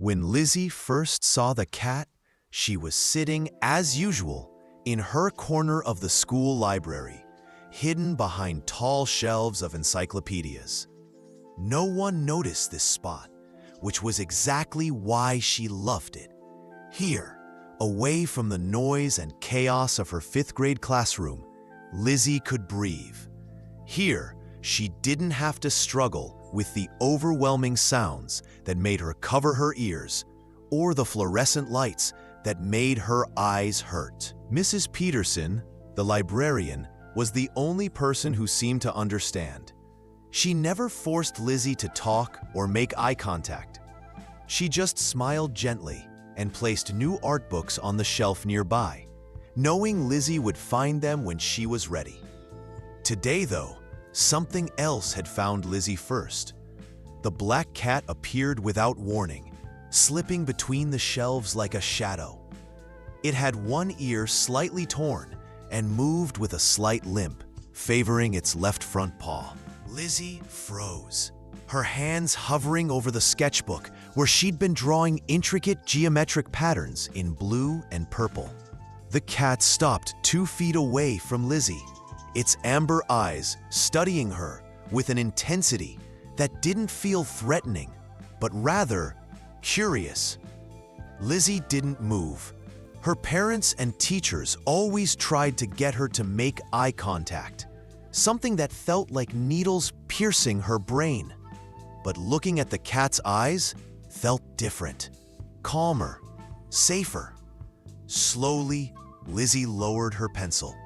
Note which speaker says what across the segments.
Speaker 1: When Lizzie first saw the cat, she was sitting, as usual, in her corner of the school library, hidden behind tall shelves of encyclopedias. No one noticed this spot, which was exactly why she loved it. Here, away from the noise and chaos of her fifth-grade classroom, Lizzie could breathe. Here, she didn't have to struggle with the overwhelming sounds that made her cover her ears, or the fluorescent lights that made her eyes hurt. Mrs. Peterson, the librarian, was the only person who seemed to understand. She never forced Lizzie to talk or make eye contact. She just smiled gently and placed new art books on the shelf nearby, knowing Lizzie would find them when she was ready. Today, though, something else had found Lizzie first. The black cat appeared without warning, slipping between the shelves like a shadow. It had one ear slightly torn and moved with a slight limp, favoring its left front paw. Lizzie froze, her hands hovering over the sketchbook where she'd been drawing intricate geometric patterns in blue and purple. The cat stopped 2 feet away from Lizzie, its amber eyes studying her with an intensity that didn't feel threatening, but rather curious. Lizzie didn't move. Her parents and teachers always tried to get her to make eye contact, something that felt like needles piercing her brain. But looking at the cat's eyes felt different, calmer, safer. Slowly, Lizzie lowered her pencil.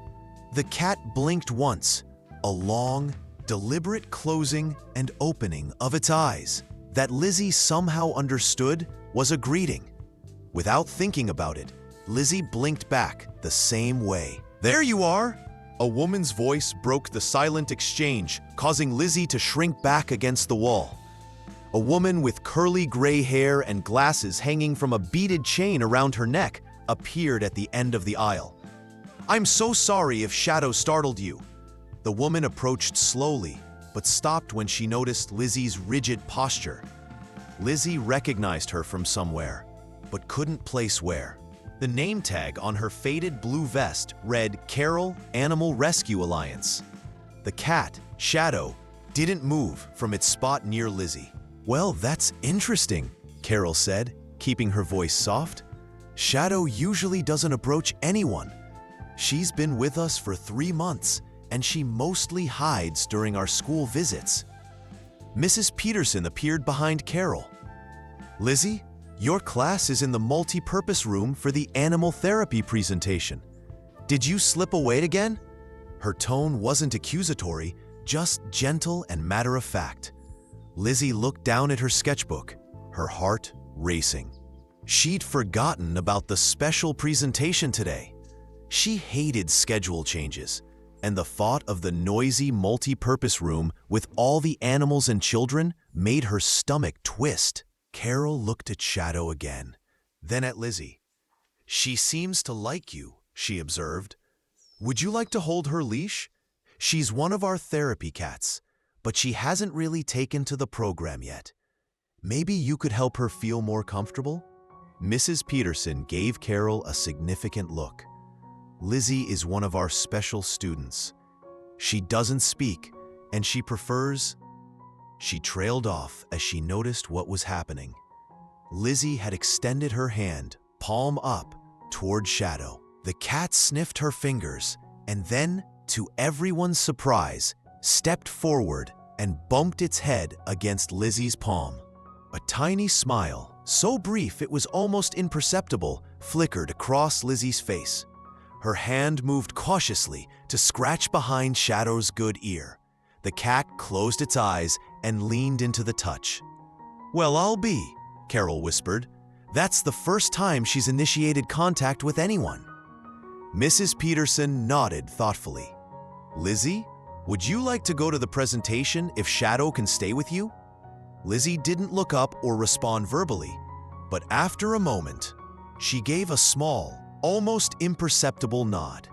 Speaker 1: The cat blinked once, a long, deliberate closing and opening of its eyes that Lizzie somehow understood was a greeting. Without thinking about it, Lizzie blinked back the same way. "There you are!" A woman's voice broke the silent exchange, causing Lizzie to shrink back against the wall. A woman with curly gray hair and glasses hanging from a beaded chain around her neck appeared at the end of the aisle. "I'm so sorry if Shadow startled you." The woman approached slowly, but stopped when she noticed Lizzie's rigid posture. Lizzie recognized her from somewhere, but couldn't place where. The name tag on her faded blue vest read Carol Animal Rescue Alliance. The cat, Shadow, didn't move from its spot near Lizzie. "Well, that's interesting," Carol said, keeping her voice soft. "Shadow usually doesn't approach anyone. She's been with us for 3 months, and she mostly hides during our school visits." Mrs. Peterson appeared behind Carol. "Lizzie, your class is in the multi-purpose room for the animal therapy presentation. Did you slip away again?" Her tone wasn't accusatory, just gentle and matter-of-fact. Lizzie looked down at her sketchbook, her heart racing. She'd forgotten about the special presentation today. She hated schedule changes, and the thought of the noisy multi-purpose room with all the animals and children made her stomach twist. Carol looked at Shadow again, then at Lizzie. "She seems to like you," she observed. "Would you like to hold her leash? She's one of our therapy cats, but she hasn't really taken to the program yet. Maybe you could help her feel more comfortable?" Mrs. Peterson gave Carol a significant look. "Lizzie is one of our special students. She doesn't speak, and she prefers—" She trailed off as she noticed what was happening. Lizzie had extended her hand, palm up, toward Shadow. The cat sniffed her fingers, and then, to everyone's surprise, stepped forward and bumped its head against Lizzie's palm. A tiny smile, so brief it was almost imperceptible, flickered across Lizzie's face. Her hand moved cautiously to scratch behind Shadow's good ear. The cat closed its eyes and leaned into the touch. "Well, I'll be," Carol whispered. "That's the first time she's initiated contact with anyone." Mrs. Peterson nodded thoughtfully. "Lizzie, would you like to go to the presentation if Shadow can stay with you?" Lizzie didn't look up or respond verbally, but after a moment, she gave a small, almost imperceptible nod.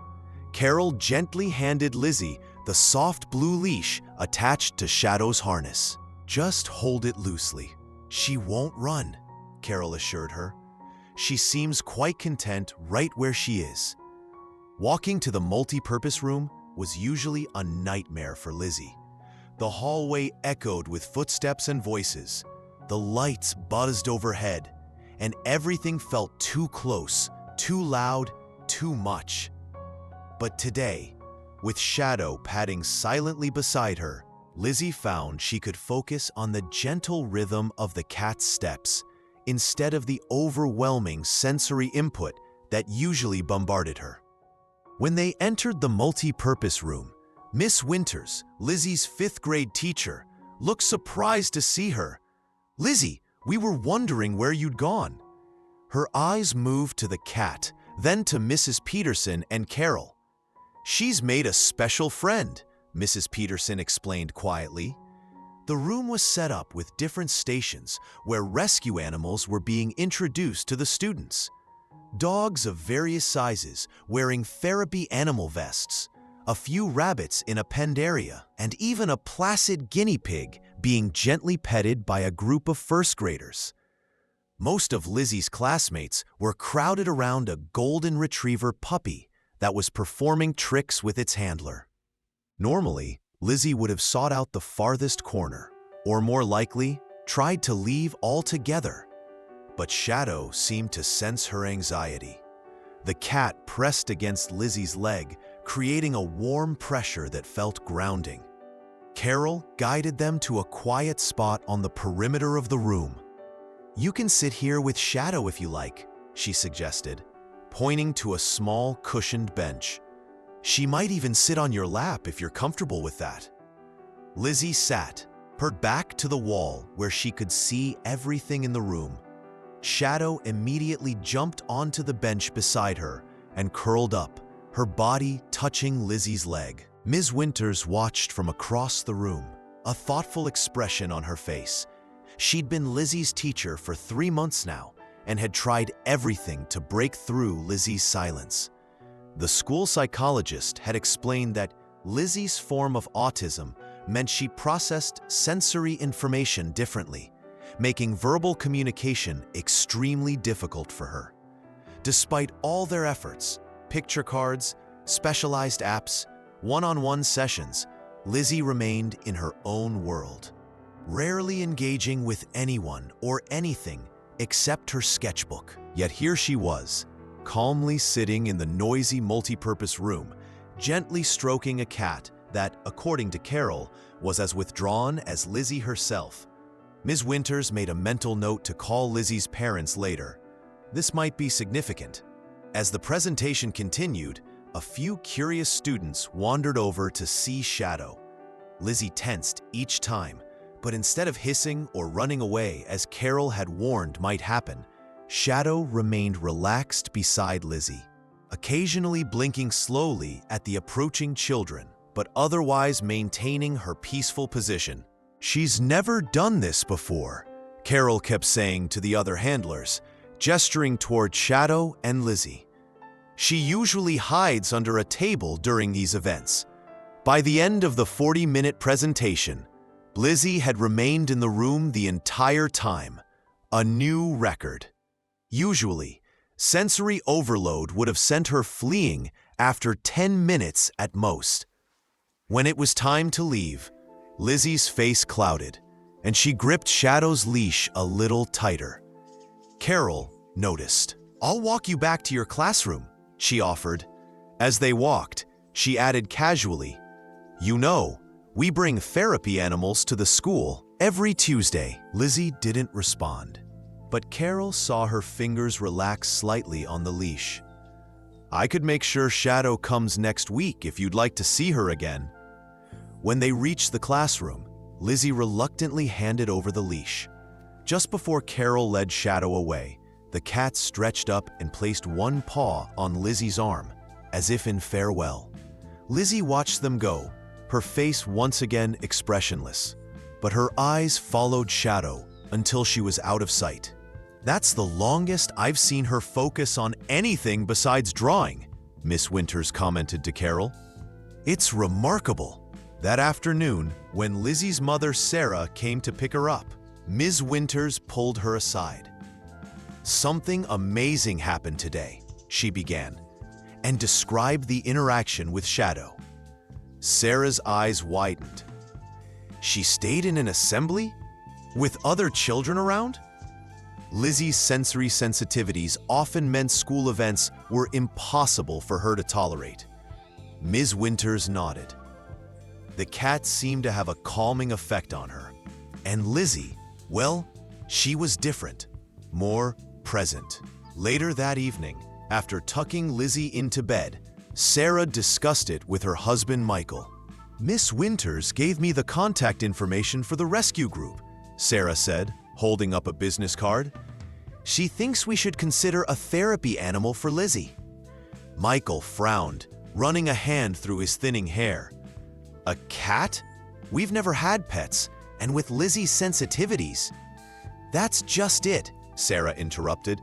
Speaker 1: Carol gently handed Lizzie the soft blue leash attached to Shadow's harness. "Just hold it loosely. She won't run." Carol assured her. She seems quite content right where she is. Walking to the multi-purpose room was usually a nightmare for Lizzie. The hallway echoed with footsteps and voices. The lights buzzed overhead, and everything felt too close, too loud, too much. But today, with Shadow padding silently beside her, Lizzie found she could focus on the gentle rhythm of the cat's steps instead of the overwhelming sensory input that usually bombarded her. When they entered the multi-purpose room, Miss Winters, Lizzie's fifth-grade teacher, looked surprised to see her. "Lizzie, we were wondering where you'd gone." Her eyes moved to the cat, then to Mrs. Peterson and Carol. "She's made a special friend," Mrs. Peterson explained quietly. The room was set up with different stations where rescue animals were being introduced to the students. Dogs of various sizes wearing therapy animal vests, a few rabbits in a penned area, and even a placid guinea pig being gently petted by a group of first graders. Most of Lizzie's classmates were crowded around a golden retriever puppy that was performing tricks with its handler. Normally, Lizzie would have sought out the farthest corner, or more likely, tried to leave altogether. But Shadow seemed to sense her anxiety. The cat pressed against Lizzie's leg, creating a warm pressure that felt grounding. Carol guided them to a quiet spot on the perimeter of the room. "You can sit here with Shadow if you like," she suggested, pointing to a small cushioned bench. "She might even sit on your lap if you're comfortable with that." Lizzie sat, her back to the wall where she could see everything in the room. Shadow immediately jumped onto the bench beside her and curled up, her body touching Lizzie's leg. Ms. Winters watched from across the room, a thoughtful expression on her face. She'd been Lizzie's teacher for 3 months now and had tried everything to break through Lizzie's silence. The school psychologist had explained that Lizzie's form of autism meant she processed sensory information differently, making verbal communication extremely difficult for her. Despite all their efforts, picture cards, specialized apps, one-on-one sessions, Lizzie remained in her own world, rarely engaging with anyone or anything except her sketchbook. Yet here she was, calmly sitting in the noisy multi-purpose room, gently stroking a cat that, according to Carol, was as withdrawn as Lizzie herself. Ms. Winters made a mental note to call Lizzie's parents later. This might be significant. As the presentation continued, a few curious students wandered over to see Shadow. Lizzie tensed each time, but instead of hissing or running away as Carol had warned might happen, Shadow remained relaxed beside Lizzie, occasionally blinking slowly at the approaching children, but otherwise maintaining her peaceful position. "She's never done this before," Carol kept saying to the other handlers, gesturing toward Shadow and Lizzie. "She usually hides under a table during these events." By the end of the 40-minute presentation, Lizzie had remained in the room the entire time, a new record. Usually, sensory overload would have sent her fleeing after 10 minutes at most. When it was time to leave, Lizzie's face clouded, and she gripped Shadow's leash a little tighter. Carol noticed. "I'll walk you back to your classroom," she offered. As they walked, she added casually, "You know, we bring therapy animals to the school every Tuesday." Lizzie didn't respond, but Carol saw her fingers relax slightly on the leash. "I could make sure Shadow comes next week if you'd like to see her again." When they reached the classroom, Lizzie reluctantly handed over the leash. Just before Carol led Shadow away, the cat stretched up and placed one paw on Lizzie's arm, as if in farewell. Lizzie watched them go, her face once again expressionless, but her eyes followed Shadow until she was out of sight. "That's the longest I've seen her focus on anything besides drawing," Miss Winters commented to Carol. "It's remarkable." That afternoon, when Lizzie's mother Sarah came to pick her up, Ms. Winters pulled her aside. "Something amazing happened today," she began, and described the interaction with Shadow. Sarah's eyes widened. She stayed in an assembly? With other children around? Lizzie's sensory sensitivities often meant school events were impossible for her to tolerate. Ms. Winters nodded. The cat seemed to have a calming effect on her. And Lizzie, well, she was different, more present. Later that evening, after tucking Lizzie into bed, Sarah discussed it with her husband Michael. "Miss Winters gave me the contact information for the rescue group," Sarah said, holding up a business card. "She thinks we should consider a therapy animal for Lizzie." Michael frowned, running a hand through his thinning hair. "A cat? We've never had pets, and with Lizzie's sensitivities." "That's just it," Sarah interrupted.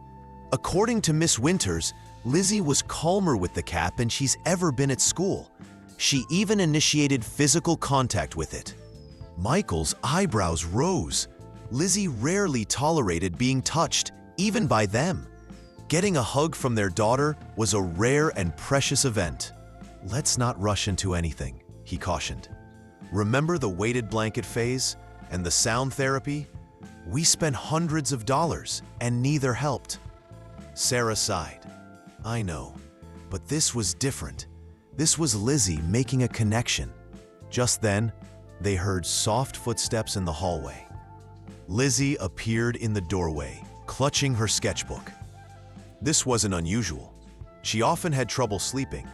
Speaker 1: "According to Miss Winters, Lizzie was calmer with the cat than she's ever been at school. She even initiated physical contact with it." Michael's eyebrows rose. Lizzie rarely tolerated being touched, even by them. Getting a hug from their daughter was a rare and precious event. "Let's not rush into anything," he cautioned. "Remember the weighted blanket phase and the sound therapy? We spent hundreds of dollars and neither helped." Sarah sighed. "I know, but this was different. This was Lizzie making a connection." Just then, they heard soft footsteps in the hallway. Lizzie appeared in the doorway, clutching her sketchbook. This wasn't unusual. She often had trouble sleeping,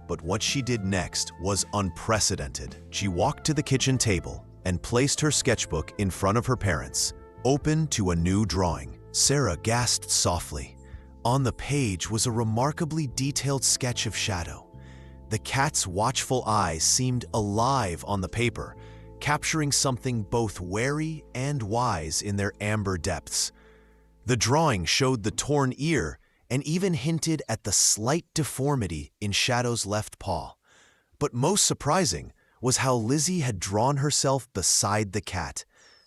Speaker 1: but what she did next was unprecedented. She walked to the kitchen table and placed her sketchbook in front of her parents, open to a new drawing. Sarah gasped softly. On the page was a remarkably detailed sketch of Shadow. The cat's watchful eyes seemed alive on the paper, capturing something both wary and wise in their amber depths. The drawing showed the torn ear and even hinted at the slight deformity in Shadow's left paw. But most surprising was how Lizzie had drawn herself beside the cat,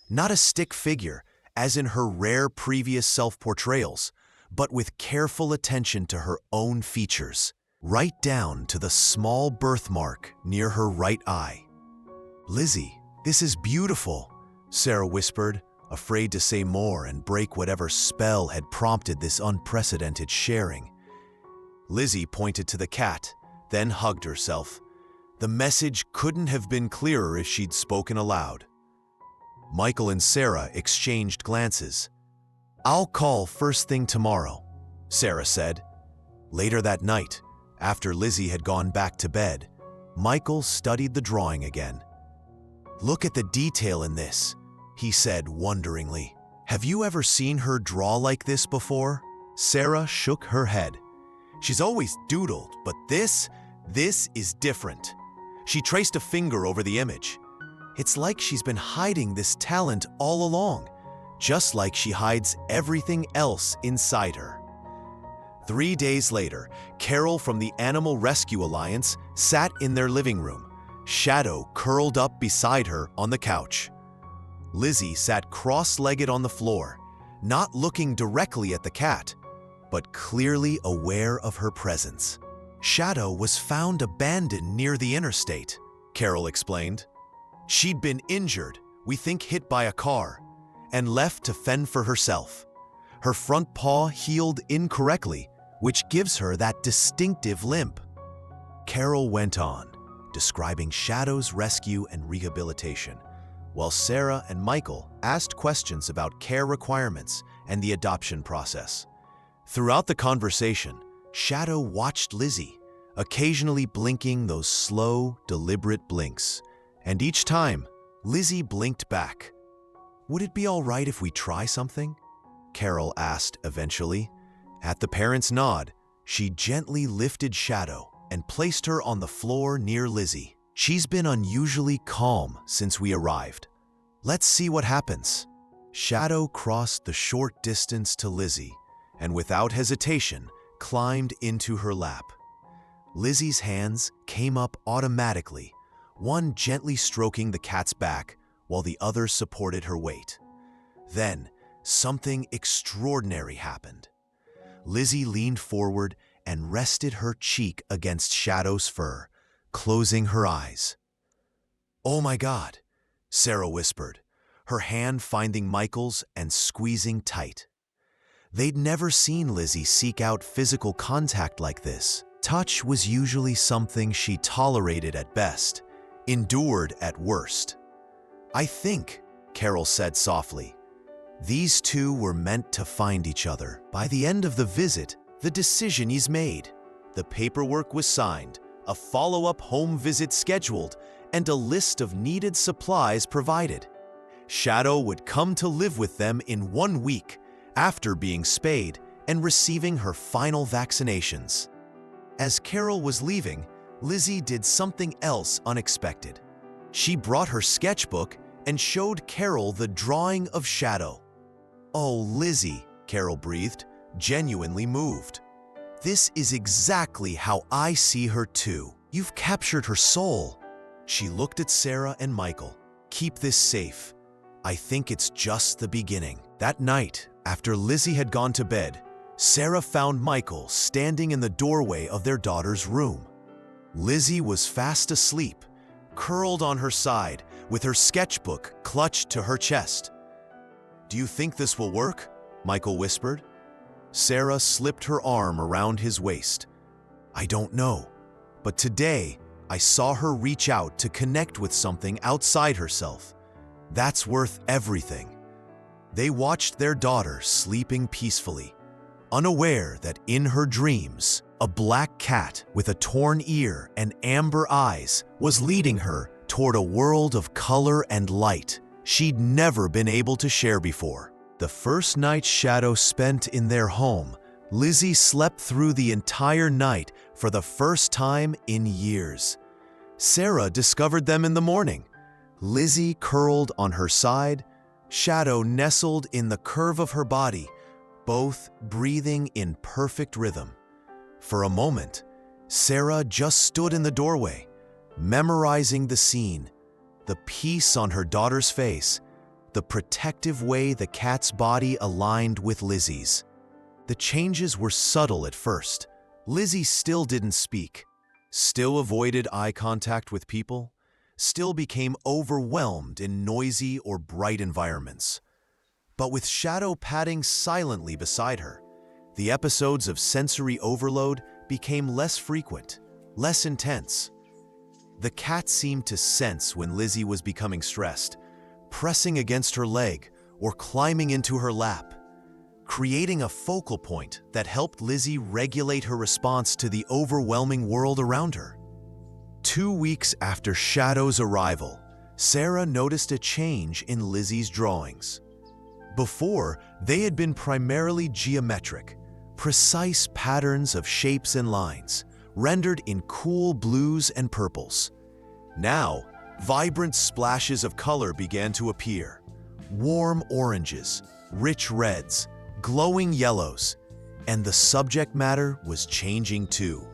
Speaker 1: not a stick figure, as in her rare previous self-portrayals, but with careful attention to her own features, right down to the small birthmark near her right eye. "Lizzie, this is beautiful," Sarah whispered, afraid to say more and break whatever spell had prompted this unprecedented sharing. Lizzie pointed to the cat, then hugged herself. The message couldn't have been clearer if she'd spoken aloud. Michael and Sarah exchanged glances. "I'll call first thing tomorrow," Sarah said. Later that night, after Lizzie had gone back to bed, Michael studied the drawing again. "Look at the detail in this," he said wonderingly. "Have you ever seen her draw like this before?" Sarah shook her head. "She's always doodled, but this is different." She traced a finger over the image. "It's like she's been hiding this talent all along, just like she hides everything else inside her." 3 days later, Carol from the Animal Rescue Alliance sat in their living room, Shadow curled up beside her on the couch. Lizzie sat cross-legged on the floor, not looking directly at the cat, but clearly aware of her presence. "Shadow was found abandoned near the interstate," Carol explained. "She'd been injured, we think hit by a car, and left to fend for herself. Her front paw healed incorrectly, which gives her that distinctive limp." Carol went on, describing Shadow's rescue and rehabilitation, while Sarah and Michael asked questions about care requirements and the adoption process. Throughout the conversation, Shadow watched Lizzie, occasionally blinking those slow, deliberate blinks, and each time, Lizzie blinked back. "Would it be all right if we try something?" Carol asked eventually. At the parents' nod, she gently lifted Shadow and placed her on the floor near Lizzie. "She's been unusually calm since we arrived. Let's see what happens." Shadow crossed the short distance to Lizzie and without hesitation climbed into her lap. Lizzie's hands came up automatically, one gently stroking the cat's back while the other supported her weight. Then, something extraordinary happened. Lizzie leaned forward and rested her cheek against Shadow's fur, closing her eyes. "Oh my God," Sarah whispered, her hand finding Michael's and squeezing tight. They'd never seen Lizzie seek out physical contact like this. Touch was usually something she tolerated at best, endured at worst. "I think," Carol said softly, "these two were meant to find each other." By the end of the visit, the decision is made. The paperwork was signed, a follow-up home visit scheduled, and a list of needed supplies provided. Shadow would come to live with them in 1 week after being spayed and receiving her final vaccinations. As Carol was leaving, Lizzie did something else unexpected. She brought her sketchbook and showed Carol the drawing of Shadow. "Oh, Lizzie," Carol breathed, genuinely moved. "This is exactly how I see her too. You've captured her soul." She looked at Sarah and Michael. "Keep this safe. I think it's just the beginning." That night, after Lizzie had gone to bed, Sarah found Michael standing in the doorway of their daughter's room. Lizzie was fast asleep, curled on her side, with her sketchbook clutched to her chest. "Do you think this will work?" Michael whispered. Sarah slipped her arm around his waist. "I don't know, but today I saw her reach out to connect with something outside herself. That's worth everything." They watched their daughter sleeping peacefully, unaware that in her dreams, a black cat with a torn ear and amber eyes was leading her toward a world of color and light she'd never been able to share before. The first night Shadow spent in their home, Lizzie slept through the entire night for the first time in years. Sarah discovered them in the morning. Lizzie curled on her side, Shadow nestled in the curve of her body, both breathing in perfect rhythm. For a moment, Sarah just stood in the doorway, memorizing the scene, the peace on her daughter's face, the protective way the cat's body aligned with Lizzie's. The changes were subtle at first. Lizzie still didn't speak, still avoided eye contact with people, still became overwhelmed in noisy or bright environments. But with Shadow padding silently beside her, the episodes of sensory overload became less frequent, less intense. The cat seemed to sense when Lizzie was becoming stressed, pressing against her leg or climbing into her lap, creating a focal point that helped Lizzie regulate her response to the overwhelming world around her. 2 weeks after Shadow's arrival, Sarah noticed a change in Lizzie's drawings. Before, they had been primarily geometric, precise patterns of shapes and lines, rendered in cool blues and purples. Now, vibrant splashes of color began to appear. Warm oranges, rich reds, glowing yellows, and the subject matter was changing too.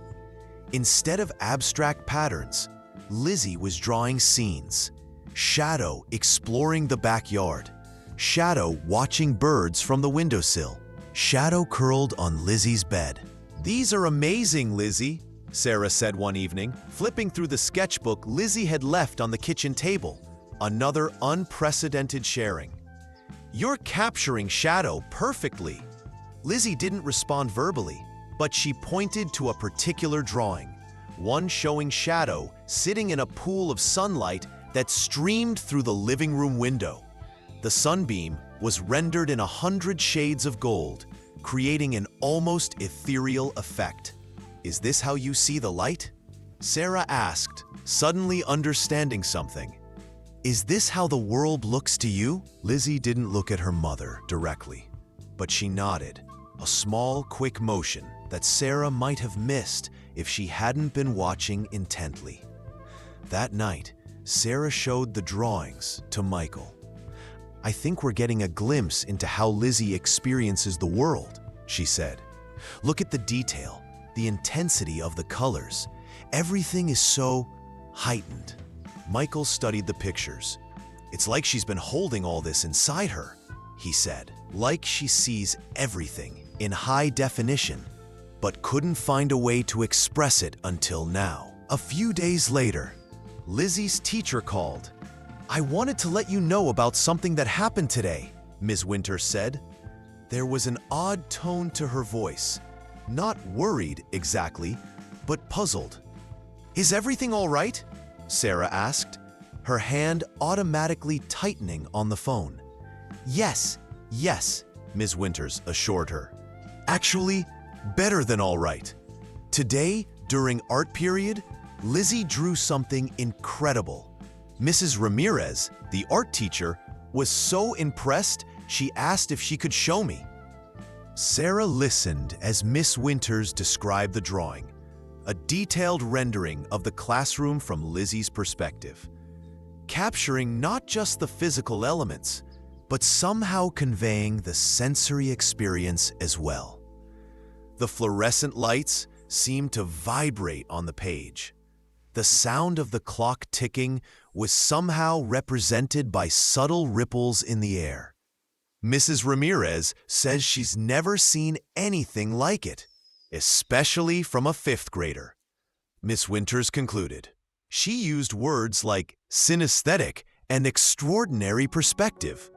Speaker 1: Instead of abstract patterns, Lizzie was drawing scenes. Shadow exploring the backyard, Shadow watching birds from the windowsill, Shadow curled on Lizzie's bed. "These are amazing, Lizzie," Sarah said one evening, flipping through the sketchbook Lizzie had left on the kitchen table, another unprecedented sharing. "You're capturing Shadow perfectly." Lizzie didn't respond verbally, but she pointed to a particular drawing, one showing Shadow sitting in a pool of sunlight that streamed through the living room window. The sunbeam was rendered in 100 shades of gold, creating an almost ethereal effect. "Is this how you see the light?" Sarah asked, suddenly understanding something. "Is this how the world looks to you?" Lizzie didn't look at her mother directly, but she nodded, a small, quick motion that Sarah might have missed if she hadn't been watching intently. That night, Sarah showed the drawings to Michael. "I think we're getting a glimpse into how Lizzie experiences the world," she said. "Look at the detail, the intensity of the colors. Everything is so heightened." Michael studied the pictures. "It's like she's been holding all this inside her," he said, like she sees everything in high definition, but couldn't find a way to express it until now. A few days later, Lizzie's teacher called. "I wanted to let you know about something that happened today," Ms. Winters said. There was an odd tone to her voice, not worried exactly, but puzzled. "Is everything all right?" Sarah asked, her hand automatically tightening on the phone. Yes, Ms. Winters assured her. "Actually, better than all right. Today, during art period, Lizzie drew something incredible. Mrs. Ramirez, the art teacher, was so impressed she asked if she could show me." Sarah listened as Miss Winters described the drawing, a detailed rendering of the classroom from Lizzie's perspective, capturing not just the physical elements, but somehow conveying the sensory experience as well. The fluorescent lights seemed to vibrate on the page. The sound of the clock ticking was somehow represented by subtle ripples in the air. Mrs. Ramirez says she's never seen anything like it, especially from a fifth grader. Miss Winters concluded. She used words like synesthetic and extraordinary perspective.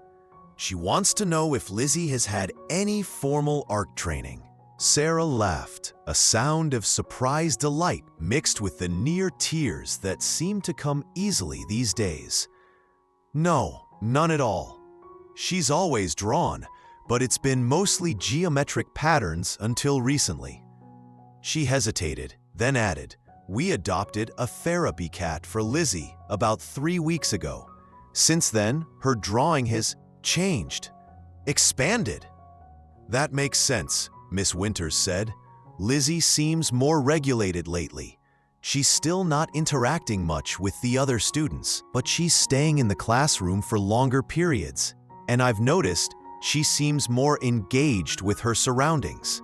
Speaker 1: She wants to know if Lizzie has had any formal art training. Sarah laughed, a sound of surprised delight mixed with the near tears that seem to come easily these days. "No, none at all. She's always drawn, but it's been mostly geometric patterns until recently." She hesitated, then added, "We adopted a therapy cat for Lizzie about 3 weeks ago. Since then, her drawing has changed, expanded." "That makes sense," Miss Winters said. "Lizzie seems more regulated lately. She's still not interacting much with the other students, but she's staying in the classroom for longer periods, and I've noticed she seems more engaged with her surroundings."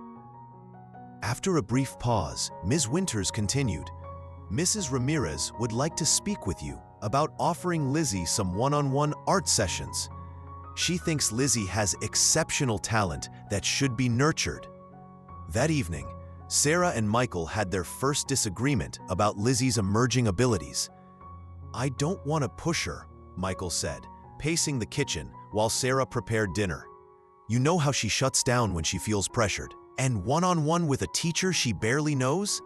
Speaker 1: After a brief pause, Ms. Winters continued, "Mrs. Ramirez would like to speak with you about offering Lizzie some one-on-one art sessions. She thinks Lizzie has exceptional talent that should be nurtured." That evening, Sarah and Michael had their first disagreement about Lizzie's emerging abilities. "I don't want to push her," Michael said, pacing the kitchen while Sarah prepared dinner. "You know how she shuts down when she feels pressured. And one-on-one with a teacher she barely knows?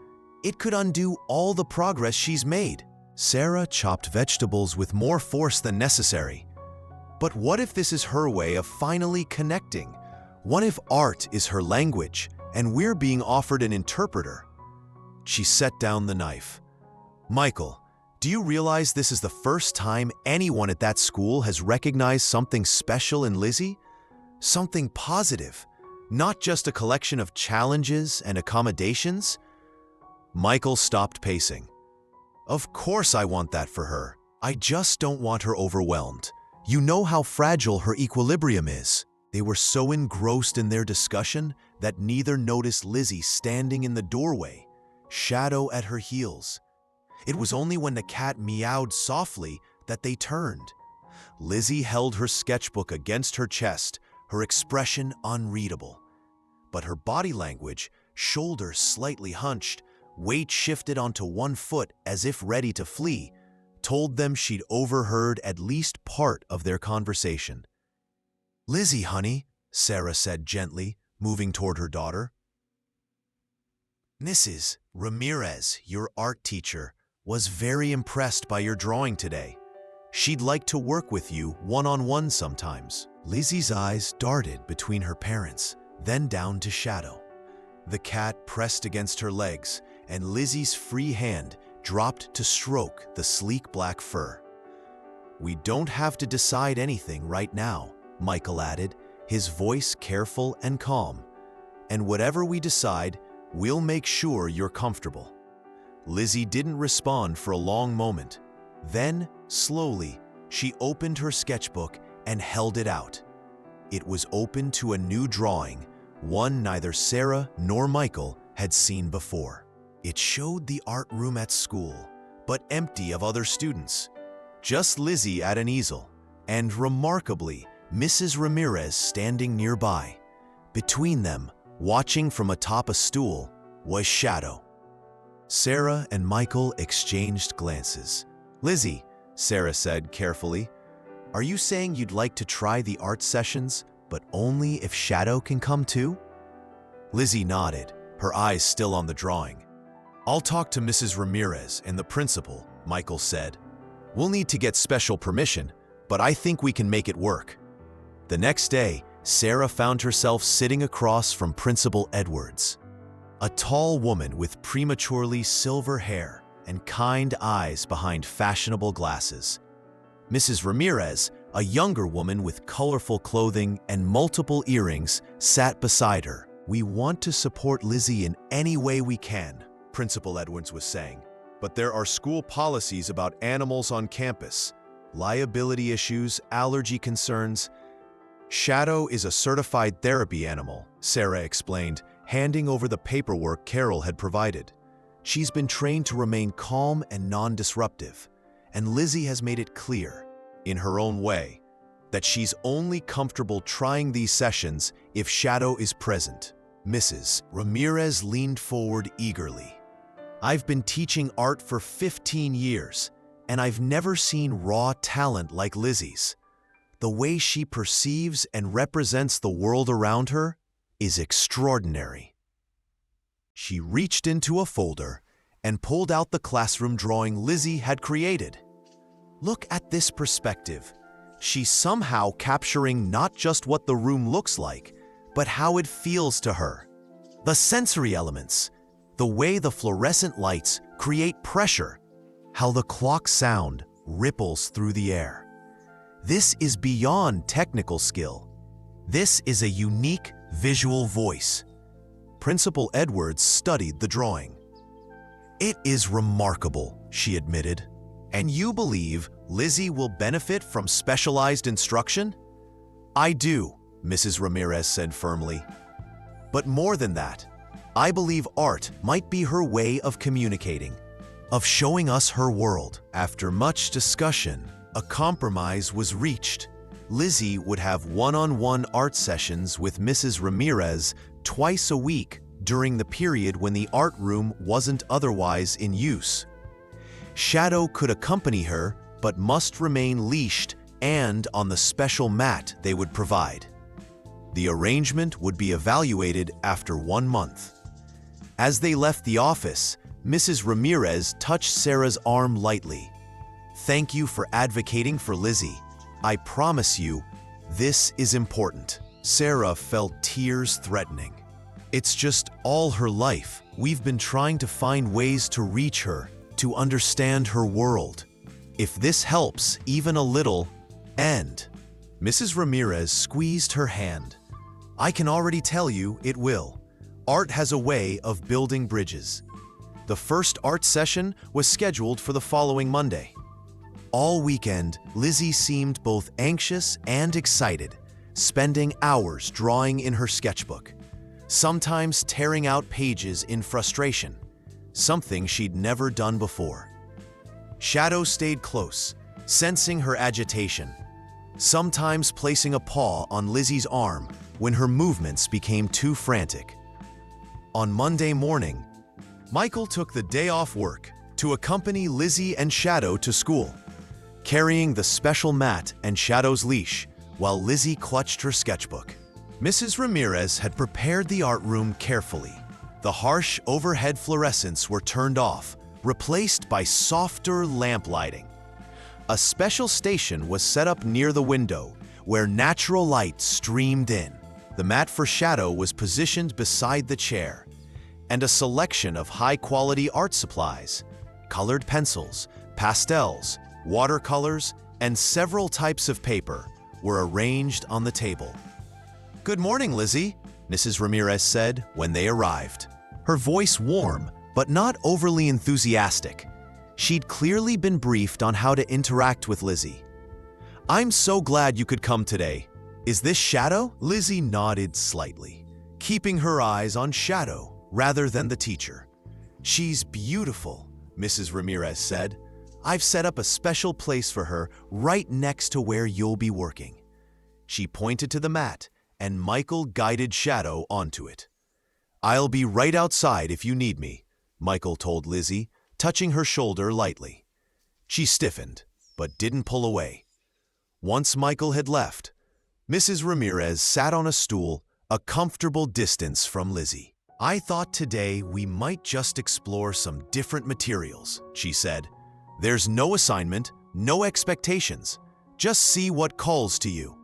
Speaker 1: It could undo all the progress she's made." Sarah chopped vegetables with more force than necessary. "But what if this is her way of finally connecting? What if art is her language, and we're being offered an interpreter?" She set down the knife. "Michael, do you realize this is the first time anyone at that school has recognized something special in Lizzie? Something positive, not just a collection of challenges and accommodations?" Michael stopped pacing. "Of course I want that for her. I just don't want her overwhelmed. You know how fragile her equilibrium is." They were so engrossed in their discussion that neither noticed Lizzie standing in the doorway, shadow at her heels. It was only when the cat meowed softly that they turned. Lizzie held her sketchbook against her chest, her expression unreadable. But her body language, shoulders slightly hunched, weight shifted onto one foot as if ready to flee, told them she'd overheard at least part of their conversation. "Lizzie, honey," Sarah said gently, moving toward her daughter. "Mrs. Ramirez, your art teacher, was very impressed by your drawing today. She'd like to work with you one-on-one sometimes." Lizzie's eyes darted between her parents, then down to Shadow. The cat pressed against her legs, and Lizzie's free hand dropped to stroke the sleek black fur. "We don't have to decide anything right now," Michael added, his voice careful and calm. "And whatever we decide, we'll make sure you're comfortable." Lizzie didn't respond for a long moment. Then, slowly, she opened her sketchbook and held it out. It was open to a new drawing, one neither Sarah nor Michael had seen before. It showed the art room at school, but empty of other students. Just Lizzie at an easel, and remarkably, Mrs. Ramirez standing nearby. Between them, watching from atop a stool, was Shadow. Sarah and Michael exchanged glances. "Lizzie," Sarah said carefully, "are you saying you'd like to try the art sessions, but only if Shadow can come too?" Lizzie nodded, her eyes still on the drawing. "I'll talk to Mrs. Ramirez and the principal," Michael said. "We'll need to get special permission, but I think we can make it work." The next day, Sarah found herself sitting across from Principal Edwards, a tall woman with prematurely silver hair and kind eyes behind fashionable glasses. Mrs. Ramirez, a younger woman with colorful clothing and multiple earrings, sat beside her. "We want to support Lizzie in any way we can," Principal Edwards was saying. "But there are school policies about animals on campus, liability issues, allergy concerns." "Shadow is a certified therapy animal," Sarah explained, handing over the paperwork Carol had provided. "She's been trained to remain calm and non-disruptive, and Lizzie has made it clear, in her own way, that she's only comfortable trying these sessions if Shadow is present." Mrs. Ramirez leaned forward eagerly. "I've been teaching art for 15 years, and I've never seen raw talent like Lizzie's. The way she perceives and represents the world around her is extraordinary." She reached into a folder and pulled out the classroom drawing Lizzie had created. "Look at this perspective. She's somehow capturing not just what the room looks like, but how it feels to her. The sensory elements, the way the fluorescent lights create pressure, how the clock sound ripples through the air. This is beyond technical skill. This is a unique visual voice." Principal Edwards studied the drawing. "It is remarkable," she admitted. "And you believe Lizzie will benefit from specialized instruction?" "I do," Mrs. Ramirez said firmly. "But more than that, I believe art might be her way of communicating, of showing us her world." After much discussion, a compromise was reached. Lizzie would have one-on-one art sessions with Mrs. Ramirez twice a week during the period when the art room wasn't otherwise in use. Shadow could accompany her, but must remain leashed and on the special mat they would provide. The arrangement would be evaluated after 1 month. As they left the office, Mrs. Ramirez touched Sarah's arm lightly. "Thank you for advocating for Lizzie. I promise you, this is important." Sarah felt tears threatening. "It's just all her life. We've been trying to find ways to reach her, to understand her world. If this helps even a little, and..." Mrs. Ramirez squeezed her hand. "I can already tell you it will. Art has a way of building bridges." The first art session was scheduled for the following Monday. All weekend, Lizzie seemed both anxious and excited, spending hours drawing in her sketchbook, sometimes tearing out pages in frustration, something she'd never done before. Shadow stayed close, sensing her agitation, sometimes placing a paw on Lizzie's arm when her movements became too frantic. On Monday morning, Michael took the day off work to accompany Lizzie and Shadow to school, carrying the special mat and Shadow's leash while Lizzie clutched her sketchbook. Mrs. Ramirez had prepared the art room carefully. The harsh overhead fluorescents were turned off, replaced by softer lamp lighting. A special station was set up near the window, where natural light streamed in. The mat for Shadow was positioned beside the chair, and a selection of high-quality art supplies, colored pencils, pastels, watercolors, and several types of paper were arranged on the table. "Good morning, Lizzie," Mrs. Ramirez said when they arrived, her voice warm but not overly enthusiastic. She'd clearly been briefed on how to interact with Lizzie. "I'm so glad you could come today. Is this Shadow?" Lizzie nodded slightly, keeping her eyes on Shadow rather than the teacher. "She's beautiful," Mrs. Ramirez said. "I've set up a special place for her right next to where you'll be working. She pointed to the mat, and Michael guided Shadow onto it. "I'll be right outside if you need me," Michael told Lizzie, touching her shoulder lightly. She stiffened, but didn't pull away. Once Michael had left, Mrs. Ramirez sat on a stool a comfortable distance from Lizzie. "I thought today we might just explore some different materials," she said. "There's no assignment, no expectations. Just see what calls to you."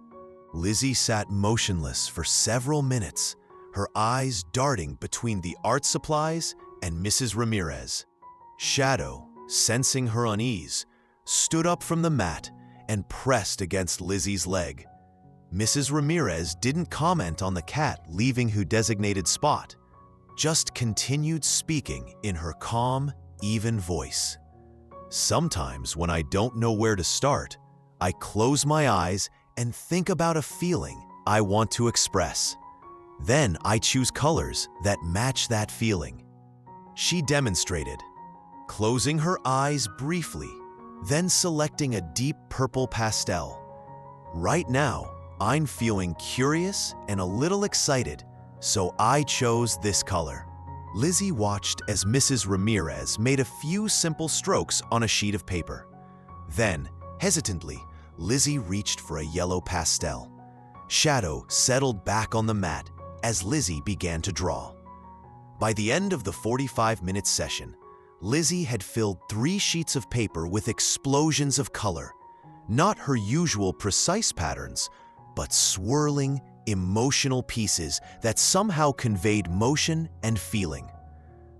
Speaker 1: Lizzie sat motionless for several minutes, her eyes darting between the art supplies and Mrs. Ramirez. Shadow, sensing her unease, stood up from the mat and pressed against Lizzie's leg. Mrs. Ramirez didn't comment on the cat leaving her designated spot, just continued speaking in her calm, even voice. "Sometimes when I don't know where to start, I close my eyes and think about a feeling I want to express. Then I choose colors that match that feeling." She demonstrated, closing her eyes briefly, then selecting a deep purple pastel. "Right now, I'm feeling curious and a little excited, so I chose this color." Lizzie watched as Mrs. Ramirez made a few simple strokes on a sheet of paper. Then, hesitantly, Lizzie reached for a yellow pastel. Shadow settled back on the mat as Lizzie began to draw. By the end of the 45-minute session, Lizzie had filled 3 sheets of paper with explosions of color, not her usual precise patterns, but swirling, emotional pieces that somehow conveyed motion and feeling.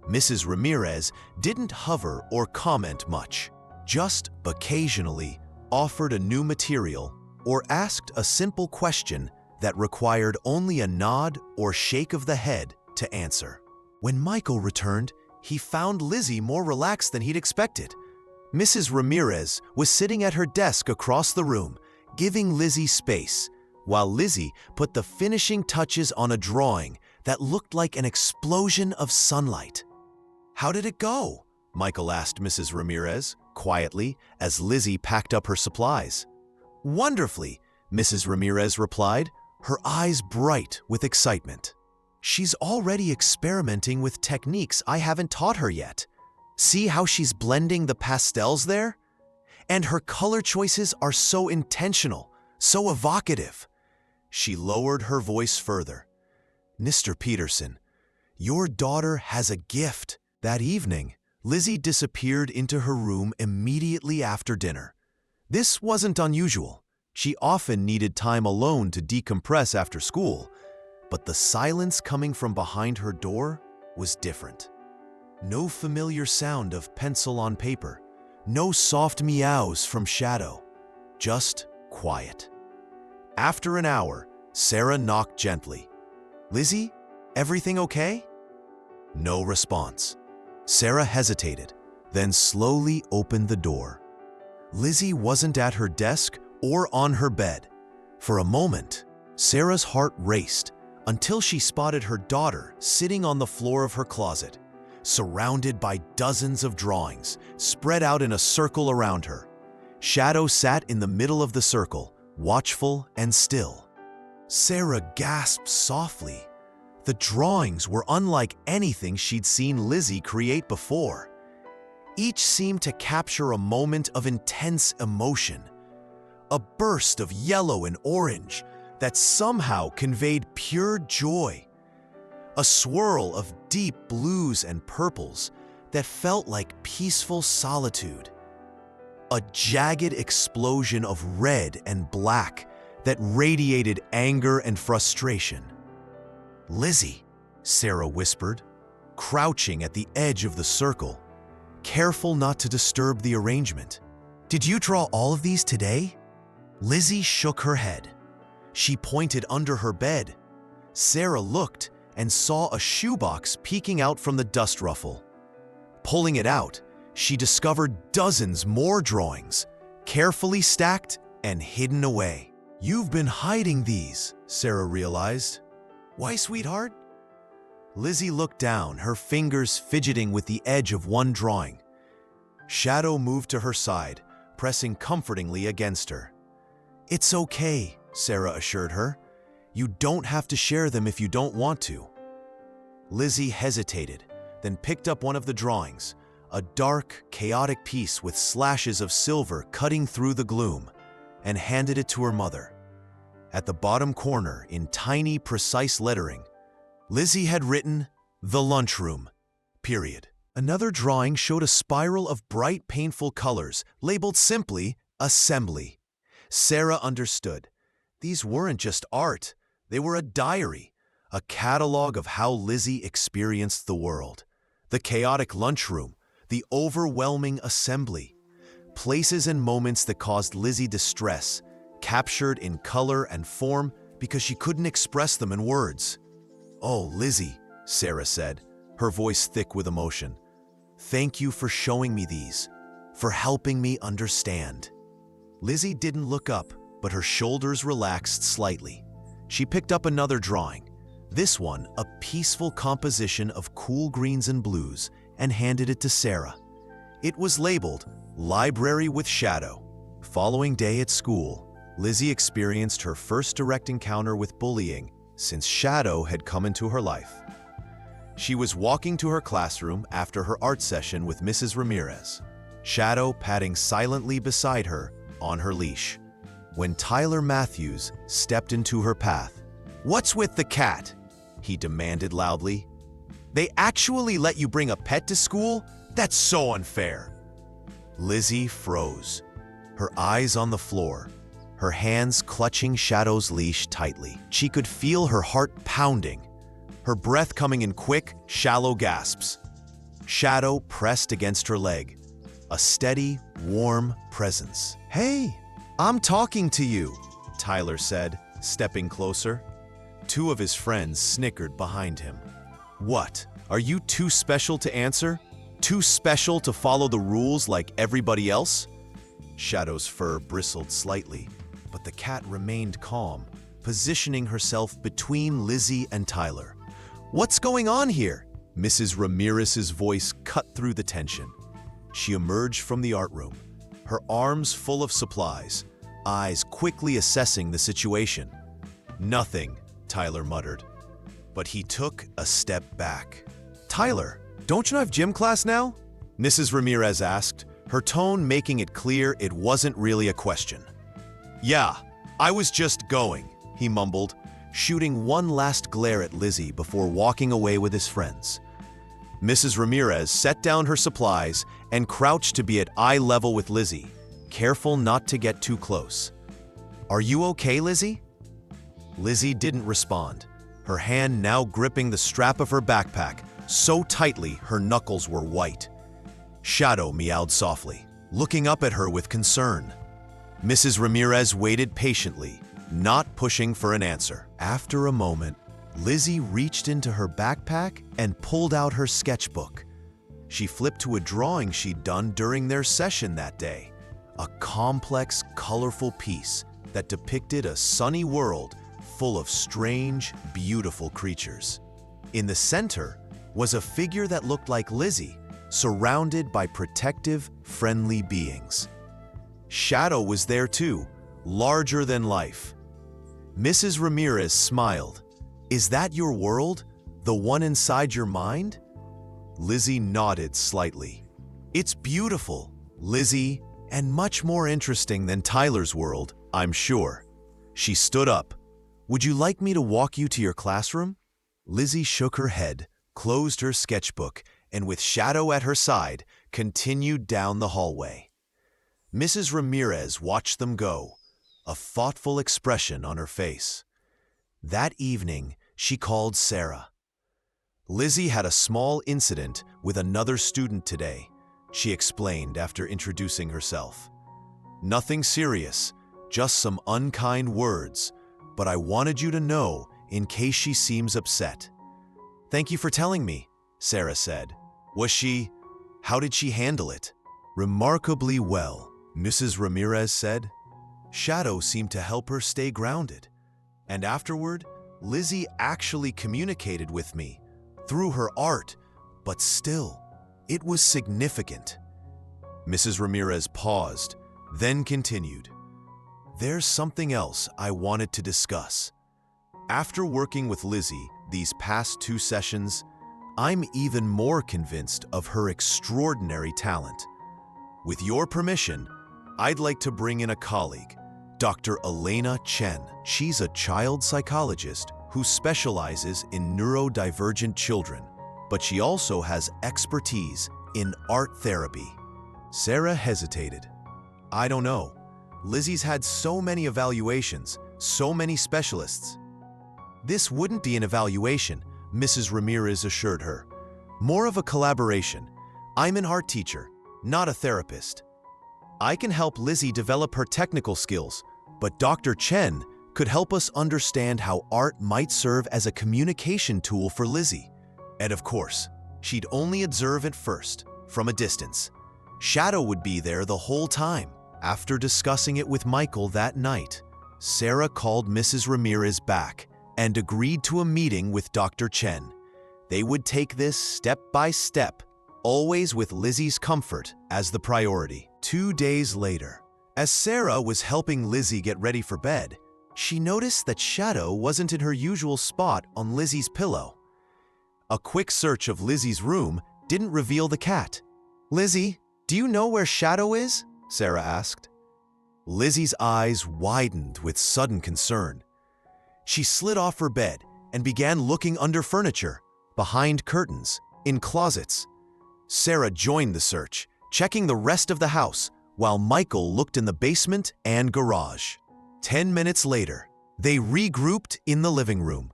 Speaker 1: Mrs. Ramirez didn't hover or comment much, just occasionally offered a new material or asked a simple question that required only a nod or shake of the head to answer. When Michael returned, he found Lizzie more relaxed than he'd expected. Mrs. Ramirez was sitting at her desk across the room, giving Lizzie space, while Lizzie put the finishing touches on a drawing that looked like an explosion of sunlight. "How did it go?" Michael asked Mrs. Ramirez, quietly, as Lizzie packed up her supplies. "Wonderfully," Mrs. Ramirez replied, her eyes bright with excitement. "She's already experimenting with techniques I haven't taught her yet. See how she's blending the pastels there? And her color choices are so intentional, so evocative." She lowered her voice further. "Mr. Peterson, your daughter has a gift." That evening, Lizzie disappeared into her room immediately after dinner. This wasn't unusual. She often needed time alone to decompress after school, but the silence coming from behind her door was different. No familiar sound of pencil on paper, no soft meows from Shadow, just quiet. After an hour, Sarah knocked gently. "Lizzie, everything okay?" No response. Sarah hesitated, then slowly opened the door. Lizzie wasn't at her desk or on her bed. For a moment, Sarah's heart raced until she spotted her daughter sitting on the floor of her closet, surrounded by dozens of drawings spread out in a circle around her. Shadow sat in the middle of the circle, watchful and still. Sarah gasped softly. The drawings were unlike anything she'd seen Lizzie create before. Each seemed to capture a moment of intense emotion, a burst of yellow and orange that somehow conveyed pure joy, a swirl of deep blues and purples that felt like peaceful solitude, a jagged explosion of red and black that radiated anger and frustration. "Lizzie," Sarah whispered, crouching at the edge of the circle, careful not to disturb the arrangement. "Did you draw all of these today?" Lizzie shook her head. She pointed under her bed. Sarah looked and saw a shoebox peeking out from the dust ruffle. Pulling it out, she discovered dozens more drawings, carefully stacked and hidden away. "You've been hiding these," Sarah realized. "Why, sweetheart?" Lizzie looked down, her fingers fidgeting with the edge of one drawing. Shadow moved to her side, pressing comfortingly against her. "It's okay," Sarah assured her. "You don't have to share them if you don't want to." Lizzie hesitated, then picked up one of the drawings, a dark, chaotic piece with slashes of silver cutting through the gloom, and handed it to her mother. At the bottom corner, in tiny, precise lettering, Lizzie had written, "The lunchroom," period. Another drawing showed a spiral of bright, painful colors, labeled simply, "Assembly." Sarah understood. These weren't just art, they were a diary, a catalog of how Lizzie experienced the world. The chaotic lunchroom, the overwhelming assembly, places and moments that caused Lizzie distress, captured in color and form because she couldn't express them in words. "Oh, Lizzie," Sarah said, her voice thick with emotion. "Thank you for showing me these, for helping me understand." Lizzie didn't look up, but her shoulders relaxed slightly. She picked up another drawing, this one a peaceful composition of cool greens and blues, and handed it to Sarah. It was labeled, "Library with Shadow." Following day at school, Lizzie experienced her first direct encounter with bullying since Shadow had come into her life. She was walking to her classroom after her art session with Mrs. Ramirez, Shadow padding silently beside her on her leash, when Tyler Matthews stepped into her path. "What's with the cat?" he demanded loudly. "They actually let you bring a pet to school? That's so unfair." Lizzie froze, her eyes on the floor, her hands clutching Shadow's leash tightly. She could feel her heart pounding, her breath coming in quick, shallow gasps. Shadow pressed against her leg, a steady, warm presence. "Hey, I'm talking to you," Tyler said, stepping closer. Two of his friends snickered behind him. "What? Are you too special to answer? Too special to follow the rules like everybody else?" Shadow's fur bristled slightly, but the cat remained calm, positioning herself between Lizzie and Tyler. "What's going on here?" Mrs. Ramirez's voice cut through the tension. She emerged from the art room, her arms full of supplies, eyes quickly assessing the situation. "Nothing," Tyler muttered, but he took a step back. "Tyler, don't you have gym class now?" Mrs. Ramirez asked, her tone making it clear it wasn't really a question. "Yeah, I was just going," he mumbled, shooting one last glare at Lizzie before walking away with his friends. Mrs. Ramirez set down her supplies and crouched to be at eye level with Lizzie, careful not to get too close. "Are you okay, Lizzie?" Lizzie didn't respond, her hand now gripping the strap of her backpack so tightly her knuckles were white. Shadow meowed softly, looking up at her with concern. Mrs. Ramirez waited patiently, not pushing for an answer. After a moment, Lizzie reached into her backpack and pulled out her sketchbook. She flipped to a drawing she'd done during their session that day, a complex, colorful piece that depicted a sunny world full of strange, beautiful creatures. In the center was a figure that looked like Lizzie, surrounded by protective, friendly beings. Shadow was there too, larger than life. Mrs. Ramirez smiled. "Is that your world? The one inside your mind?" Lizzie nodded slightly. "It's beautiful, Lizzie, and much more interesting than Tyler's world, I'm sure." She stood up. "Would you like me to walk you to your classroom?" Lizzie shook her head, closed her sketchbook, and with Shadow at her side, continued down the hallway. Mrs. Ramirez watched them go, a thoughtful expression on her face. That evening, she called Sarah. "Lizzie had a small incident with another student today," she explained after introducing herself. "Nothing serious, just some unkind words, but I wanted you to know in case she seems upset." "Thank you for telling me," Sarah said. How did she handle it?" "Remarkably well," Mrs. Ramirez said. "Shadow seemed to help her stay grounded. And afterward, Lizzie actually communicated with me through her art, but still, it was significant." Mrs. Ramirez paused, then continued. There's something else I wanted to discuss. After working with Lizzie these past 2 sessions, I'm even more convinced of her extraordinary talent. With your permission, I'd like to bring in a colleague, Dr. Elena Chen. She's a child psychologist who specializes in neurodivergent children, but she also has expertise in art therapy. Sarah hesitated. I don't know. Lizzie's had so many evaluations, so many specialists. This wouldn't be an evaluation, Mrs. Ramirez assured her. More of a collaboration. I'm an art teacher, not a therapist. I can help Lizzie develop her technical skills, but Dr. Chen could help us understand how art might serve as a communication tool for Lizzie. And of course, she'd only observe at first, from a distance. Shadow would be there the whole time. After discussing it with Michael that night, Sarah called Mrs. Ramirez back and agreed to a meeting with Dr. Chen. They would take this step by step, always with Lizzie's comfort as the priority. 2 days later, as Sarah was helping Lizzie get ready for bed, she noticed that Shadow wasn't in her usual spot on Lizzie's pillow. A quick search of Lizzie's room didn't reveal the cat. "Lizzie, do you know where Shadow is?" Sarah asked. Lizzie's eyes widened with sudden concern. She slid off her bed and began looking under furniture, behind curtains, in closets. Sarah joined the search, checking the rest of the house, while Michael looked in the basement and garage. 10 minutes later, they regrouped in the living room.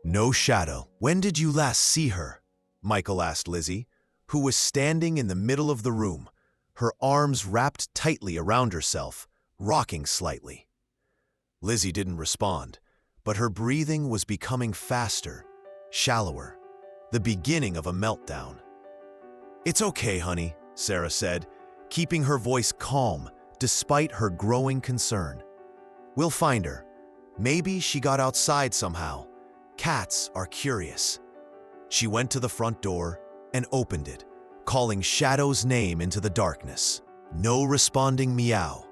Speaker 1: No Shadow. "When did you last see her?" Michael asked Lizzie, who was standing in the middle of the room, her arms wrapped tightly around herself, rocking slightly. Lizzie didn't respond, but her breathing was becoming faster, shallower, the beginning of a meltdown. "It's okay, honey," Sarah said, keeping her voice calm despite her growing concern. "We'll find her. Maybe she got outside somehow. Cats are curious." She went to the front door and opened it, calling Shadow's name into the darkness. No responding meow.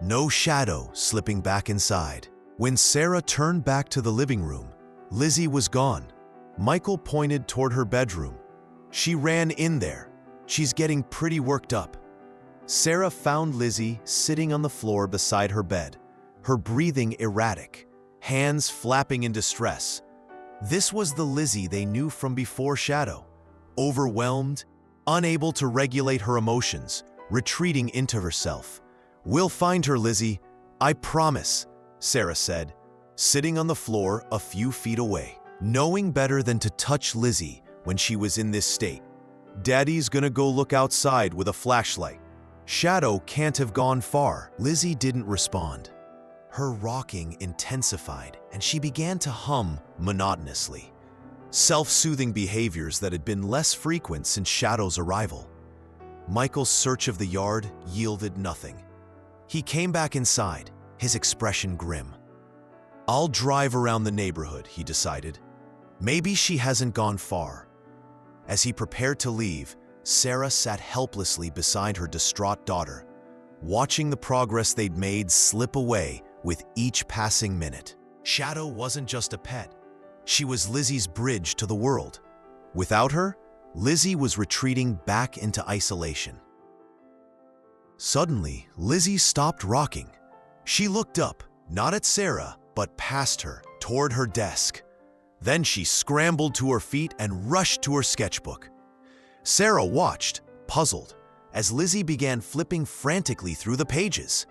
Speaker 1: No Shadow slipping back inside. When Sarah turned back to the living room, Lizzie was gone. Michael pointed toward her bedroom. "She ran in there. She's getting pretty worked up." Sarah found Lizzie sitting on the floor beside her bed, her breathing erratic, hands flapping in distress. This was the Lizzie they knew from before Shadow, overwhelmed, unable to regulate her emotions, retreating into herself. "We'll find her, Lizzie, I promise," Sarah said, sitting on the floor a few feet away, knowing better than to touch Lizzie when she was in this state. "Daddy's gonna go look outside with a flashlight. Shadow can't have gone far." Lizzie didn't respond. Her rocking intensified, and she began to hum monotonously, self-soothing behaviors that had been less frequent since Shadow's arrival. Michael's search of the yard yielded nothing. He came back inside, his expression grim. "I'll drive around the neighborhood," he decided. "Maybe she hasn't gone far." As he prepared to leave, Sarah sat helplessly beside her distraught daughter, watching the progress they'd made slip away with each passing minute. Shadow wasn't just a pet. She was Lizzie's bridge to the world. Without her, Lizzie was retreating back into isolation. Suddenly, Lizzie stopped rocking. She looked up, not at Sarah, but past her, toward her desk. Then she scrambled to her feet and rushed to her sketchbook. Sarah watched, puzzled, as Lizzie began flipping frantically through the pages.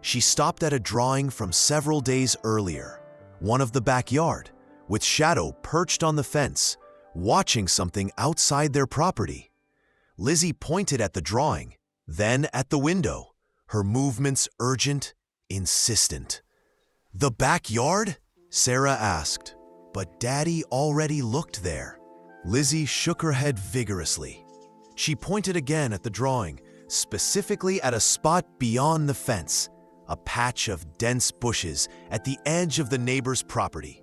Speaker 1: She stopped at a drawing from several days earlier, one of the backyard, with Shadow perched on the fence, watching something outside their property. Lizzie pointed at the drawing, then at the window, her movements urgent, insistent. "The backyard?" Sarah asked, but Daddy already looked there. Lizzie shook her head vigorously. She pointed again at the drawing, specifically at a spot beyond the fence, a patch of dense bushes at the edge of the neighbor's property.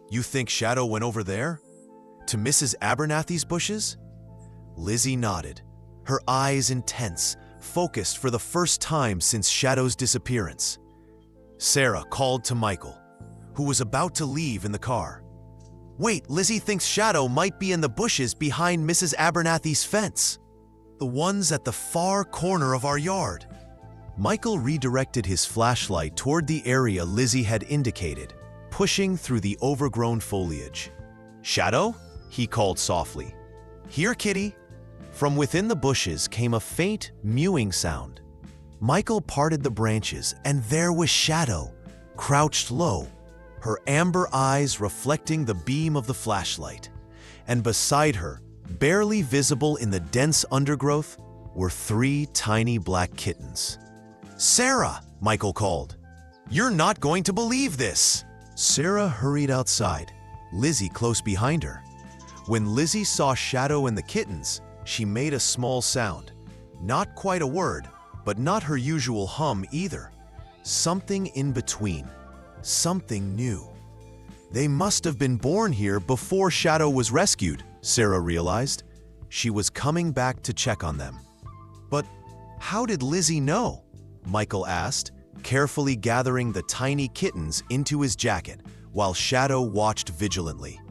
Speaker 1: "You think Shadow went over there? To Mrs. Abernathy's bushes?" Lizzie nodded, her eyes intense, focused for the first time since Shadow's disappearance. Sarah called to Michael, who was about to leave in the car. "Wait, Lizzie thinks Shadow might be in the bushes behind Mrs. Abernathy's fence. The ones at the far corner of our yard." Michael redirected his flashlight toward the area Lizzie had indicated, pushing through the overgrown foliage. "Shadow?" he called softly. "Here, kitty." From within the bushes came a faint, mewing sound. Michael parted the branches, and there was Shadow, crouched low, her amber eyes reflecting the beam of the flashlight. And beside her, barely visible in the dense undergrowth, were 3 tiny black kittens. "Sarah!" Michael called. "You're not going to believe this!" Sarah hurried outside, Lizzie close behind her. When Lizzie saw Shadow and the kittens, she made a small sound. Not quite a word, but not her usual hum either. Something in between. Something new. They must have been born here before Shadow was rescued, Sarah realized. She was coming back to check on them. "But how did Lizzie know?" Michael asked, carefully gathering the tiny kittens into his jacket while Shadow watched vigilantly.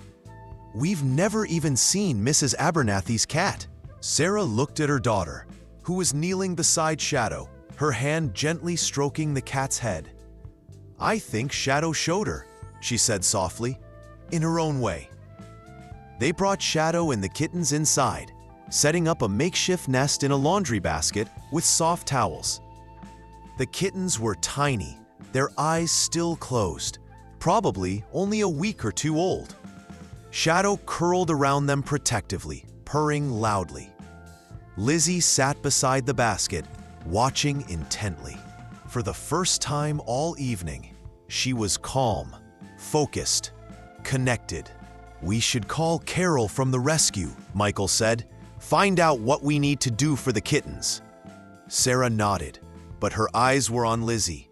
Speaker 1: "We've never even seen Mrs. Abernathy's cat." Sarah looked at her daughter, who was kneeling beside Shadow, her hand gently stroking the cat's head. "I think Shadow showed her," she said softly, in her own way. They brought Shadow and the kittens inside, setting up a makeshift nest in a laundry basket with soft towels. The kittens were tiny, their eyes still closed, probably only a week or 2 old. Shadow curled around them protectively, purring loudly. Lizzie sat beside the basket, watching intently. For the first time all evening, she was calm, focused, connected. "We should call Carol from the rescue," Michael said. "Find out what we need to do for the kittens." Sarah nodded, but her eyes were on Lizzie.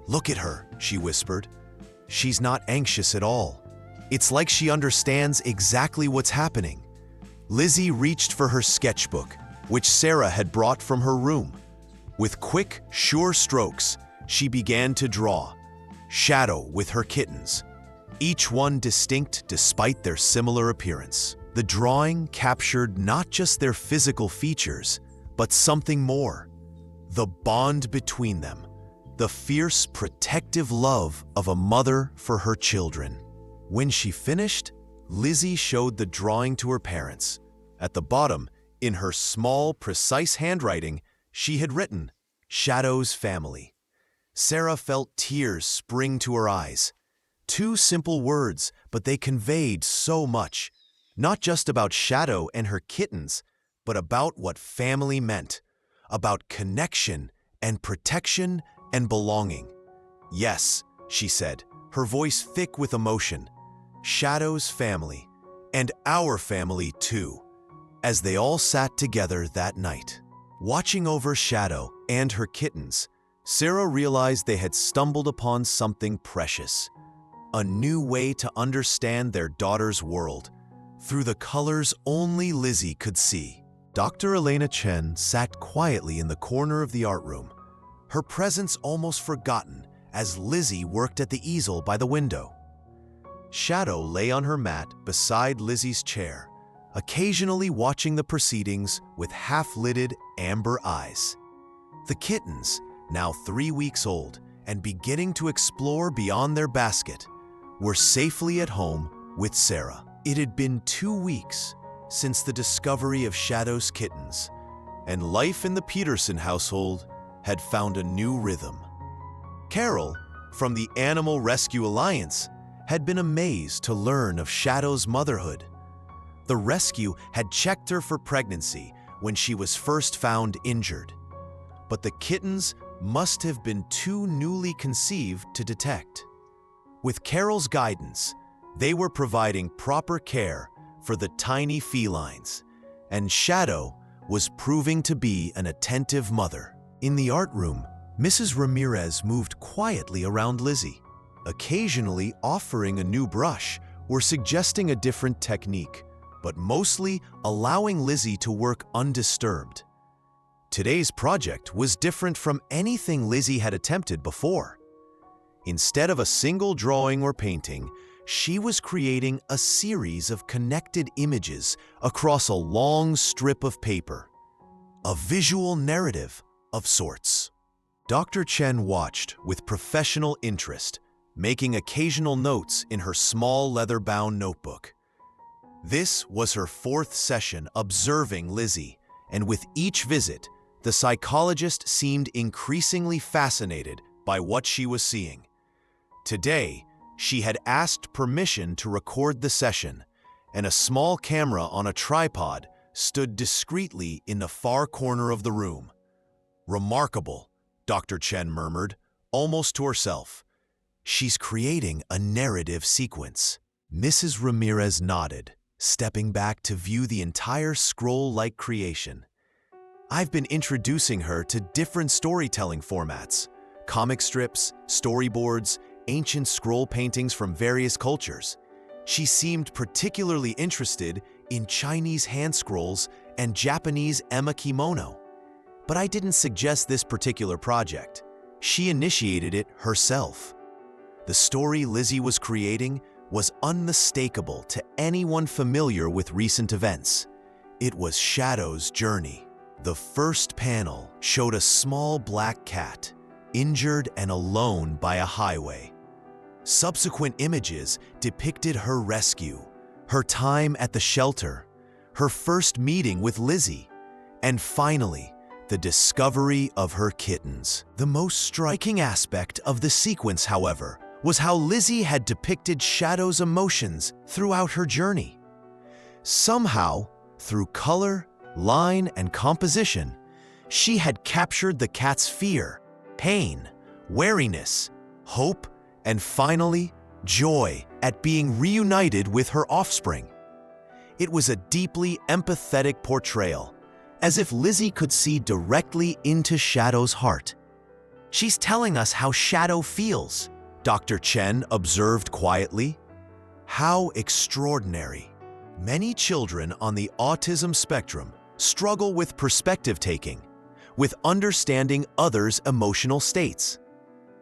Speaker 1: "Look at her," she whispered. "She's not anxious at all. It's like she understands exactly what's happening." Lizzie reached for her sketchbook, which Sarah had brought from her room. With quick, sure strokes, she began to draw. Shadow with her kittens, each one distinct despite their similar appearance. The drawing captured not just their physical features, but something more. The bond between them, the fierce, protective love of a mother for her children. When she finished, Lizzie showed the drawing to her parents. At the bottom, in her small, precise handwriting, she had written, "Shadow's family." Sarah felt tears spring to her eyes. 2 simple words, but they conveyed so much. Not just about Shadow and her kittens, but about what family meant. About connection and protection and belonging. "Yes," she said, her voice thick with emotion. "Shadow's family, and our family too." As they all sat together that night, watching over Shadow and her kittens, Sarah realized they had stumbled upon something precious. A new way to understand their daughter's world, through the colors only Lizzie could see. Dr. Elena Chen sat quietly in the corner of the art room, her presence almost forgotten as Lizzie worked at the easel by the window. Shadow lay on her mat beside Lizzie's chair, occasionally watching the proceedings with half-lidded amber eyes. The kittens, now 3 weeks old and beginning to explore beyond their basket, were safely at home with Sarah. It had been 2 weeks since the discovery of Shadow's kittens, and life in the Peterson household had found a new rhythm. Carol, from the Animal Rescue Alliance, had been amazed to learn of Shadow's motherhood. The rescue had checked her for pregnancy when she was first found injured, but the kittens must have been too newly conceived to detect. With Carol's guidance, they were providing proper care for the tiny felines, and Shadow was proving to be an attentive mother. In the art room, Mrs. Ramirez moved quietly around Lizzie, occasionally offering a new brush or suggesting a different technique, but mostly allowing Lizzie to work undisturbed. Today's project was different from anything Lizzie had attempted before. Instead of a single drawing or painting, she was creating a series of connected images across a long strip of paper. A visual narrative of sorts. Dr. Chen watched with professional interest, making occasional notes in her small leather-bound notebook. This was her fourth session observing Lizzie, and with each visit, the psychologist seemed increasingly fascinated by what she was seeing. Today, she had asked permission to record the session, and a small camera on a tripod stood discreetly in the far corner of the room. "Remarkable," Dr. Chen murmured, almost to herself. "She's creating a narrative sequence." Mrs. Ramirez nodded, stepping back to view the entire scroll-like creation. "I've been introducing her to different storytelling formats, comic strips, storyboards, ancient scroll paintings from various cultures. She seemed particularly interested in Chinese hand scrolls and Japanese ema kimono. But I didn't suggest this particular project. She initiated it herself." The story Lizzie was creating was unmistakable to anyone familiar with recent events. It was Shadow's journey. The first panel showed a small black cat, injured and alone by a highway. Subsequent images depicted her rescue, her time at the shelter, her first meeting with Lizzie, and finally, the discovery of her kittens. The most striking aspect of the sequence, however, was how Lizzie had depicted Shadow's emotions throughout her journey. Somehow, through color, line, and composition, she had captured the cat's fear, pain, wariness, hope, and finally, joy at being reunited with her offspring. It was a deeply empathetic portrayal, as if Lizzie could see directly into Shadow's heart. "She's telling us how Shadow feels," Dr. Chen observed quietly. "How extraordinary." Many children on the autism spectrum struggle with perspective taking, with understanding others' emotional states.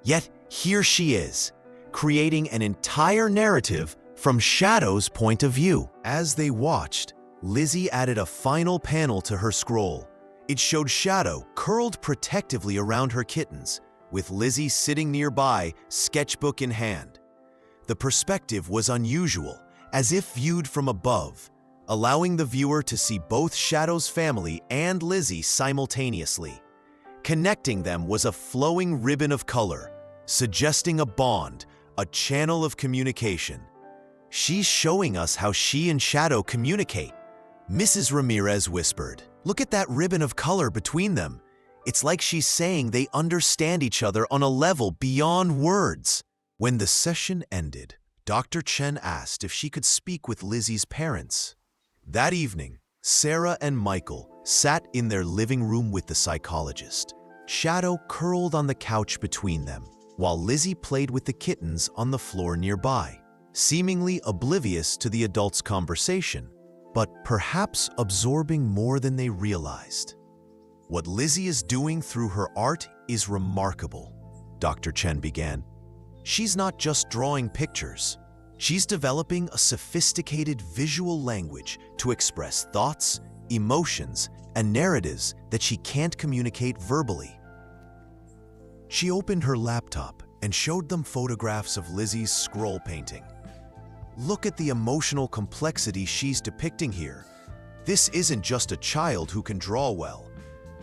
Speaker 1: Yet here she is, creating an entire narrative from Shadow's point of view. As they watched, Lizzie added a final panel to her scroll. It showed Shadow curled protectively around her kittens, with Lizzie sitting nearby, sketchbook in hand. The perspective was unusual, as if viewed from above, allowing the viewer to see both Shadow's family and Lizzie simultaneously. Connecting them was a flowing ribbon of color, suggesting a bond, a channel of communication. "She's showing us how she and Shadow communicate," Mrs. Ramirez whispered. "Look at that ribbon of color between them. It's like she's saying they understand each other on a level beyond words." When the session ended, Dr. Chen asked if she could speak with Lizzie's parents. That evening, Sarah and Michael sat in their living room with the psychologist. Shadow curled on the couch between them, while Lizzie played with the kittens on the floor nearby, seemingly oblivious to the adults' conversation, but perhaps absorbing more than they realized. "What Lizzie is doing through her art is remarkable," Dr. Chen began. "She's not just drawing pictures. She's developing a sophisticated visual language to express thoughts, emotions, and narratives that she can't communicate verbally." She opened her laptop and showed them photographs of Lizzie's scroll painting. "Look at the emotional complexity she's depicting here. This isn't just a child who can draw well.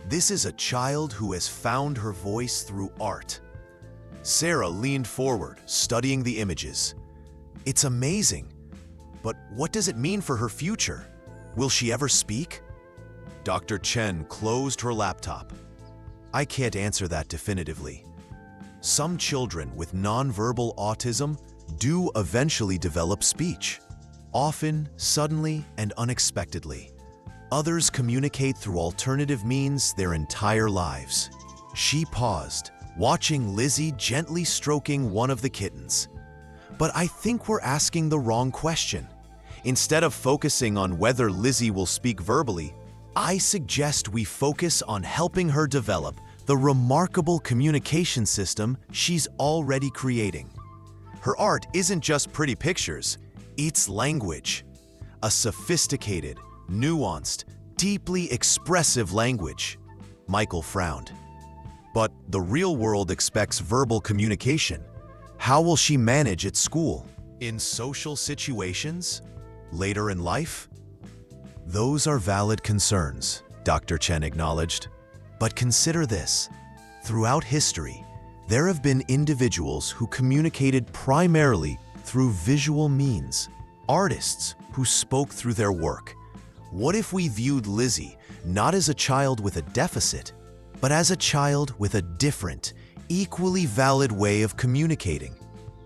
Speaker 1: This is a child who has found her voice through art." Sarah leaned forward, studying the images. "It's amazing. But what does it mean for her future? Will she ever speak?" Dr. Chen closed her laptop. "I can't answer that definitively. Some children with nonverbal autism do eventually develop speech, often suddenly and unexpectedly. Others communicate through alternative means their entire lives." She paused, watching Lizzie gently stroking one of the kittens. "But I think we're asking the wrong question. Instead of focusing on whether Lizzie will speak verbally, I suggest we focus on helping her develop the remarkable communication system she's already creating. Her art isn't just pretty pictures, it's language. A sophisticated, nuanced, deeply expressive language. Michael frowned. But the real world expects verbal communication. How will she manage at school? In social situations? Later in life? Those are valid concerns, Dr. Chen acknowledged. But consider this. Throughout history, there have been individuals who communicated primarily through visual means, artists who spoke through their work. What if we viewed Lizzie not as a child with a deficit, but as a child with a different, equally valid way of communicating?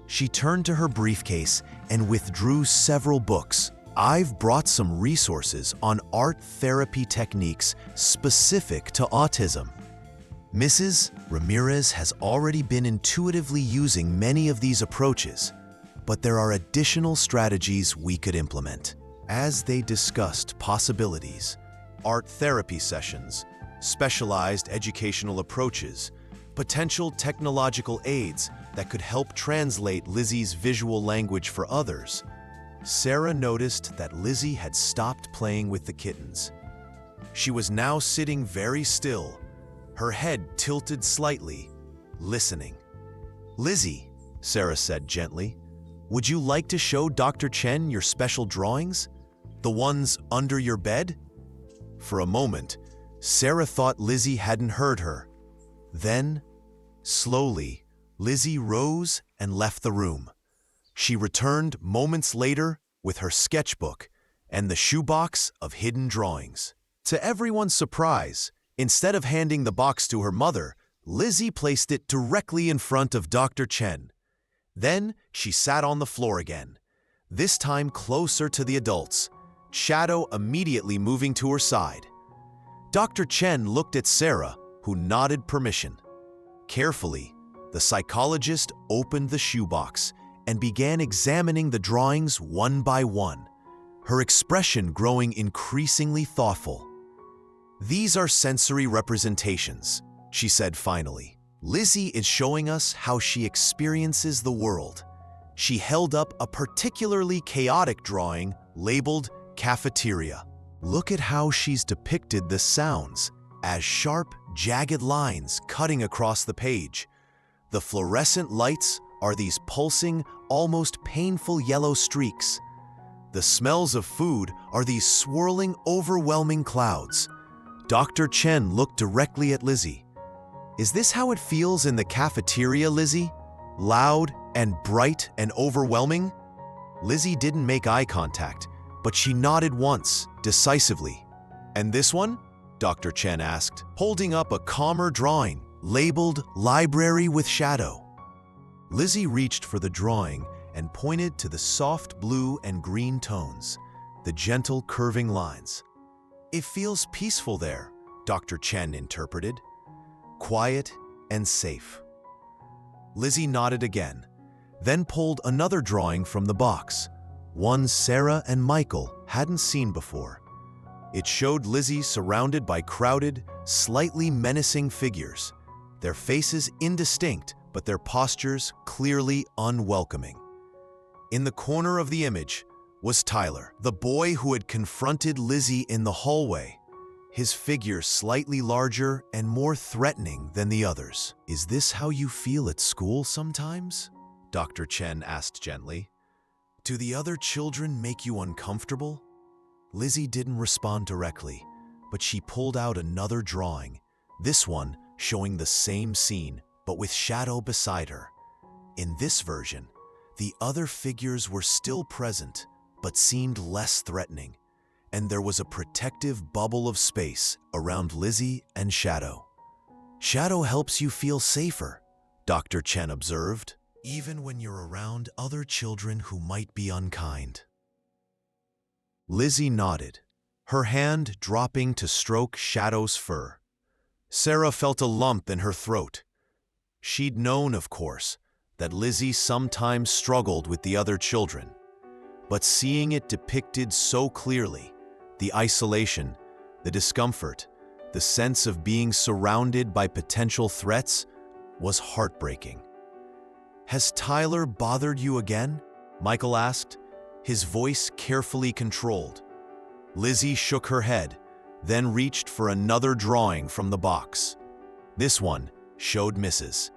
Speaker 1: She turned to her briefcase and withdrew several books. I've brought some resources on art therapy techniques specific to autism. Mrs. Ramirez has already been intuitively using many of these approaches, but there are additional strategies we could implement. As they discussed possibilities, art therapy sessions, specialized educational approaches, potential technological aids that could help translate Lizzie's visual language for others, Sarah noticed that Lizzie had stopped playing with the kittens. She was now sitting very still, her head tilted slightly, listening. "Lizzie," Sarah said gently, "would you like to show Dr. Chen your special drawings? The ones under your bed?" For a moment, Sarah thought Lizzie hadn't heard her. Then, slowly, Lizzie rose and left the room. She returned moments later with her sketchbook and the shoebox of hidden drawings. To everyone's surprise, instead of handing the box to her mother, Lizzie placed it directly in front of Dr. Chen. Then she sat on the floor again, this time closer to the adults, Shadow immediately moving to her side. Dr. Chen looked at Sarah, who nodded permission. Carefully, the psychologist opened the shoebox and began examining the drawings one by one, her expression growing increasingly thoughtful. "These are sensory representations," she said finally. "Lizzie is showing us how she experiences the world." She held up a particularly chaotic drawing labeled "Cafeteria." "Look at how she's depicted the sounds as sharp, jagged lines cutting across the page. The fluorescent lights are these pulsing, almost painful yellow streaks. The smells of food are these swirling, overwhelming clouds." Dr. Chen looked directly at Lizzie. "Is this how it feels in the cafeteria, Lizzie? Loud and bright and overwhelming?" Lizzie didn't make eye contact, but she nodded once, decisively. "And this one?" Dr. Chen asked, holding up a calmer drawing labeled "Library with Shadow." Lizzie reached for the drawing and pointed to the soft blue and green tones, the gentle curving lines. "It feels peaceful there," Dr. Chen interpreted. "Quiet and safe." Lizzie nodded again, then pulled another drawing from the box, one Sarah and Michael hadn't seen before. It showed Lizzie surrounded by crowded, slightly menacing figures, their faces indistinct but their postures clearly unwelcoming. In the corner of the image was Tyler, the boy who had confronted Lizzie in the hallway, his figure slightly larger and more threatening than the others. "Is this how you feel at school sometimes?" Dr. Chen asked gently. "Do the other children make you uncomfortable?" Lizzie didn't respond directly, but she pulled out another drawing, this one showing the same scene, but with Shadow beside her. In this version, the other figures were still present, but seemed less threatening, and there was a protective bubble of space around Lizzie and Shadow. "Shadow helps you feel safer," Dr. Chen observed, "even when you're around other children who might be unkind." Lizzie nodded, her hand dropping to stroke Shadow's fur. Sarah felt a lump in her throat. She'd known, of course, that Lizzie sometimes struggled with the other children, but seeing it depicted so clearly, the isolation, the discomfort, The sense of being surrounded by potential threats was heartbreaking. "Has Tyler bothered you again?" Michael asked, his voice carefully controlled. Lizzie shook her head, then reached for another drawing from the box. This one showed Mrs.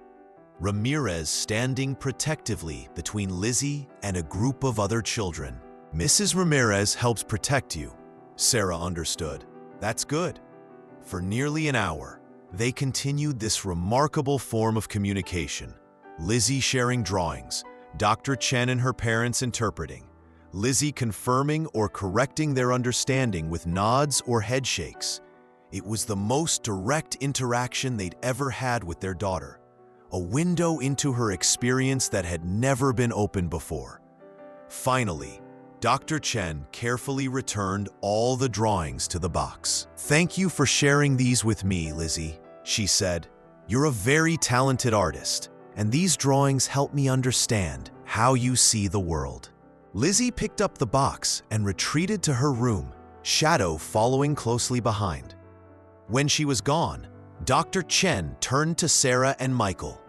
Speaker 1: Ramirez standing protectively between Lizzie and a group of other children. "Mrs. Ramirez helps protect you," Sarah understood. "That's good." For nearly an hour, they continued this remarkable form of communication. Lizzie sharing drawings, Dr. Chen and her parents interpreting, Lizzie confirming or correcting their understanding with nods or head shakes. It was the most direct interaction they'd ever had with their daughter, a window into her experience that had never been opened before. Finally, Dr. Chen carefully returned all the drawings to the box. "Thank you for sharing these with me, Lizzie," she said. "You're a very talented artist, and these drawings help me understand how you see the world." Lizzie picked up the box and retreated to her room, Shadow following closely behind. When she was gone, Dr. Chen turned to Sarah and Michael.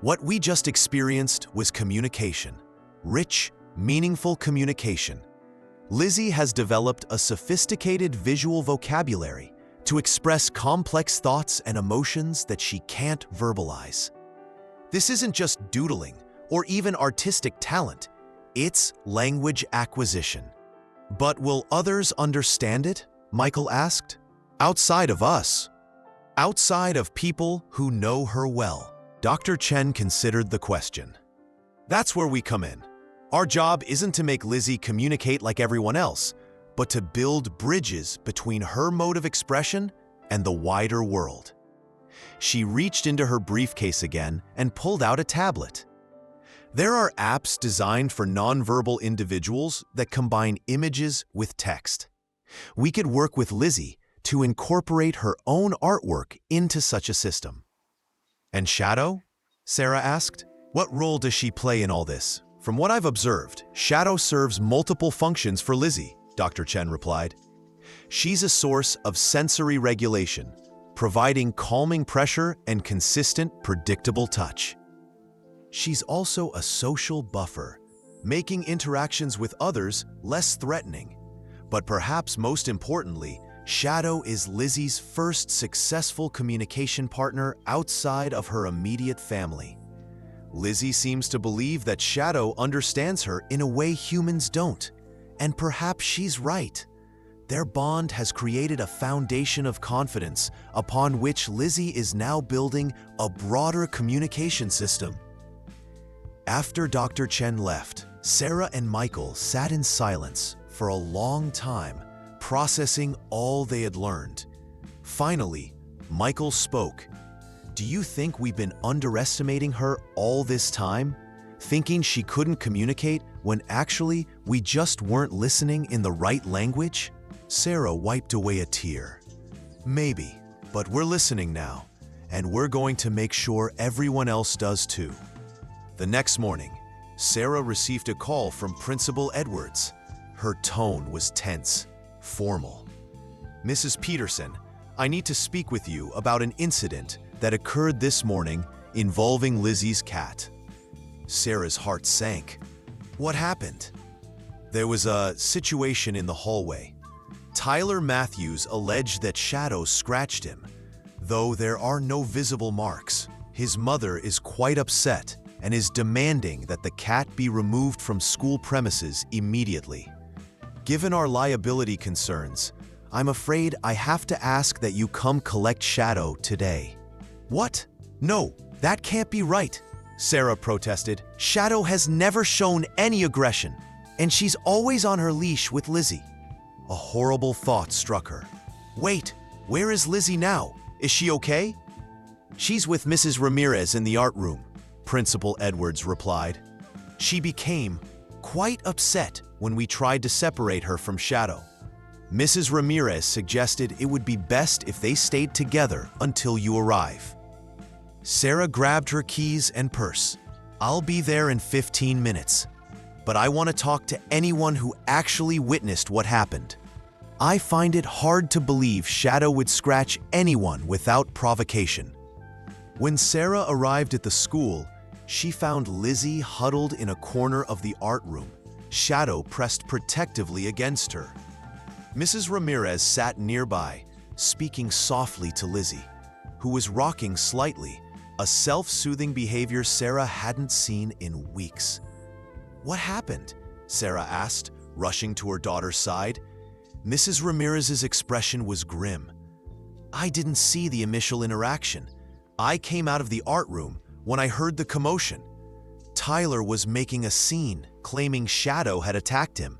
Speaker 1: "What we just experienced was communication. Rich, meaningful communication. Lizzie has developed a sophisticated visual vocabulary to express complex thoughts and emotions that she can't verbalize. This isn't just doodling or even artistic talent, it's language acquisition." "But will others understand it?" Michael asked. "Outside of us. Outside of people who know her well." Dr. Chen considered the question. "That's where we come in. Our job isn't to make Lizzie communicate like everyone else, but to build bridges between her mode of expression and the wider world." She reached into her briefcase again and pulled out a tablet. "There are apps designed for nonverbal individuals that combine images with text. We could work with Lizzie to incorporate her own artwork into such a system." "And Shadow?" Sarah asked. "What role does she play in all this?" "From what I've observed, Shadow serves multiple functions for Lizzie," Dr. Chen replied. "She's a source of sensory regulation, providing calming pressure and consistent, predictable touch. She's also a social buffer, making interactions with others less threatening. But perhaps most importantly, Shadow is Lizzie's first successful communication partner outside of her immediate family. Lizzie seems to believe that Shadow understands her in a way humans don't, and perhaps she's right. Their bond has created a foundation of confidence upon which Lizzie is now building a broader communication system." After Dr. Chen left, Sarah and Michael sat in silence for a long time, processing all they had learned. Finally, Michael spoke. "Do you think we've been underestimating her all this time? Thinking she couldn't communicate when actually we just weren't listening in the right language?" Sarah wiped away a tear. "Maybe, but we're listening now, and we're going to make sure everyone else does too." The next morning, Sarah received a call from Principal Edwards. Her tone was tense, formal. "Mrs. Peterson, I need to speak with you about an incident that occurred this morning involving Lizzie's cat." Sarah's heart sank. "What happened?" "There was a situation in the hallway. Tyler Matthews alleged that Shadow scratched him. Though there are no visible marks, his mother is quite upset and is demanding that the cat be removed from school premises immediately. Given our liability concerns, I'm afraid I have to ask that you come collect Shadow today." "What? No, that can't be right," Sarah protested. "Shadow has never shown any aggression, and she's always on her leash with Lizzie." A horrible thought struck her. "Wait, where is Lizzie now? Is she okay?" "She's with Mrs. Ramirez in the art room," Principal Edwards replied. "She became quite upset when we tried to separate her from Shadow. Mrs. Ramirez suggested it would be best if they stayed together until you arrive." Sarah grabbed her keys and purse. "I'll be there in 15 minutes, but I want to talk to anyone who actually witnessed what happened." I find it hard to believe Shadow would scratch anyone without provocation. When Sarah arrived at the school, she found Lizzie huddled in a corner of the art room, Shadow pressed protectively against her. Mrs. Ramirez sat nearby, speaking softly to Lizzie, who was rocking slightly, a self-soothing behavior Sarah hadn't seen in weeks. "What happened?" Sarah asked, rushing to her daughter's side. Mrs. Ramirez's expression was grim. "I didn't see the initial interaction. I came out of the art room when I heard the commotion. Tyler was making a scene, claiming Shadow had attacked him.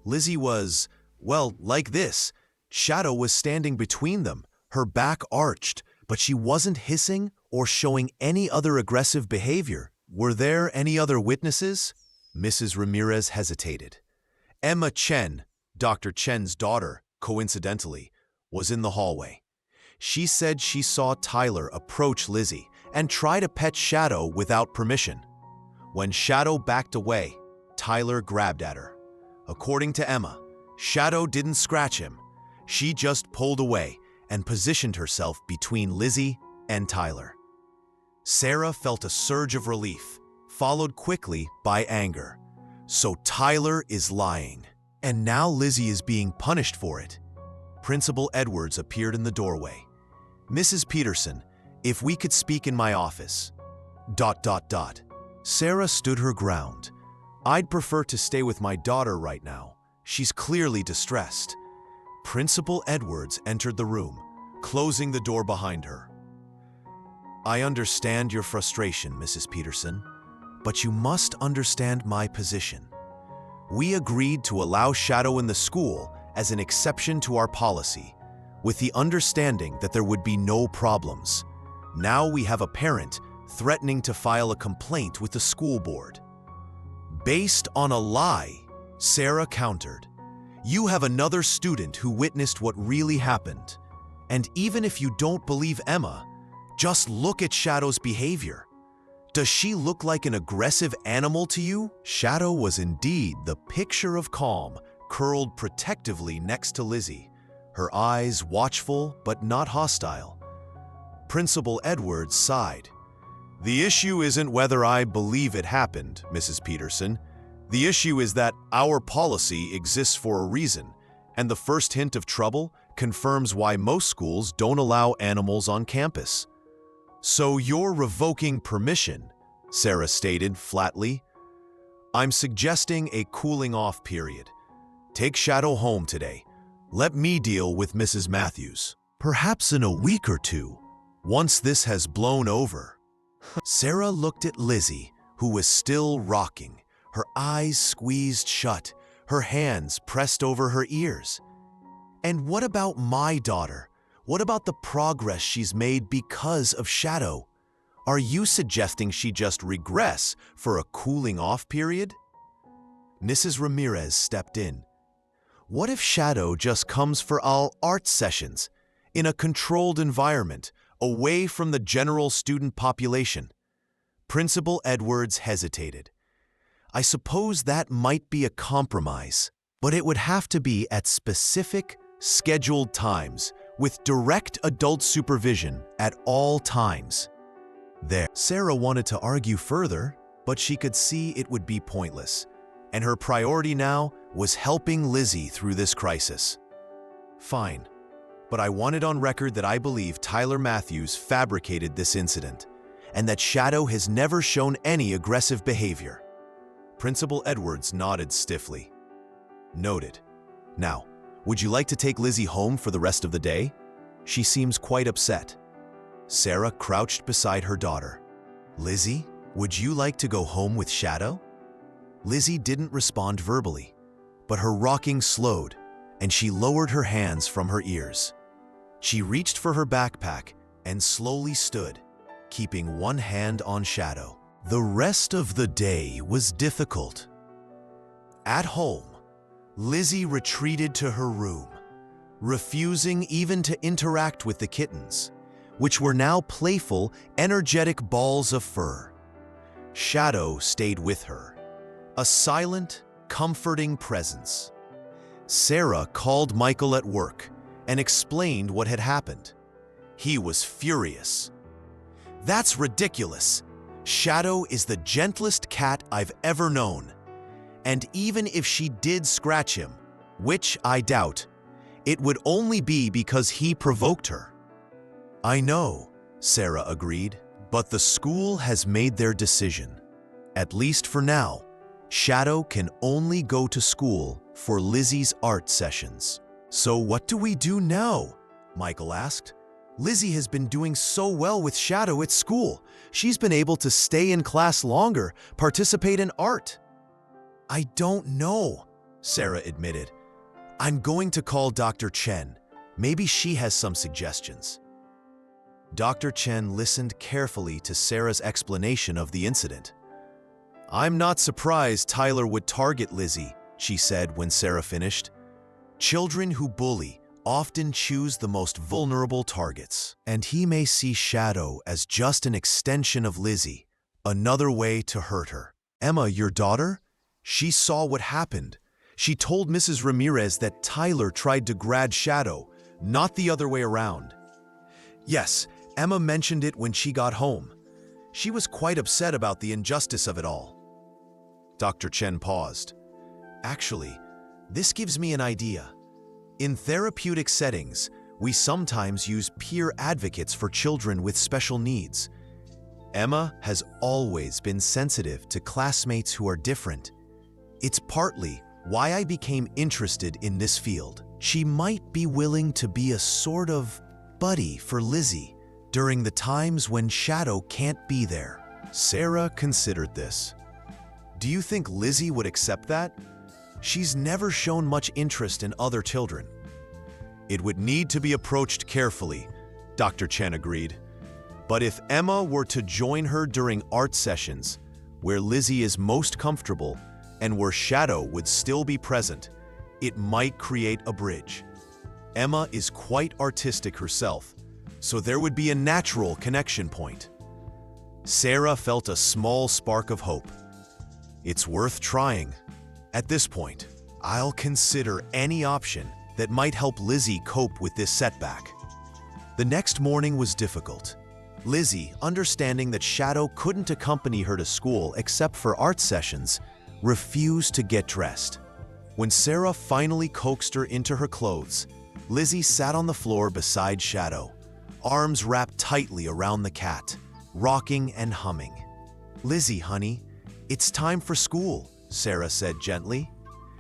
Speaker 1: Lizzie was, well, like this. Shadow was standing between them, her back arched, but she wasn't hissing or showing any other aggressive behavior. Were there any other witnesses?" Mrs. Ramirez hesitated. Emma Chen, Dr. Chen's daughter, coincidentally, was in the hallway. She said she saw Tyler approach Lizzie and try to pet Shadow without permission. When Shadow backed away, Tyler grabbed at her. According to Emma, Shadow didn't scratch him. She just pulled away and positioned herself between Lizzie and Tyler. Sarah felt a surge of relief, followed quickly by anger. So Tyler is lying, and now Lizzie is being punished for it. Principal Edwards appeared in the doorway. "Mrs. Peterson, if we could speak in my office." ... Sarah stood her ground. "I'd prefer to stay with my daughter right now. She's clearly distressed." Principal Edwards entered the room, closing the door behind her. "I understand your frustration, Mrs. Peterson, but you must understand my position. We agreed to allow Shadow in the school as an exception to our policy, with the understanding that there would be no problems. Now we have a parent threatening to file a complaint with the school board." "Based on a lie," Sarah countered. "You have another student who witnessed what really happened. And even if you don't believe Emma, just look at Shadow's behavior. Does she look like an aggressive animal to you?" Shadow was indeed the picture of calm, curled protectively next to Lizzie, her eyes watchful but not hostile. Principal Edwards sighed. "The issue isn't whether I believe it happened, Mrs. Peterson. The issue is that our policy exists for a reason, and the first hint of trouble confirms why most schools don't allow animals on campus." "So you're revoking permission," Sarah stated flatly. "I'm suggesting a cooling-off period. Take Shadow home today. Let me deal with Mrs. Matthews. Perhaps in a week or two, once this has blown over." Sarah looked at Lizzie, who was still rocking, her eyes squeezed shut, her hands pressed over her ears. "And what about my daughter? What about the progress she's made because of Shadow? Are you suggesting she just regress for a cooling-off period?" Mrs. Ramirez stepped in. "What if Shadow just comes for all art sessions, in a controlled environment, away from the general student population?" Principal Edwards hesitated. "I suppose that might be a compromise, but it would have to be at specific, scheduled times, with direct adult supervision at all times." There, Sarah wanted to argue further, but she could see it would be pointless, and her priority now was helping Lizzie through this crisis. "Fine, but I want it on record that I believe Tyler Matthews fabricated this incident, and that Shadow has never shown any aggressive behavior." Principal Edwards nodded stiffly. "Noted. Now, would you like to take Lizzie home for the rest of the day? She seems quite upset." Sarah crouched beside her daughter. "Lizzie, would you like to go home with Shadow?" Lizzie didn't respond verbally, but her rocking slowed, and she lowered her hands from her ears. She reached for her backpack and slowly stood, keeping one hand on Shadow. The rest of the day was difficult. At home, Lizzie retreated to her room, refusing even to interact with the kittens, which were now playful, energetic balls of fur. Shadow stayed with her, a silent, comforting presence. Sarah called Michael at work and explained what had happened. He was furious. "That's ridiculous. Shadow is the gentlest cat I've ever known. And even if she did scratch him, which I doubt, it would only be because he provoked her." "I know," Sarah agreed, "but the school has made their decision. At least for now, Shadow can only go to school for Lizzie's art sessions." "So what do we do now?" Michael asked. "Lizzie has been doing so well with Shadow at school. She's been able to stay in class longer, participate in art." "I don't know," Sarah admitted. "I'm going to call Dr. Chen. Maybe she has some suggestions." Dr. Chen listened carefully to Sarah's explanation of the incident. "I'm not surprised Tyler would target Lizzie," she said when Sarah finished. "Children who bully often choose the most vulnerable targets, and he may see Shadow as just an extension of Lizzie, another way to hurt her." "Emma, your daughter? She saw what happened. She told Mrs. Ramirez that Tyler tried to grab Shadow, not the other way around." "Yes, Emma mentioned it when she got home. She was quite upset about the injustice of it all." Dr. Chen paused. "Actually, this gives me an idea. In therapeutic settings, we sometimes use peer advocates for children with special needs. Emma has always been sensitive to classmates who are different. It's partly why I became interested in this field. She might be willing to be a sort of buddy for Lizzie during the times when Shadow can't be there." Sarah considered this. "Do you think Lizzie would accept that? She's never shown much interest in other children." "It would need to be approached carefully," Dr. Chen agreed. "But if Emma were to join her during art sessions, where Lizzie is most comfortable and where Shadow would still be present, it might create a bridge. Emma is quite artistic herself, so there would be a natural connection point." Sarah felt a small spark of hope. "It's worth trying. At this point, I'll consider any option that might help Lizzie cope with this setback." The next morning was difficult. Lizzie, understanding that Shadow couldn't accompany her to school except for art sessions, refused to get dressed. When Sarah finally coaxed her into her clothes, Lizzie sat on the floor beside Shadow, arms wrapped tightly around the cat, rocking and humming. "Lizzie, honey, it's time for school," Sarah said gently.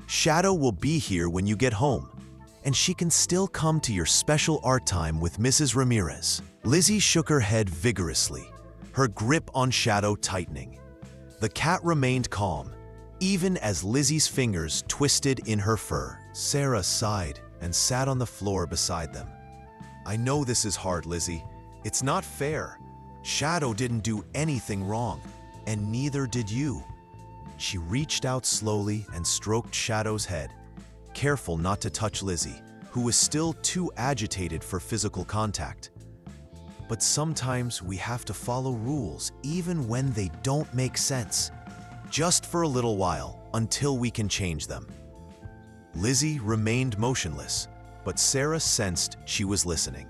Speaker 1: "Shadow will be here when you get home, and she can still come to your special art time with Mrs. Ramirez." Lizzie shook her head vigorously, her grip on Shadow tightening. The cat remained calm, even as Lizzie's fingers twisted in her fur. Sarah sighed and sat on the floor beside them. "I know this is hard, Lizzie. It's not fair. Shadow didn't do anything wrong, and neither did you." She reached out slowly and stroked Shadow's head, careful not to touch Lizzie, who was still too agitated for physical contact. "But sometimes we have to follow rules even when they don't make sense, just for a little while, until we can change them." Lizzie remained motionless, but Sarah sensed she was listening.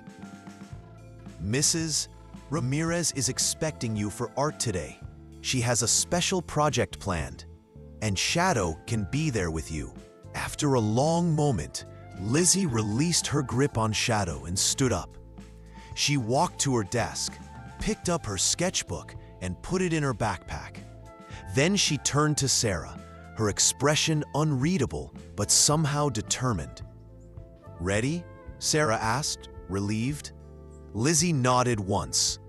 Speaker 1: "Mrs. Ramirez is expecting you for art today. She has a special project planned, and Shadow can be there with you." After a long moment, Lizzie released her grip on Shadow and stood up. She walked to her desk, picked up her sketchbook, and put it in her backpack. Then she turned to Sarah, her expression unreadable but somehow determined. "Ready?" Sarah asked, relieved. Lizzie nodded once.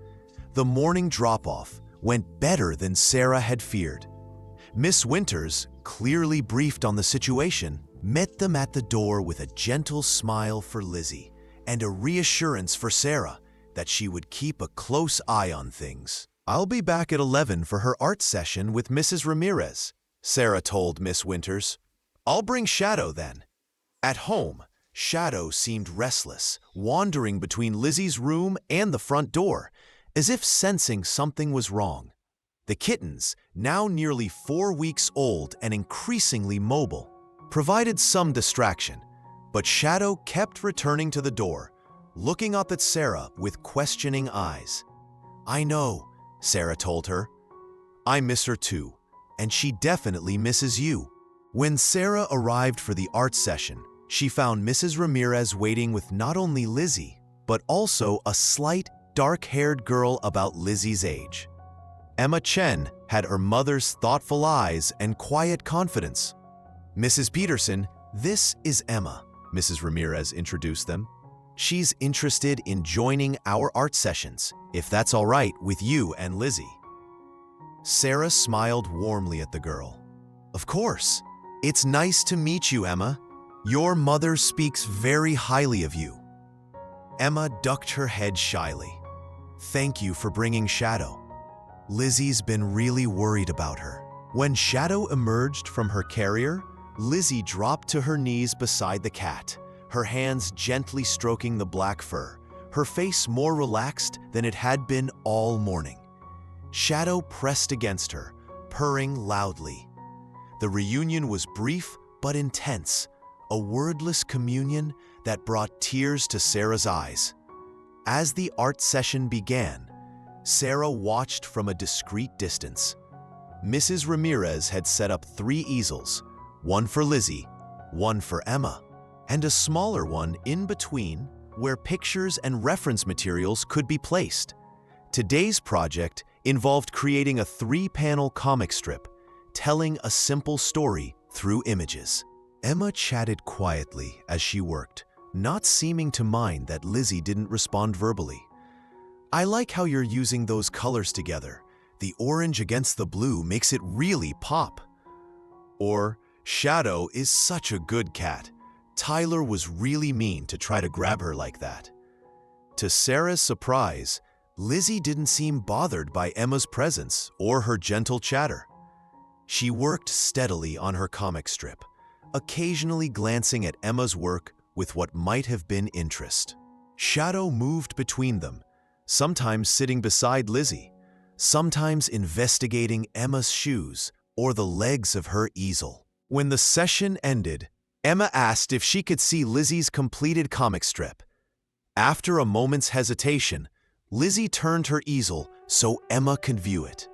Speaker 1: The morning drop-off went better than Sarah had feared. Miss Winters, clearly briefed on the situation, met them at the door with a gentle smile for Lizzie and a reassurance for Sarah that she would keep a close eye on things. "I'll be back at 11 for her art session with Mrs. Ramirez," Sarah told Miss Winters. "I'll bring Shadow then." At home, Shadow seemed restless, wandering between Lizzie's room and the front door, as if sensing something was wrong. The kittens, now nearly 4 weeks old and increasingly mobile, provided some distraction, but Shadow kept returning to the door, looking up at Sarah with questioning eyes. "I know," Sarah told her. "I miss her too, and she definitely misses you." When Sarah arrived for the art session, she found Mrs. Ramirez waiting with not only Lizzie, but also a slight, dark-haired girl about Lizzie's age. Emma Chen had her mother's thoughtful eyes and quiet confidence. "Mrs. Peterson, this is Emma," Mrs. Ramirez introduced them. "She's interested in joining our art sessions, if that's all right with you and Lizzie." Sarah smiled warmly at the girl. "Of course. It's nice to meet you, Emma. Your mother speaks very highly of you." Emma ducked her head shyly. "Thank you for bringing Shadow. Lizzie's been really worried about her." When Shadow emerged from her carrier, Lizzie dropped to her knees beside the cat, her hands gently stroking the black fur, her face more relaxed than it had been all morning. Shadow pressed against her, purring loudly. The reunion was brief but intense, a wordless communion that brought tears to Sarah's eyes. As the art session began, Sarah watched from a discreet distance. Mrs. Ramirez had set up 3 easels, one for Lizzie, one for Emma, and a smaller one in between where pictures and reference materials could be placed. Today's project involved creating a 3-panel comic strip, telling a simple story through images. Emma chatted quietly as she worked, not seeming to mind that Lizzie didn't respond verbally. "I like how you're using those colors together. The orange against the blue makes it really pop." Or, "Shadow is such a good cat. Tyler was really mean to try to grab her like that." To Sarah's surprise, Lizzie didn't seem bothered by Emma's presence or her gentle chatter. She worked steadily on her comic strip, occasionally glancing at Emma's work with what might have been interest. Shadow moved between them, sometimes sitting beside Lizzie, sometimes investigating Emma's shoes or the legs of her easel. When the session ended, Emma asked if she could see Lizzie's completed comic strip. After a moment's hesitation, Lizzie turned her easel so Emma could view it.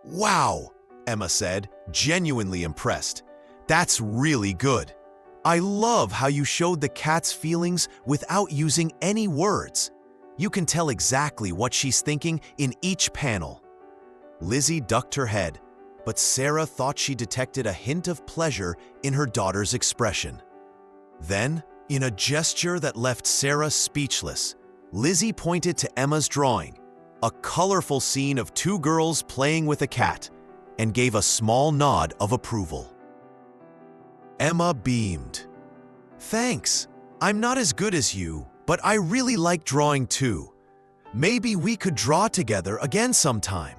Speaker 1: "Wow," Emma said, genuinely impressed. "That's really good. I love how you showed the cat's feelings without using any words. You can tell exactly what she's thinking in each panel." Lizzie ducked her head, but Sarah thought she detected a hint of pleasure in her daughter's expression. Then, in a gesture that left Sarah speechless, Lizzie pointed to Emma's drawing, a colorful scene of 2 girls playing with a cat, and gave a small nod of approval. Emma beamed. "Thanks. I'm not as good as you, but I really like drawing too. Maybe we could draw together again sometime.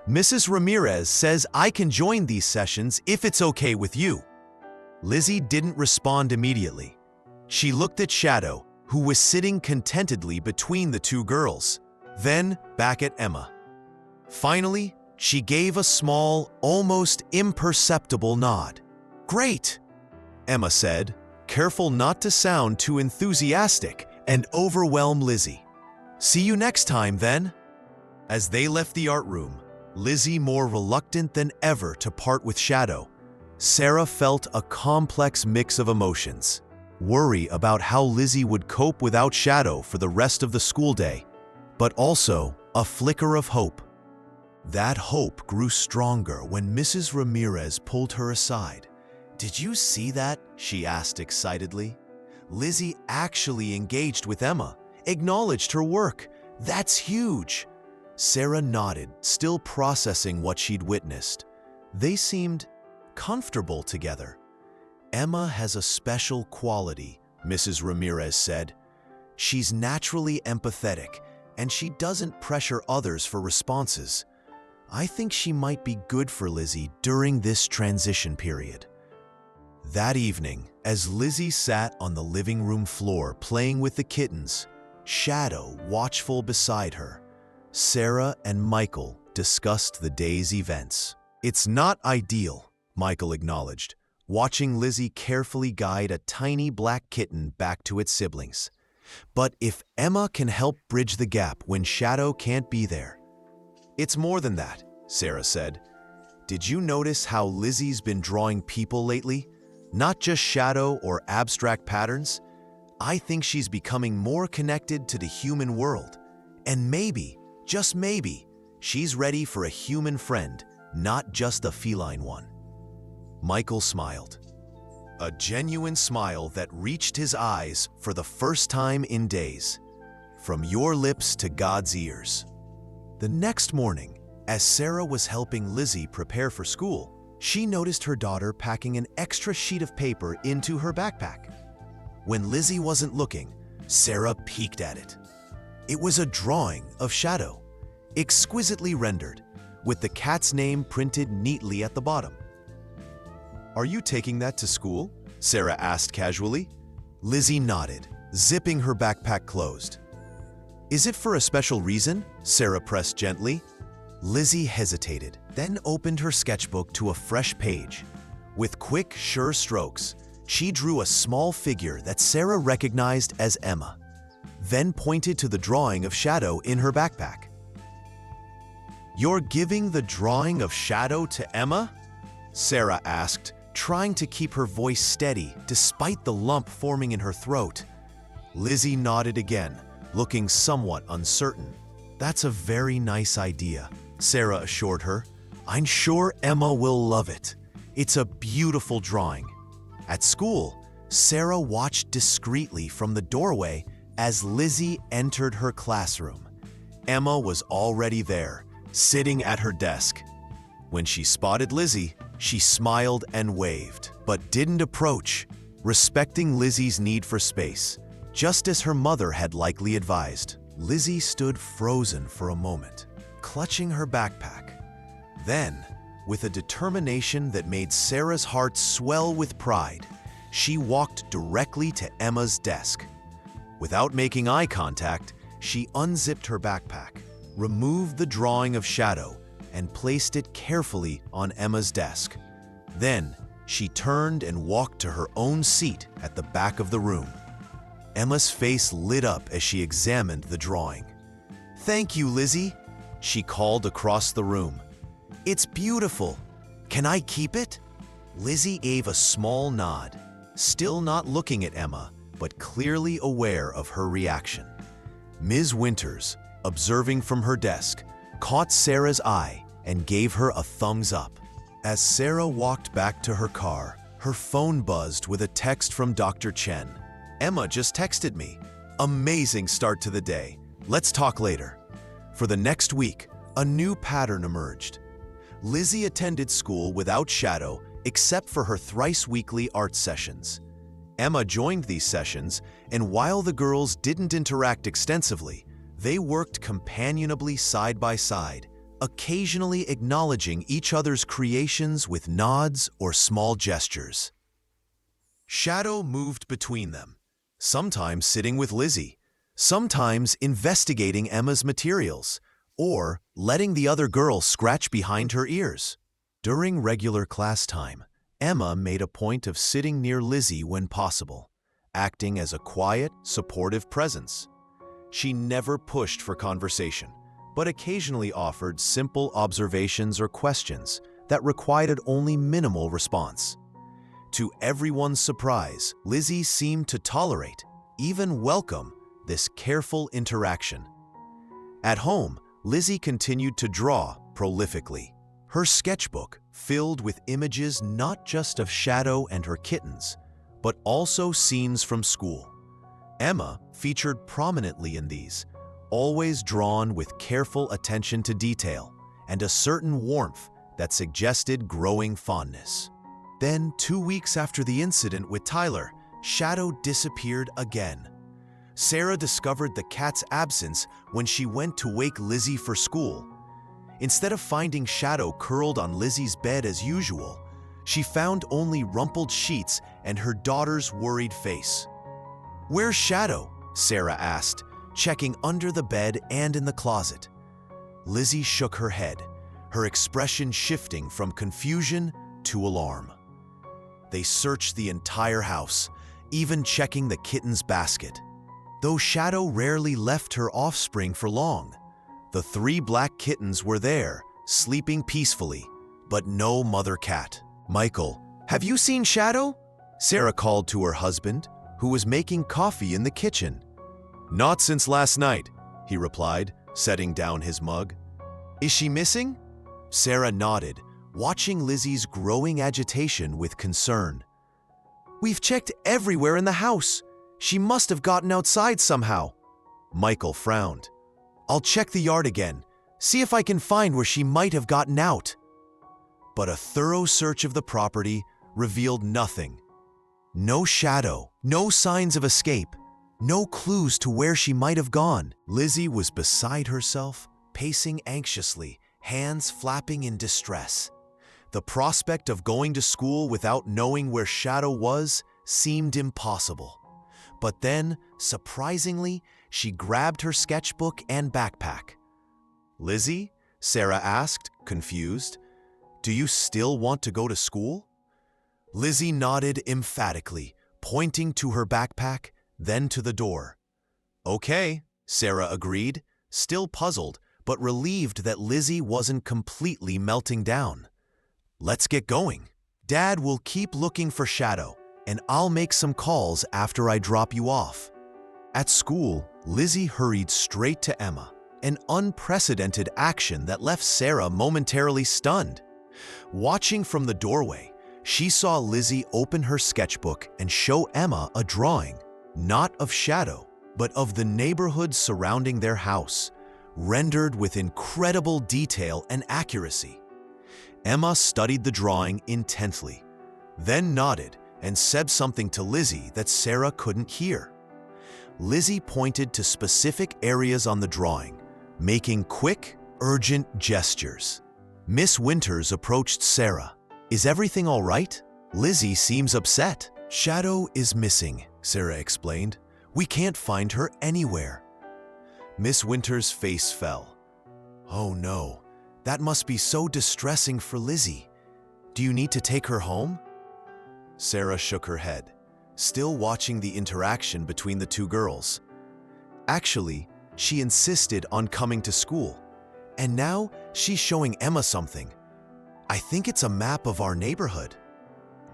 Speaker 1: Mrs. Ramirez says I can join these sessions if it's okay with you." Lizzie didn't respond immediately. She looked at Shadow, who was sitting contentedly between the 2 girls, then back at Emma. Finally, she gave a small, almost imperceptible nod. "Great," Emma said, careful not to sound too enthusiastic and overwhelm Lizzie. "See you next time, then." As they left the art room, Lizzie more reluctant than ever to part with Shadow, Sarah felt a complex mix of emotions. Worry about how Lizzie would cope without Shadow for the rest of the school day, but also a flicker of hope. That hope grew stronger when Mrs. Ramirez pulled her aside. "Did you see that?" she asked excitedly. "Lizzie actually engaged with Emma, acknowledged her work. That's huge." Sarah nodded, still processing what she'd witnessed. They seemed comfortable together. "Emma has a special quality," Mrs. Ramirez said. "She's naturally empathetic, and she doesn't pressure others for responses. I think she might be good for Lizzie during this transition period." That evening, as Lizzie sat on the living room floor playing with the kittens, Shadow watchful beside her, Sarah and Michael discussed the day's events. "It's not ideal," Michael acknowledged. watching Lizzie carefully guide a tiny black kitten back to its siblings. But if Emma can help bridge the gap when Shadow can't be there. It's more than that, Sarah said. Did you notice how Lizzie's been drawing people lately? Not just shadow or abstract patterns. I think she's becoming more connected to the human world. And maybe, just maybe, she's ready for a human friend, not just a feline one. Michael smiled. A genuine smile that reached his eyes for the first time in days. From your lips to God's ears. The next morning, as Sarah was helping Lizzie prepare for school, she noticed her daughter packing an extra sheet of paper into her backpack. When Lizzie wasn't looking, Sarah peeked at it. It was a drawing of Shadow, exquisitely rendered, with the cat's name printed neatly at the bottom. "Are you taking that to school?" Sarah asked casually. Lizzie nodded, zipping her backpack closed. "Is it for a special reason?" Sarah pressed gently. Lizzie hesitated, then opened her sketchbook to a fresh page. With quick, sure strokes, she drew a small figure that Sarah recognized as Emma, then pointed to the drawing of Shadow in her backpack. "You're giving the drawing of Shadow to Emma?" Sarah asked, trying to keep her voice steady despite the lump forming in her throat. Lizzie nodded again, looking somewhat uncertain. "That's a very nice idea," Sarah assured her. "I'm sure Emma will love it. It's a beautiful drawing." At school, Sarah watched discreetly from the doorway as Lizzie entered her classroom. Emma was already there, sitting at her desk. When she spotted Lizzie, she smiled and waved, but didn't approach, respecting Lizzie's need for space, just as her mother had likely advised. Lizzie stood frozen for a moment, clutching her backpack. Then, with a determination that made Sarah's heart swell with pride, she walked directly to Emma's desk. Without making eye contact, she unzipped her backpack, removed the drawing of Shadow, and placed it carefully on Emma's desk. Then, she turned and walked to her own seat at the back of the room. Emma's face lit up as she examined the drawing. "Thank you, Lizzie," she called across the room. "It's beautiful. Can I keep it?" Lizzie gave a small nod, still not looking at Emma, but clearly aware of her reaction. Ms. Winters, observing from her desk, caught Sarah's eye and gave her a thumbs up. As Sarah walked back to her car, her phone buzzed with a text from Dr. Chen. "Emma just texted me. Amazing start to the day. Let's talk later." For the next week, a new pattern emerged. Lizzie attended school without Shadow except for her thrice-weekly art sessions. Emma joined these sessions, and while the girls didn't interact extensively, they worked companionably side by side, occasionally acknowledging each other's creations with nods or small gestures. Shadow moved between them, sometimes sitting with Lizzie, sometimes investigating Emma's materials, or letting the other girl scratch behind her ears. During regular class time, Emma made a point of sitting near Lizzie when possible, acting as a quiet, supportive presence. She never pushed for conversation, but occasionally offered simple observations or questions that required only minimal response. To everyone's surprise, Lizzie seemed to tolerate, even welcome, this careful interaction. At home, Lizzie continued to draw prolifically. Her sketchbook filled with images not just of Shadow and her kittens, but also scenes from school. Emma featured prominently in these, always drawn with careful attention to detail and a certain warmth that suggested growing fondness. Then, 2 weeks after the incident with Tyler, Shadow disappeared again. Sarah discovered the cat's absence when she went to wake Lizzie for school. Instead of finding Shadow curled on Lizzie's bed as usual, she found only rumpled sheets and her daughter's worried face. "Where's Shadow?" Sarah asked, checking under the bed and in the closet. Lizzie shook her head, her expression shifting from confusion to alarm. They searched the entire house, even checking the kitten's basket. Though Shadow rarely left her offspring for long, the 3 black kittens were there, sleeping peacefully, but no mother cat. "Michael, have you seen Shadow?" Sarah called to her husband, who was making coffee in the kitchen. "Not since last night," he replied, setting down his mug. "Is she missing?" Sarah nodded, watching Lizzie's growing agitation with concern. "We've checked everywhere in the house. She must have gotten outside somehow." Michael frowned. "I'll check the yard again, see if I can find where she might have gotten out." But a thorough search of the property revealed nothing. No Shadow, no signs of escape, no clues to where she might have gone. Lizzie was beside herself, pacing anxiously, hands flapping in distress. The prospect of going to school without knowing where Shadow was seemed impossible. But then, surprisingly, she grabbed her sketchbook and backpack. "Lizzie?" Sarah asked, confused. "Do you still want to go to school?" Lizzie nodded emphatically, pointing to her backpack, then to the door. "Okay," Sarah agreed, still puzzled, but relieved that Lizzie wasn't completely melting down. "Let's get going. Dad will keep looking for Shadow, and I'll make some calls after I drop you off." At school, Lizzie hurried straight to Emma, an unprecedented action that left Sarah momentarily stunned. Watching from the doorway, she saw Lizzie open her sketchbook and show Emma a drawing, not of Shadow, but of the neighborhood surrounding their house, rendered with incredible detail and accuracy. Emma studied the drawing intently, then nodded and said something to Lizzie that Sarah couldn't hear. Lizzie pointed to specific areas on the drawing, making quick, urgent gestures. Miss Winters approached Sarah. "Is everything all right? Lizzie seems upset." "Shadow is missing," Sarah explained. "We can't find her anywhere." Miss Winters' face fell. "Oh no, that must be so distressing for Lizzie. Do you need to take her home?" Sarah shook her head, still watching the interaction between the 2 girls. Actually, she insisted on coming to school, and now she's showing Emma something. "I think it's a map of our neighborhood."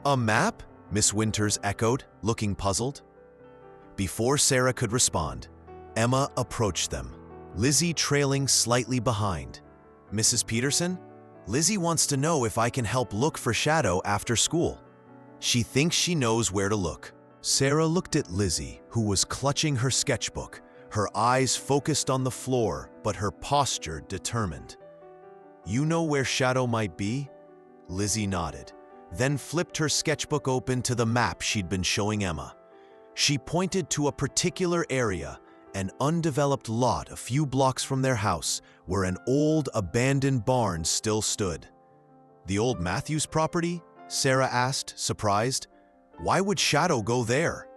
Speaker 1: "A map?" Miss Winters echoed, looking puzzled. Before Sarah could respond, Emma approached them, Lizzie trailing slightly behind. "Mrs. Peterson, Lizzie wants to know if I can help look for Shadow after school. She thinks she knows where to look." Sarah looked at Lizzie, who was clutching her sketchbook, her eyes focused on the floor, but her posture determined. "You know where Shadow might be?" Lizzie nodded, then flipped her sketchbook open to the map she'd been showing Emma. She pointed to a particular area, an undeveloped lot a few blocks from their house, where an old, abandoned barn still stood. "The old Matthews property?" Sarah asked, surprised. "Why would Shadow go there?"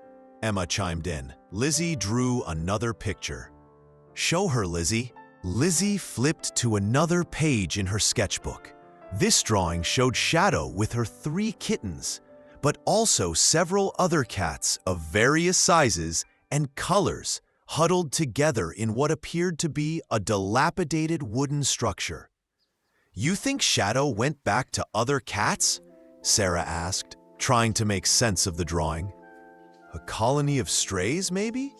Speaker 1: Emma chimed in. Lizzie drew another picture. "Show her, Lizzie." Lizzie flipped to another page in her sketchbook. This drawing showed Shadow with her 3 kittens, but also several other cats of various sizes and colors huddled together in what appeared to be a dilapidated wooden structure. "You think Shadow went back to other cats?" Sarah asked, trying to make sense of the drawing. "A colony of strays, maybe?"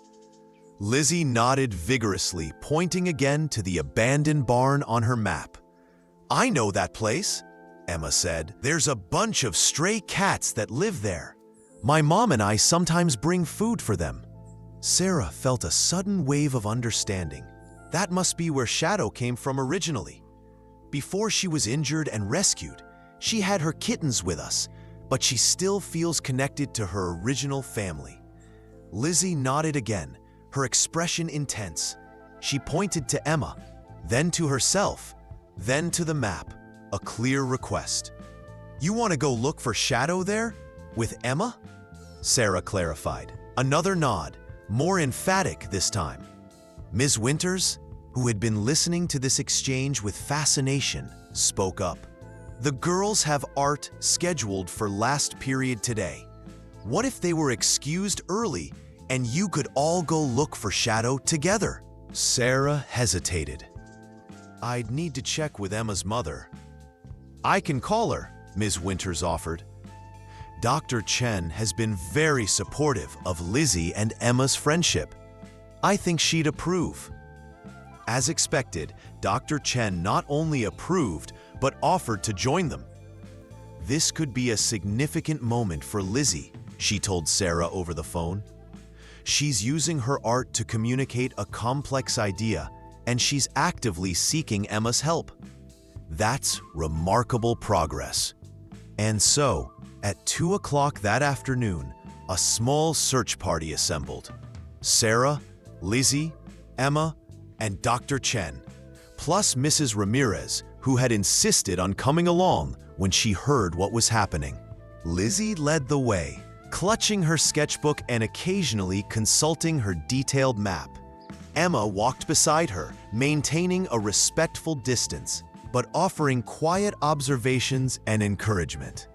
Speaker 1: Lizzie nodded vigorously, pointing again to the abandoned barn on her map. "I know that place," Emma said. "There's a bunch of stray cats that live there. My mom and I sometimes bring food for them." Sarah felt a sudden wave of understanding. That must be where Shadow came from originally. Before she was injured and rescued, she had her kittens with us, but she still feels connected to her original family. Lizzie nodded again, her expression intense. She pointed to Emma, then to herself, then to the map, a clear request. "You want to go look for Shadow there? With Emma?" Sarah clarified. Another nod, more emphatic this time. Ms. Winters, who had been listening to this exchange with fascination, spoke up. The girls have art scheduled for last period today. What if they were excused early and you could all go look for Shadow together? Sarah hesitated. I'd need to check with Emma's mother. I can call her, Ms. Winters offered. Dr. Chen has been very supportive of Lizzie and Emma's friendship. I think she'd approve. As expected, Dr. Chen not only approved, but offered to join them. This could be a significant moment for Lizzie, she told Sarah over the phone. She's using her art to communicate a complex idea, and she's actively seeking Emma's help. That's remarkable progress. And so, at 2 o'clock that afternoon, a small search party assembled. Sarah, Lizzie, Emma, and Dr. Chen, plus Mrs. Ramirez, who had insisted on coming along when she heard what was happening. Lizzie led the way, clutching her sketchbook and occasionally consulting her detailed map. Emma walked beside her, maintaining a respectful distance, but offering quiet observations and encouragement.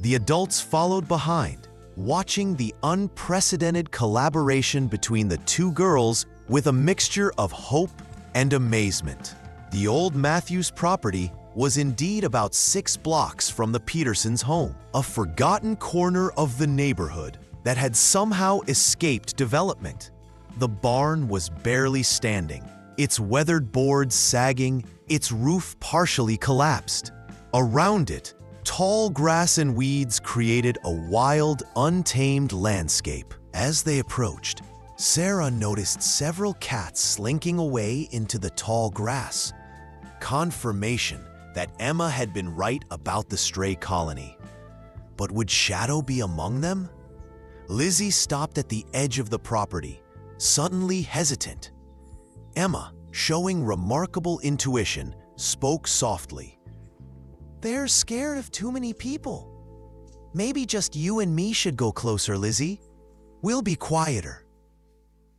Speaker 1: The adults followed behind, watching the unprecedented collaboration between the two girls with a mixture of hope and amazement. The old Matthews property was indeed about 6 blocks from the Petersons' home, a forgotten corner of the neighborhood that had somehow escaped development. The barn was barely standing, its weathered boards sagging, its roof partially collapsed. Around it, tall grass and weeds created a wild, untamed landscape. As they approached, Sarah noticed several cats slinking away into the tall grass. Confirmation that Emma had been right about the stray colony. But would Shadow be among them? Lizzie stopped at the edge of the property, suddenly hesitant. Emma, showing remarkable intuition, spoke softly. They're scared of too many people. Maybe just you and me should go closer, Lizzie. We'll be quieter.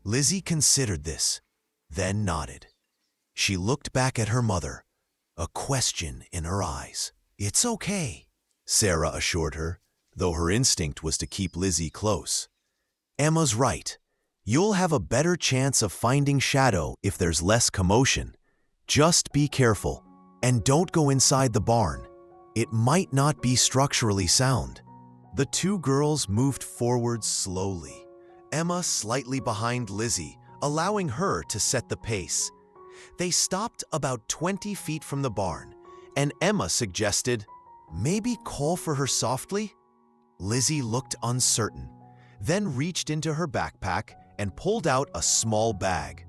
Speaker 1: Lizzie considered this, then nodded. She looked back at her mother, a question in her eyes. It's okay, Sarah assured her, though her instinct was to keep Lizzie close. Emma's right. You'll have a better chance of finding Shadow if there's less commotion. Just be careful, and don't go inside the barn. It might not be structurally sound. The two girls moved forward slowly, Emma slightly behind Lizzie, allowing her to set the pace. They stopped about 20 feet from the barn, and Emma suggested, maybe call for her softly? Lizzie looked uncertain, then reached into her backpack and pulled out a small bag.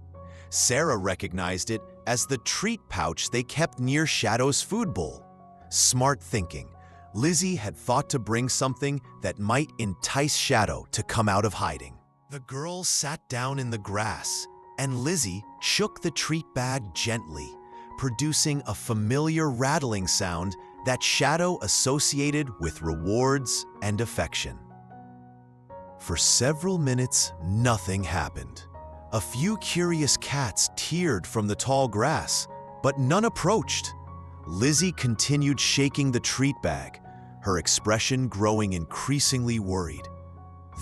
Speaker 1: Sarah recognized it as the treat pouch they kept near Shadow's food bowl. Smart thinking. Lizzie had thought to bring something that might entice Shadow to come out of hiding. The girls sat down in the grass, and Lizzie shook the treat bag gently, producing a familiar rattling sound that Shadow associated with rewards and affection. For several minutes, nothing happened. A few curious cats teared from the tall grass, but none approached. Lizzie continued shaking the treat bag, her expression growing increasingly worried.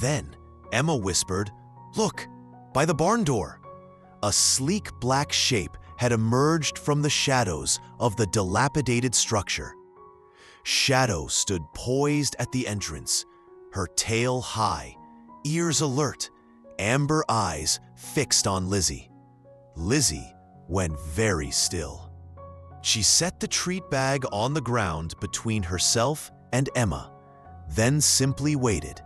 Speaker 1: Then, Emma whispered, "Look, by the barn door." A sleek black shape had emerged from the shadows of the dilapidated structure. Shadow stood poised at the entrance, her tail high, ears alert, amber eyes fixed on Lizzie. Lizzie went very still. She set the treat bag on the ground between herself and Emma, then simply waited,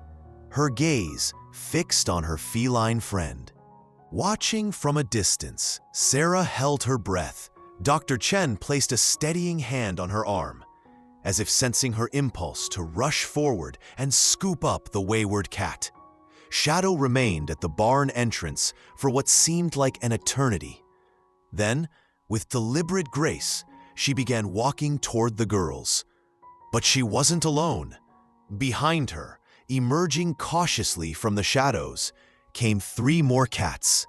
Speaker 1: her gaze fixed on her feline friend. Watching from a distance, Sarah held her breath. Dr. Chen placed a steadying hand on her arm, as if sensing her impulse to rush forward and scoop up the wayward cat. Shadow remained at the barn entrance for what seemed like an eternity. Then, with deliberate grace, she began walking toward the girls. But she wasn't alone. Behind her, emerging cautiously from the shadows, came 3 more cats.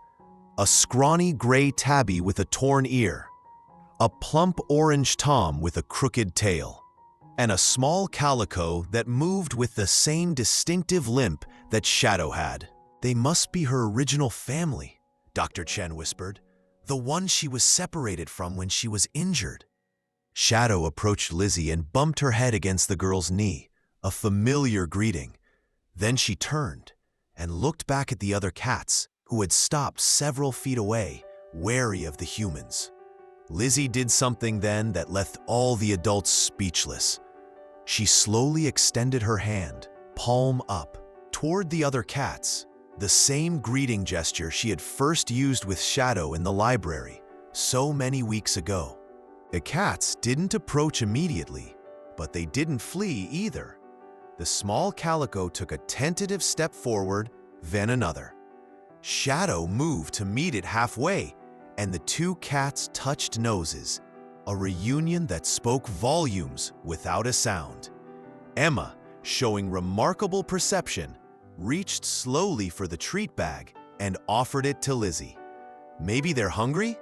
Speaker 1: A scrawny gray tabby with a torn ear, a plump orange tom with a crooked tail, and a small calico that moved with the same distinctive limp that Shadow had. "They must be her original family," Dr. Chen whispered. "The one she was separated from when she was injured." Shadow approached Lizzie and bumped her head against the girl's knee, a familiar greeting. Then she turned and looked back at the other cats, who had stopped several feet away, wary of the humans. Lizzie did something then that left all the adults speechless. She slowly extended her hand, palm up, toward the other cats, the same greeting gesture she had first used with Shadow in the library so many weeks ago. The cats didn't approach immediately, but they didn't flee either. The small calico took a tentative step forward, then another. Shadow moved to meet it halfway, and the two cats touched noses, a reunion that spoke volumes without a sound. Emma, showing remarkable perception, reached slowly for the treat bag and offered it to Lizzie. "Maybe they're hungry?"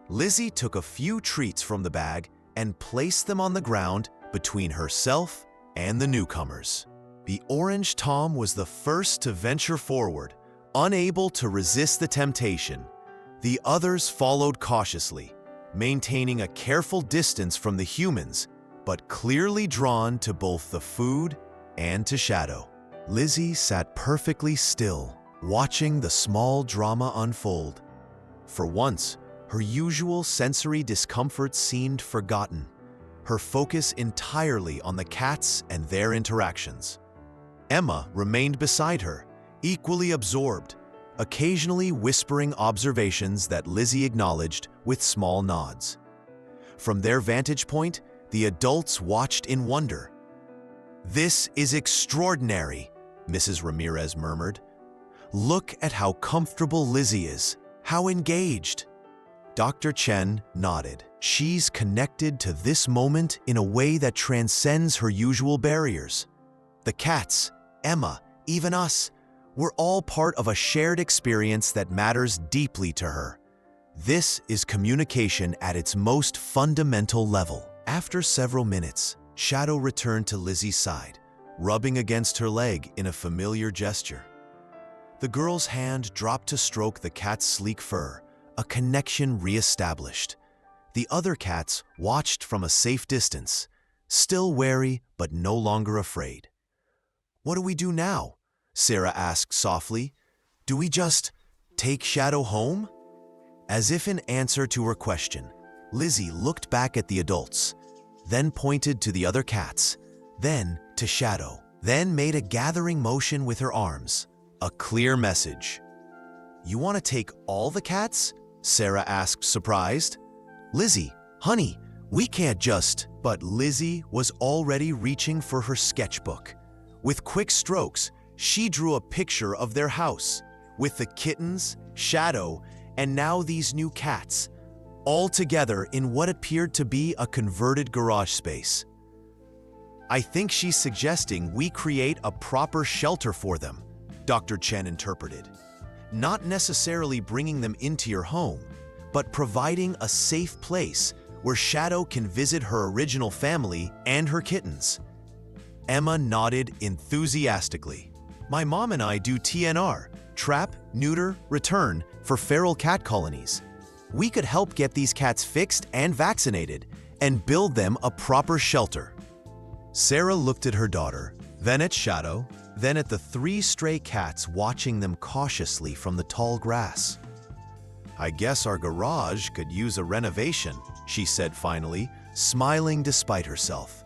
Speaker 1: Lizzie took a few treats from the bag and placed them on the ground between herself and the newcomers. The orange Tom was the first to venture forward, unable to resist the temptation. The others followed cautiously, maintaining a careful distance from the humans, but clearly drawn to both the food and to Shadow. Lizzie sat perfectly still, watching the small drama unfold. For once, her usual sensory discomfort seemed forgotten, her focus entirely on the cats and their interactions. Emma remained beside her, equally absorbed, occasionally whispering observations that Lizzie acknowledged with small nods. From their vantage point, the adults watched in wonder. "This is extraordinary," Mrs. Ramirez murmured. "Look at how comfortable Lizzie is, how engaged." Dr. Chen nodded. "She's connected to this moment in a way that transcends her usual barriers. The cats, Emma, even us, we're all part of a shared experience that matters deeply to her. This is communication at its most fundamental level." After several minutes, Shadow returned to Lizzie's side, rubbing against her leg in a familiar gesture. The girl's hand dropped to stroke the cat's sleek fur, a connection re-established. The other cats watched from a safe distance, still wary but no longer afraid. "What do we do now?" Sarah asked softly. "Do we just take Shadow home?" As if in answer to her question, Lizzie looked back at the adults, then pointed to the other cats, then to Shadow, then made a gathering motion with her arms, a clear message. "You want to take all the cats?" Sarah asked, surprised. "Lizzie, honey, we can't just..." But Lizzie was already reaching for her sketchbook. With quick strokes, she drew a picture of their house, with the kittens, Shadow, and now these new cats, all together in what appeared to be a converted garage space. "I think she's suggesting we create a proper shelter for them," Dr. Chen interpreted. "Not necessarily bringing them into your home, but providing a safe place where Shadow can visit her original family and her kittens." Emma nodded enthusiastically. "My mom and I do TNR, trap, neuter, return, for feral cat colonies. We could help get these cats fixed and vaccinated and build them a proper shelter." Sarah looked at her daughter, then at Shadow, then at the three stray cats watching them cautiously from the tall grass. "I guess our garage could use a renovation," she said finally, smiling despite herself.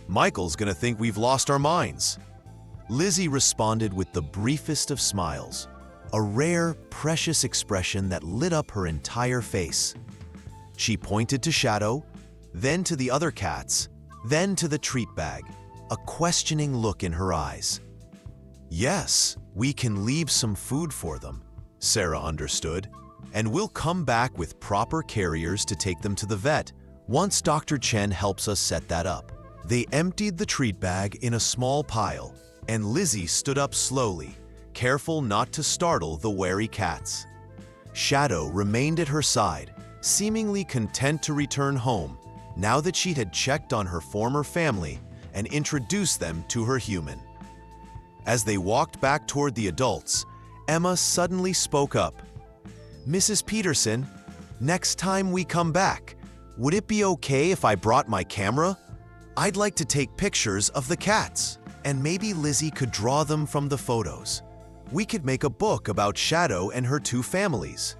Speaker 1: "Michael's gonna think we've lost our minds." Lizzie responded with the briefest of smiles, a rare, precious expression that lit up her entire face. She pointed to Shadow, then to the other cats, then to the treat bag, a questioning look in her eyes. "Yes, we can leave some food for them," Sarah understood, "and we'll come back with proper carriers to take them to the vet once Dr. Chen helps us set that up." They emptied the treat bag in a small pile, and Lizzie stood up slowly, careful not to startle the wary cats. Shadow remained at her side, seemingly content to return home, now that she had checked on her former family and introduced them to her human. As they walked back toward the adults, Emma suddenly spoke up. "Mrs. Peterson, next time we come back, would it be okay if I brought my camera? I'd like to take pictures of the cats, and maybe Lizzie could draw them from the photos. We could make a book about Shadow and her two families."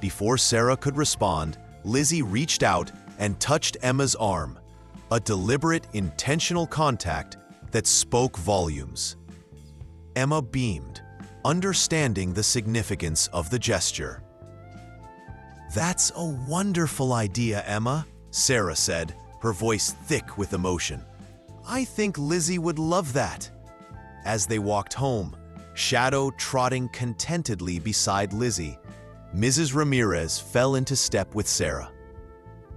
Speaker 1: Before Sarah could respond, Lizzie reached out and touched Emma's arm, a deliberate, intentional contact that spoke volumes. Emma beamed, understanding the significance of the gesture. "That's a wonderful idea, Emma," Sarah said, her voice thick with emotion. "I think Lizzie would love that." As they walked home, Shadow trotting contentedly beside Lizzie, Mrs. Ramirez fell into step with Sarah.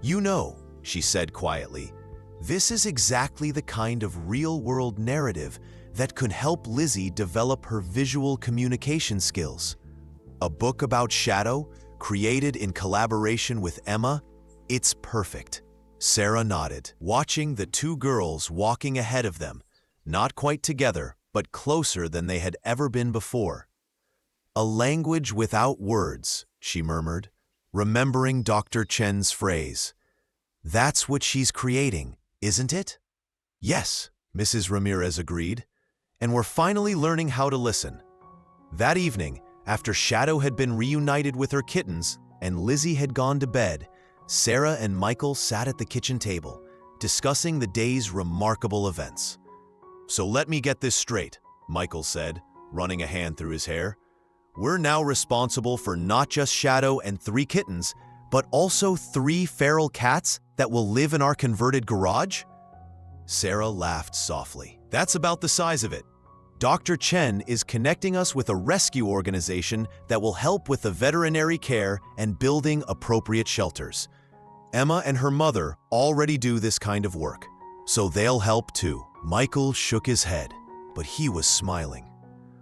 Speaker 1: "You know," she said quietly, "this is exactly the kind of real-world narrative that could help Lizzie develop her visual communication skills. A book about Shadow, created in collaboration with Emma, it's perfect." Sarah nodded, watching the two girls walking ahead of them, not quite together, but closer than they had ever been before. "A language without words," she murmured, remembering Dr. Chen's phrase. "That's what she's creating, isn't it?" "Yes," Mrs. Ramirez agreed, "and we're finally learning how to listen." That evening, after Shadow had been reunited with her kittens and Lizzie had gone to bed, Sarah and Michael sat at the kitchen table, discussing the day's remarkable events. "So let me get this straight," Michael said, running a hand through his hair. "We're now responsible for not just Shadow and 3 kittens, but also 3 feral cats that will live in our converted garage?" Sarah laughed softly. "That's about the size of it. Dr. Chen is connecting us with a rescue organization that will help with the veterinary care and building appropriate shelters. Emma and her mother already do this kind of work, so they'll help too." Michael shook his head, but he was smiling.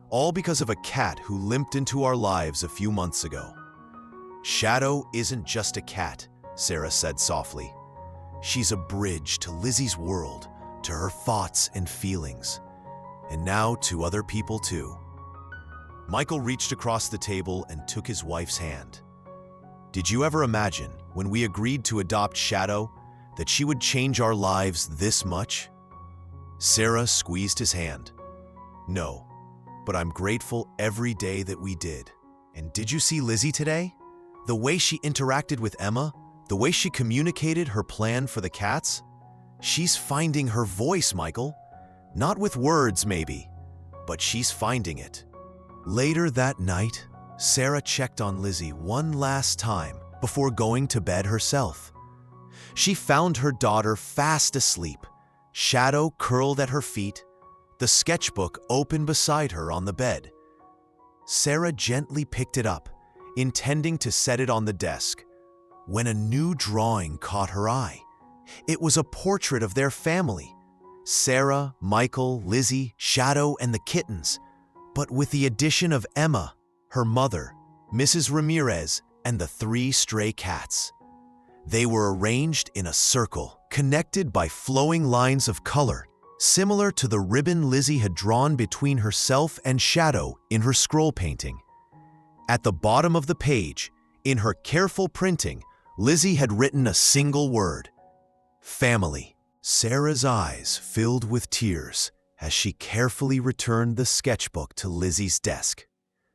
Speaker 1: All because of a cat who limped into our lives a few months ago. "Shadow isn't just a cat," Sarah said softly. "She's a bridge to Lizzie's world, to her thoughts and feelings, and now to other people too." Michael reached across the table and took his wife's hand. "Did you ever imagine, when we agreed to adopt Shadow, that she would change our lives this much?" Sarah squeezed his hand. "No, but I'm grateful every day that we did." "And did you see Lizzie today? The way she interacted with Emma, the way she communicated her plan for the cats? She's finding her voice, Michael. Not with words, maybe, but she's finding it." Later that night, Sarah checked on Lizzie one last time before going to bed herself. She found her daughter fast asleep, Shadow curled at her feet, the sketchbook open beside her on the bed. Sarah gently picked it up, intending to set it on the desk, when a new drawing caught her eye. It was a portrait of their family: Sarah, Michael, Lizzie, Shadow, and the kittens, but with the addition of Emma, her mother, Mrs. Ramirez, and the 3 stray cats. They were arranged in a circle, connected by flowing lines of color, similar to the ribbon Lizzie had drawn between herself and Shadow in her scroll painting. At the bottom of the page, in her careful printing, Lizzie had written a single word: family. Sarah's eyes filled with tears as she carefully returned the sketchbook to Lizzie's desk.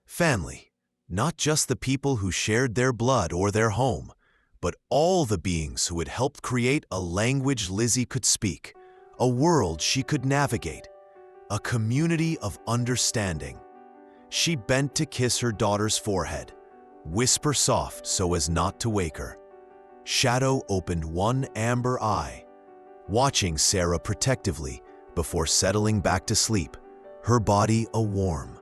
Speaker 1: Family, not just the people who shared their blood or their home, but all the beings who had helped create a language Lizzie could speak, a world she could navigate, a community of understanding. She bent to kiss her daughter's forehead, whisper soft so as not to wake her. Shadow opened one amber eye, watching Sarah protectively before settling back to sleep, her body a warm,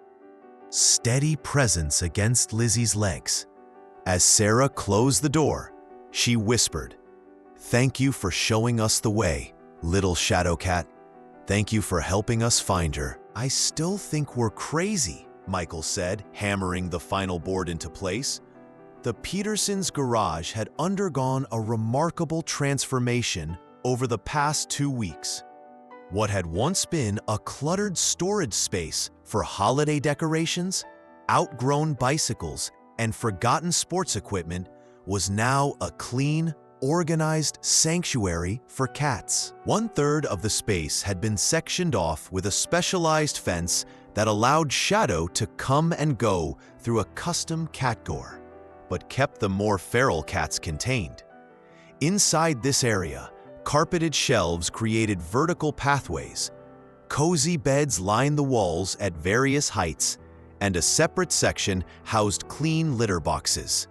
Speaker 1: steady presence against Lizzie's legs. As Sarah closed the door, she whispered, "Thank you for showing us the way, little shadow cat. Thank you for helping us find her." "I still think we're crazy," Michael said, hammering the final board into place. The Petersons' garage had undergone a remarkable transformation over the past 2 weeks. What had once been a cluttered storage space for holiday decorations, outgrown bicycles, and forgotten sports equipment was now a clean, organized sanctuary for cats. 1/3 of the space had been sectioned off with a specialized fence that allowed Shadow to come and go through a custom cat door, but kept the more feral cats contained. Inside this area, carpeted shelves created vertical pathways, cozy beds lined the walls at various heights, and a separate section housed clean litter boxes.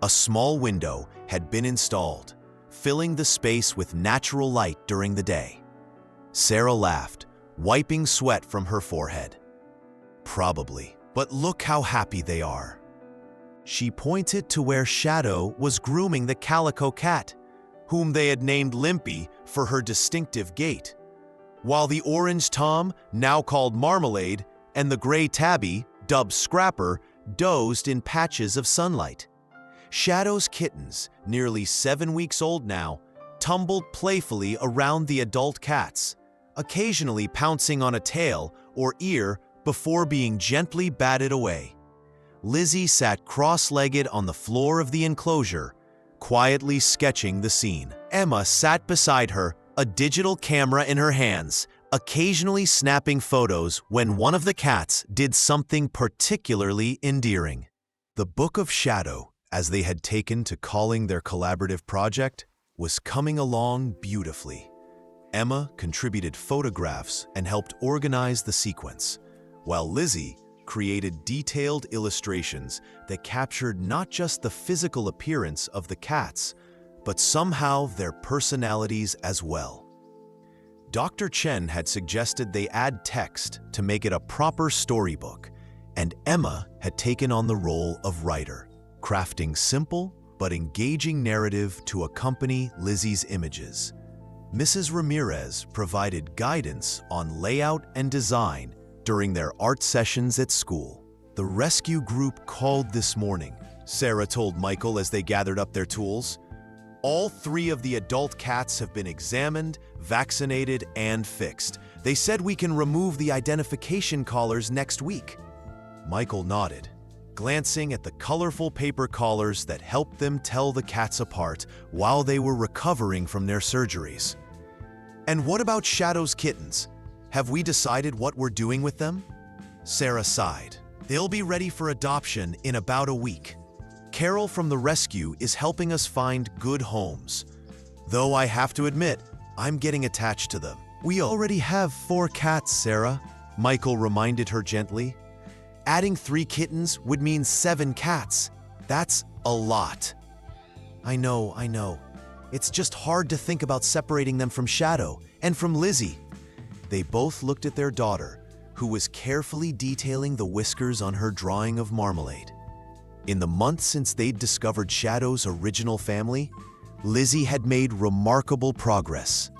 Speaker 1: A small window had been installed, filling the space with natural light during the day. Sarah laughed, wiping sweat from her forehead. Probably, but look how happy they are. She pointed to where Shadow was grooming the calico cat, whom they had named Limpy for her distinctive gait, while the orange Tom, now called Marmalade, and the gray Tabby, dubbed Scrapper, dozed in patches of sunlight. Shadow's kittens, nearly 7 weeks old now, tumbled playfully around the adult cats, occasionally pouncing on a tail or ear before being gently batted away. Lizzie sat cross-legged on the floor of the enclosure, quietly sketching the scene. Emma sat beside her, a digital camera in her hands, occasionally snapping photos when one of the cats did something particularly endearing. The Book of Shadow, as they had taken to calling their collaborative project, was coming along beautifully. Emma contributed photographs and helped organize the sequence, while Lizzie created detailed illustrations that captured not just the physical appearance of the cats, but somehow their personalities as well. Dr. Chen had suggested they add text to make it a proper storybook, and Emma had taken on the role of writer, crafting simple but engaging narrative to accompany Lizzie's images. Mrs. Ramirez provided guidance on layout and design during their art sessions at school. The rescue group called this morning, Sarah told Michael as they gathered up their tools. All 3 of the adult cats have been examined, vaccinated, and fixed. They said we can remove the identification collars next week. Michael nodded, glancing at the colorful paper collars that helped them tell the cats apart while they were recovering from their surgeries. And what about Shadow's kittens? Have we decided what we're doing with them? Sarah sighed. They'll be ready for adoption in about a week. Carol from the rescue is helping us find good homes. Though I have to admit, I'm getting attached to them. We already have 4 cats, Sarah, Michael reminded her gently. Adding 3 kittens would mean 7 cats. That's a lot. I know. It's just hard to think about separating them from Shadow and from Lizzie. They both looked at their daughter, who was carefully detailing the whiskers on her drawing of Marmalade. In the months since they'd discovered Shadow's original family, Lizzie had made remarkable progress.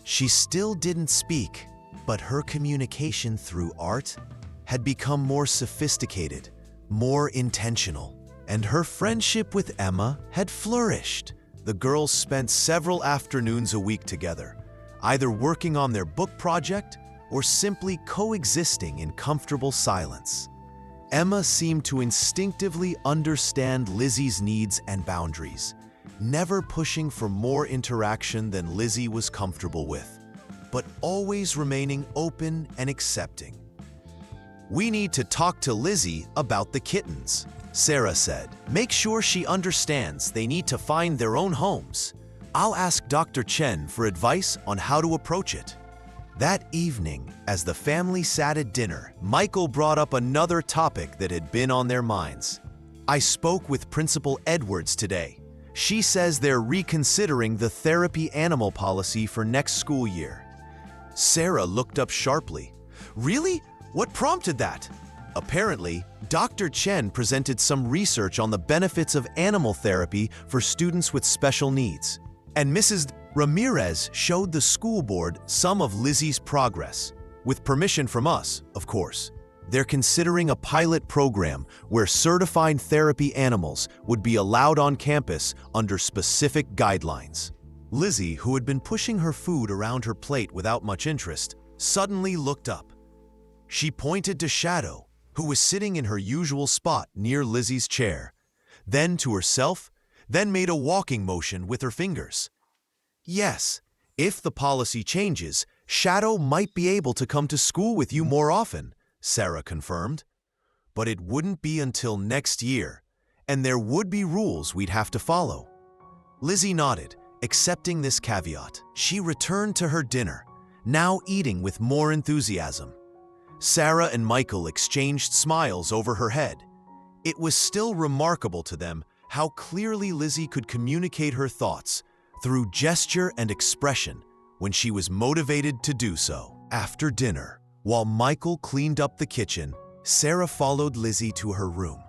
Speaker 1: She still didn't speak, but her communication through art had become more sophisticated, more intentional, and her friendship with Emma had flourished. The girls spent several afternoons a week together, either working on their book project or simply coexisting in comfortable silence. Emma seemed to instinctively understand Lizzie's needs and boundaries, never pushing for more interaction than Lizzie was comfortable with, but always remaining open and accepting. We need to talk to Lizzie about the kittens, Sarah said. Make sure she understands they need to find their own homes. I'll ask Dr. Chen for advice on how to approach it. That evening, as the family sat at dinner, Michael brought up another topic that had been on their minds. I spoke with Principal Edwards today. She says they're reconsidering the therapy animal policy for next school year. Sarah looked up sharply. Really? What prompted that? Apparently, Dr. Chen presented some research on the benefits of animal therapy for students with special needs. And Mrs. Ramirez showed the school board some of Lizzie's progress, with permission from us, of course. They're considering a pilot program where certified therapy animals would be allowed on campus under specific guidelines. Lizzie, who had been pushing her food around her plate without much interest, suddenly looked up. She pointed to Shadow, who was sitting in her usual spot near Lizzie's chair, then to herself, then made a walking motion with her fingers. Yes, if the policy changes, Shadow might be able to come to school with you more often, Sarah confirmed. But it wouldn't be until next year, and there would be rules we'd have to follow. Lizzie nodded, accepting this caveat. She returned to her dinner, now eating with more enthusiasm. Sarah and Michael exchanged smiles over her head. It was still remarkable to them how clearly Lizzie could communicate her thoughts through gesture and expression when she was motivated to do so. After dinner, while Michael cleaned up the kitchen, Sarah followed Lizzie to her room.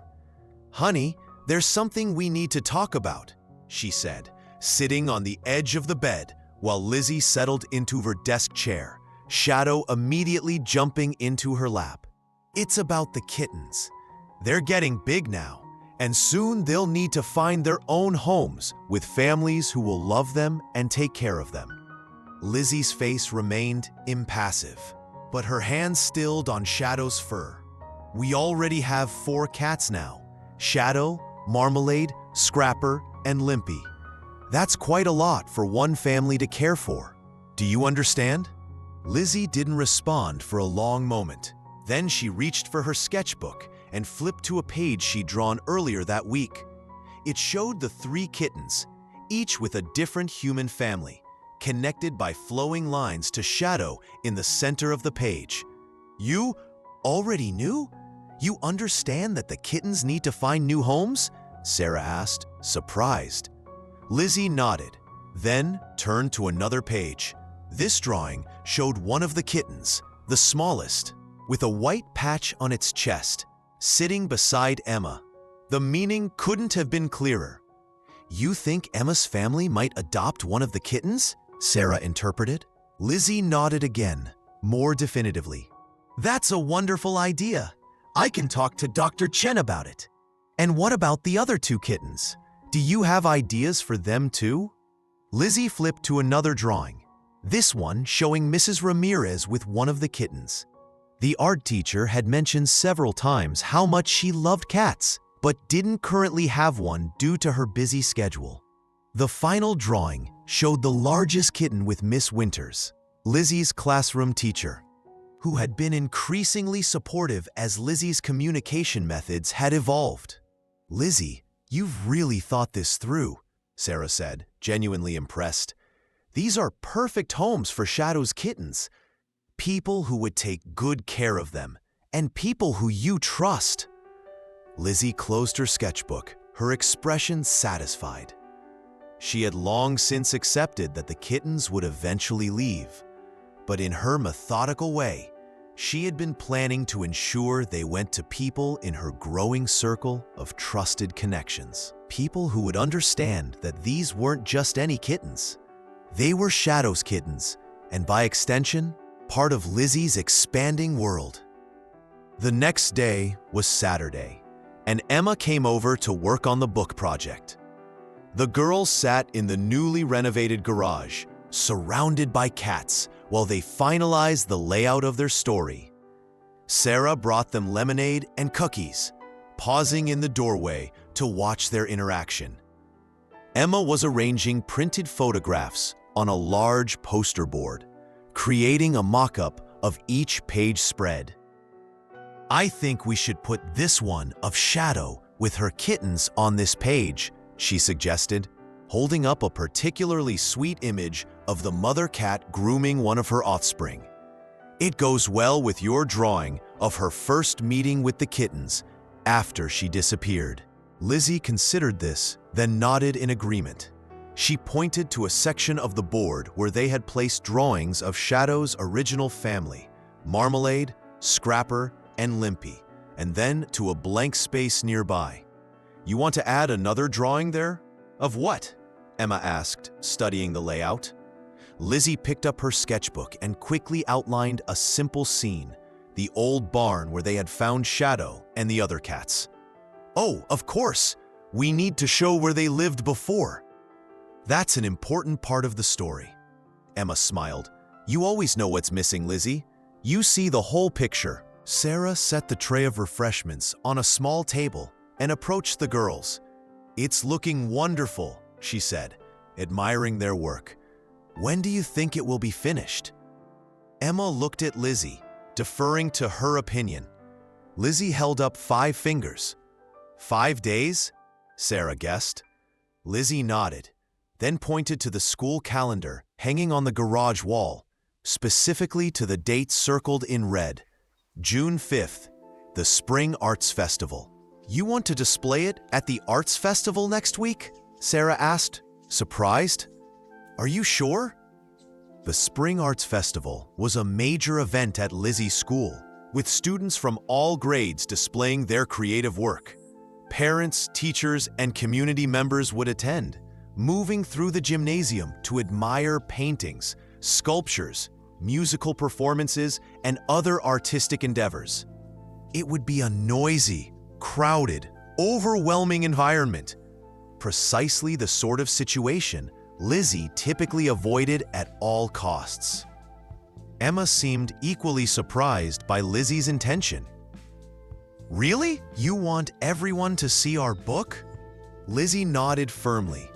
Speaker 1: "Honey, there's something we need to talk about," she said, sitting on the edge of the bed while Lizzie settled into her desk chair, Shadow immediately jumping into her lap. "It's about the kittens. They're getting big now, and soon they'll need to find their own homes with families who will love them and take care of them." Lizzie's face remained impassive, but her hands stilled on Shadow's fur. "We already have 4 cats now: Shadow, Marmalade, Scrapper, and Limpy. That's quite a lot for one family to care for. Do you understand?" Lizzie didn't respond for a long moment. Then she reached for her sketchbook and flipped to a page she'd drawn earlier that week. It showed the 3 kittens, each with a different human family, connected by flowing lines to Shadow in the center of the page. "You already knew? You understand that the kittens need to find new homes?" Sarah asked, surprised. Lizzie nodded, then turned to another page. This drawing showed one of the kittens, the smallest, with a white patch on its chest, sitting beside Emma. The meaning couldn't have been clearer. "You think Emma's family might adopt one of the kittens?" Sarah interpreted. Lizzie nodded again, more definitively. "That's a wonderful idea. I can talk to Dr. Chen about it." "And what about the other 2 kittens? Do you have ideas for them too?" Lizzie flipped to another drawing, this one showing Mrs. Ramirez with one of the kittens. The art teacher had mentioned several times how much she loved cats, but didn't currently have one due to her busy schedule. The final drawing showed the largest kitten with Miss Winters, Lizzie's classroom teacher, who had been increasingly supportive as Lizzie's communication methods had evolved. "Lizzie, you've really thought this through," Sarah said, genuinely impressed. "These are perfect homes for Shadow's kittens. People who would take good care of them, and people who you trust." Lizzie closed her sketchbook, her expression satisfied. She had long since accepted that the kittens would eventually leave, but in her methodical way, she had been planning to ensure they went to people in her growing circle of trusted connections. People who would understand that these weren't just any kittens. They were Shadow's kittens, and by extension, part of Lizzie's expanding world. The next day was Saturday, and Emma came over to work on the book project. The girls sat in the newly renovated garage, surrounded by cats, while they finalized the layout of their story. Sarah brought them lemonade and cookies, pausing in the doorway to watch their interaction. Emma was arranging printed photographs on a large poster board, creating a mock-up of each page spread. "I think we should put this one of Shadow with her kittens on this page," she suggested, holding up a particularly sweet image of the mother cat grooming one of her offspring. "It goes well with your drawing of her first meeting with the kittens after she disappeared." Lizzie considered this, then nodded in agreement. She pointed to a section of the board where they had placed drawings of Shadow's original family, Marmalade, Scrapper, and Limpy, and then to a blank space nearby. "You want to add another drawing there?" "Of what?" Emma asked, studying the layout. Lizzie picked up her sketchbook and quickly outlined a simple scene, the old barn where they had found Shadow and the other cats. "Oh, of course! We need to show where they lived before." "That's an important part of the story." Emma smiled. "You always know what's missing, Lizzie. You see the whole picture." Sarah set the tray of refreshments on a small table and approached the girls. "It's looking wonderful," she said, admiring their work. "When do you think it will be finished?" Emma looked at Lizzie, deferring to her opinion. Lizzie held up 5 fingers. 5 days? Sarah guessed. Lizzie nodded, then pointed to the school calendar hanging on the garage wall, specifically to the date circled in red. June 5th, the Spring Arts Festival. "You want to display it at the Arts Festival next week?" Sarah asked, surprised. "Are you sure?" The Spring Arts Festival was a major event at Lizzie's school, with students from all grades displaying their creative work. Parents, teachers, and community members would attend, moving through the gymnasium to admire paintings, sculptures, musical performances, and other artistic endeavors. It would be a noisy, crowded, overwhelming environment, precisely the sort of situation Lizzie typically avoided at all costs. Emma seemed equally surprised by Lizzie's intention. "Really? You want everyone to see our book?" Lizzie nodded firmly,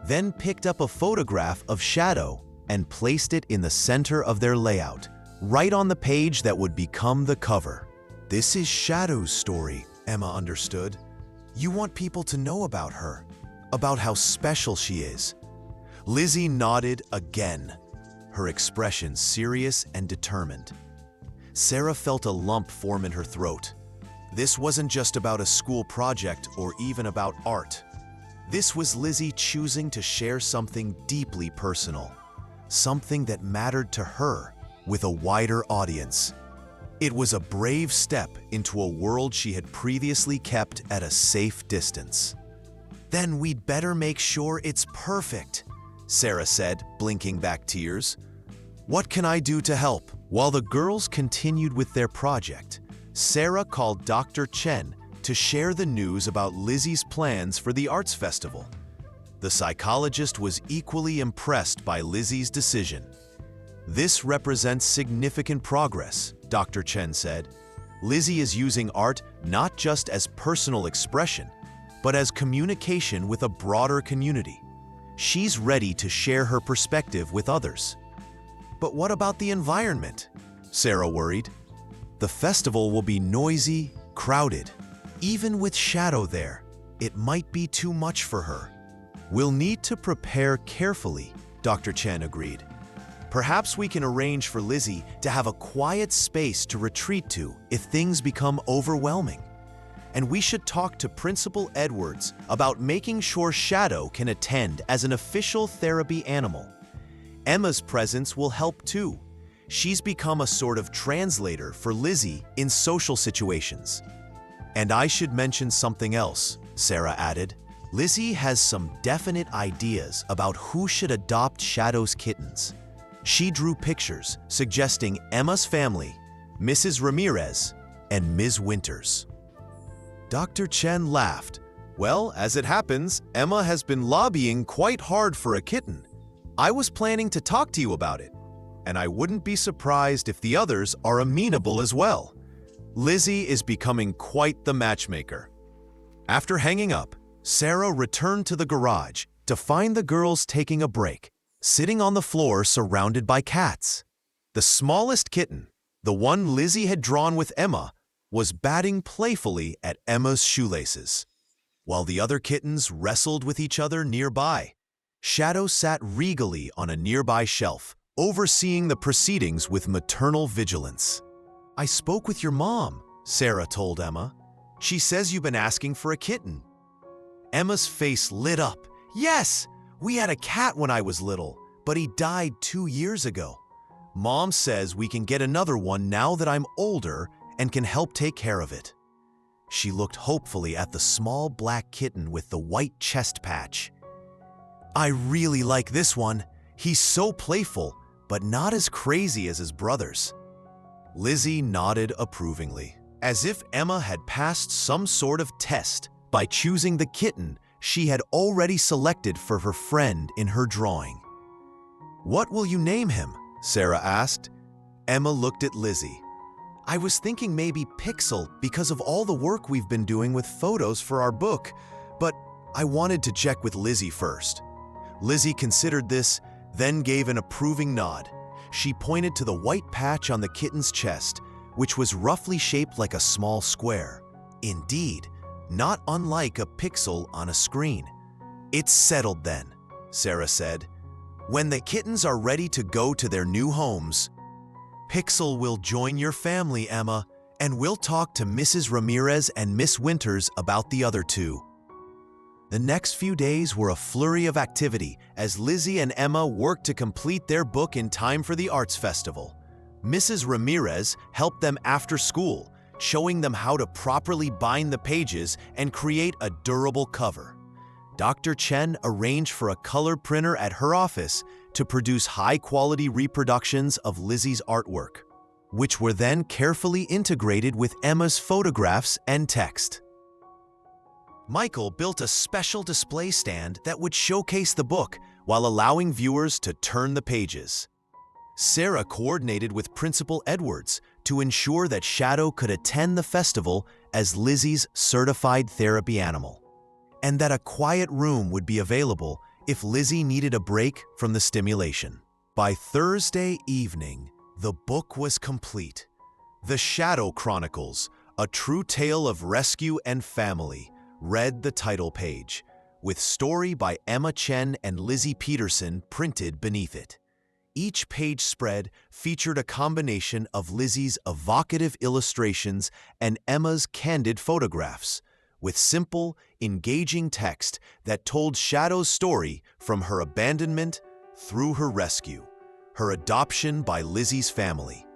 Speaker 1: then picked up a photograph of Shadow and placed it in the center of their layout, right on the page that would become the cover. "This is Shadow's story," Emma understood. "You want people to know about her, about how special she is." Lizzie nodded again, her expression serious and determined. Sarah felt a lump form in her throat. This wasn't just about a school project or even about art. This was Lizzie choosing to share something deeply personal, something that mattered to her with a wider audience. It was a brave step into a world she had previously kept at a safe distance. "Then we'd better make sure it's perfect," Sarah said, blinking back tears. "What can I do to help?" While the girls continued with their project, Sarah called Dr. Chen to share the news about Lizzie's plans for the Arts Festival. The psychologist was equally impressed by Lizzie's decision. "This represents significant progress," Dr. Chen said. "Lizzie is using art not just as personal expression, but as communication with a broader community. She's ready to share her perspective with others." "But what about the environment?" Sarah worried. "The festival will be noisy, crowded. Even with Shadow there, it might be too much for her." "We'll need to prepare carefully," Dr. Chen agreed. "Perhaps we can arrange for Lizzie to have a quiet space to retreat to if things become overwhelming. And we should talk to Principal Edwards about making sure Shadow can attend as an official therapy animal. Emma's presence will help too. She's become a sort of translator for Lizzie in social situations." "And I should mention something else," Sarah added. "Lizzie has some definite ideas about who should adopt Shadow's kittens." She drew pictures suggesting Emma's family, Mrs. Ramirez, and Ms. Winters. Dr. Chen laughed. "Well, as it happens, Emma has been lobbying quite hard for a kitten. I was planning to talk to you about it, and I wouldn't be surprised if the others are amenable as well." Lizzie is becoming quite the matchmaker. After hanging up, Sarah returned to the garage to find the girls taking a break, sitting on the floor surrounded by cats. The smallest kitten, the one Lizzie had drawn with Emma, was batting playfully at Emma's shoelaces, while the other kittens wrestled with each other nearby. Shadow sat regally on a nearby shelf, overseeing the proceedings with maternal vigilance. "I spoke with your mom," Sarah told Emma. "She says you've been asking for a kitten." Emma's face lit up. "Yes, we had a cat when I was little, but he died 2 years ago. Mom says we can get another one now that I'm older and can help take care of it." She looked hopefully at the small black kitten with the white chest patch. "I really like this one. He's so playful, but not as crazy as his brothers." Lizzie nodded approvingly, as if Emma had passed some sort of test by choosing the kitten she had already selected for her friend in her drawing. "What will you name him?" Sarah asked. Emma looked at Lizzie. "I was thinking maybe Pixel because of all the work we've been doing with photos for our book, but I wanted to check with Lizzie first." Lizzie considered this, then gave an approving nod. She pointed to the white patch on the kitten's chest, which was roughly shaped like a small square. Indeed, not unlike a pixel on a screen. "It's settled then," Sarah said. "When the kittens are ready to go to their new homes, Pixel will join your family, Emma, and we'll talk to Mrs. Ramirez and Miss Winters about the other two." The next few days were a flurry of activity as Lizzie and Emma worked to complete their book in time for the Arts Festival. Mrs. Ramirez helped them after school, showing them how to properly bind the pages and create a durable cover. Dr. Chen arranged for a color printer at her office to produce high-quality reproductions of Lizzie's artwork, which were then carefully integrated with Emma's photographs and text. Michael built a special display stand that would showcase the book while allowing viewers to turn the pages. Sarah coordinated with Principal Edwards to ensure that Shadow could attend the festival as Lizzie's certified therapy animal, and that a quiet room would be available if Lizzie needed a break from the stimulation. By Thursday evening, the book was complete. The Shadow Chronicles, a true tale of rescue and family, read the title page, with story by Emma Chen and Lizzie Peterson printed beneath it. Each page spread featured a combination of Lizzie's evocative illustrations and Emma's candid photographs, with simple, engaging text that told Shadow's story from her abandonment through her rescue, her adoption by Lizzie's family,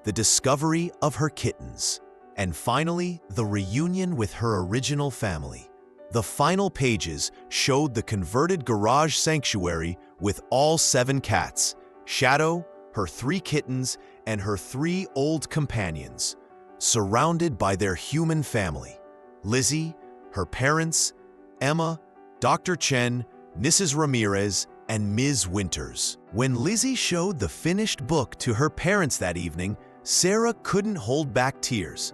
Speaker 1: the discovery of her kittens, and finally, the reunion with her original family. The final pages showed the converted garage sanctuary with all 7 cats, Shadow, her 3 kittens, and her 3 old companions, surrounded by their human family: Lizzie, her parents, Emma, Dr. Chen, Mrs. Ramirez, and Ms. Winters. When Lizzie showed the finished book to her parents that evening, Sarah couldn't hold back tears.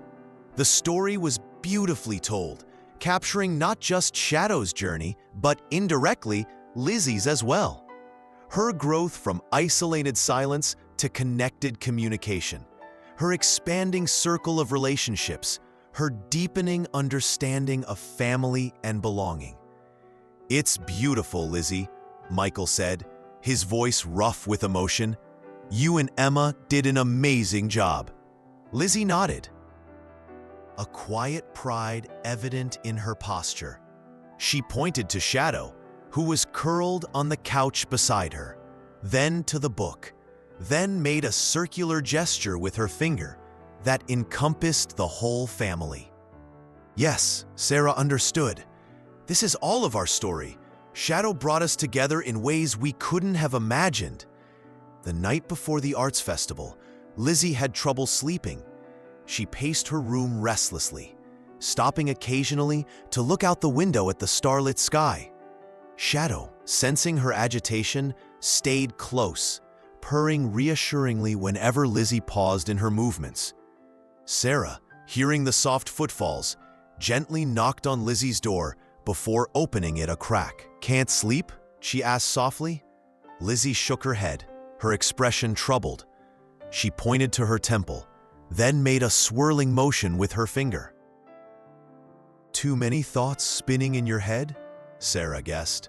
Speaker 1: The story was beautifully told, capturing not just Shadow's journey, but indirectly Lizzie's as well. Her growth from isolated silence to connected communication, her expanding circle of relationships, her deepening understanding of family and belonging. "It's beautiful, Lizzie," Michael said, his voice rough with emotion. "You and Emma did an amazing job." Lizzie nodded, a quiet pride evident in her posture. She pointed to Shadow, who was curled on the couch beside her, then to the book, then made a circular gesture with her finger that encompassed the whole family. Yes, Sarah understood. This is all of our story. Shadow brought us together in ways we couldn't have imagined. The night before the arts festival, Lizzie had trouble sleeping. She paced her room restlessly, stopping occasionally to look out the window at the starlit sky. Shadow, sensing her agitation, stayed close, purring reassuringly whenever Lizzie paused in her movements. Sarah, hearing the soft footfalls, gently knocked on Lizzie's door before opening it a crack. "Can't sleep?" she asked softly. Lizzie shook her head, her expression troubled. She pointed to her temple, then made a swirling motion with her finger. "Too many thoughts spinning in your head?" Sarah guessed.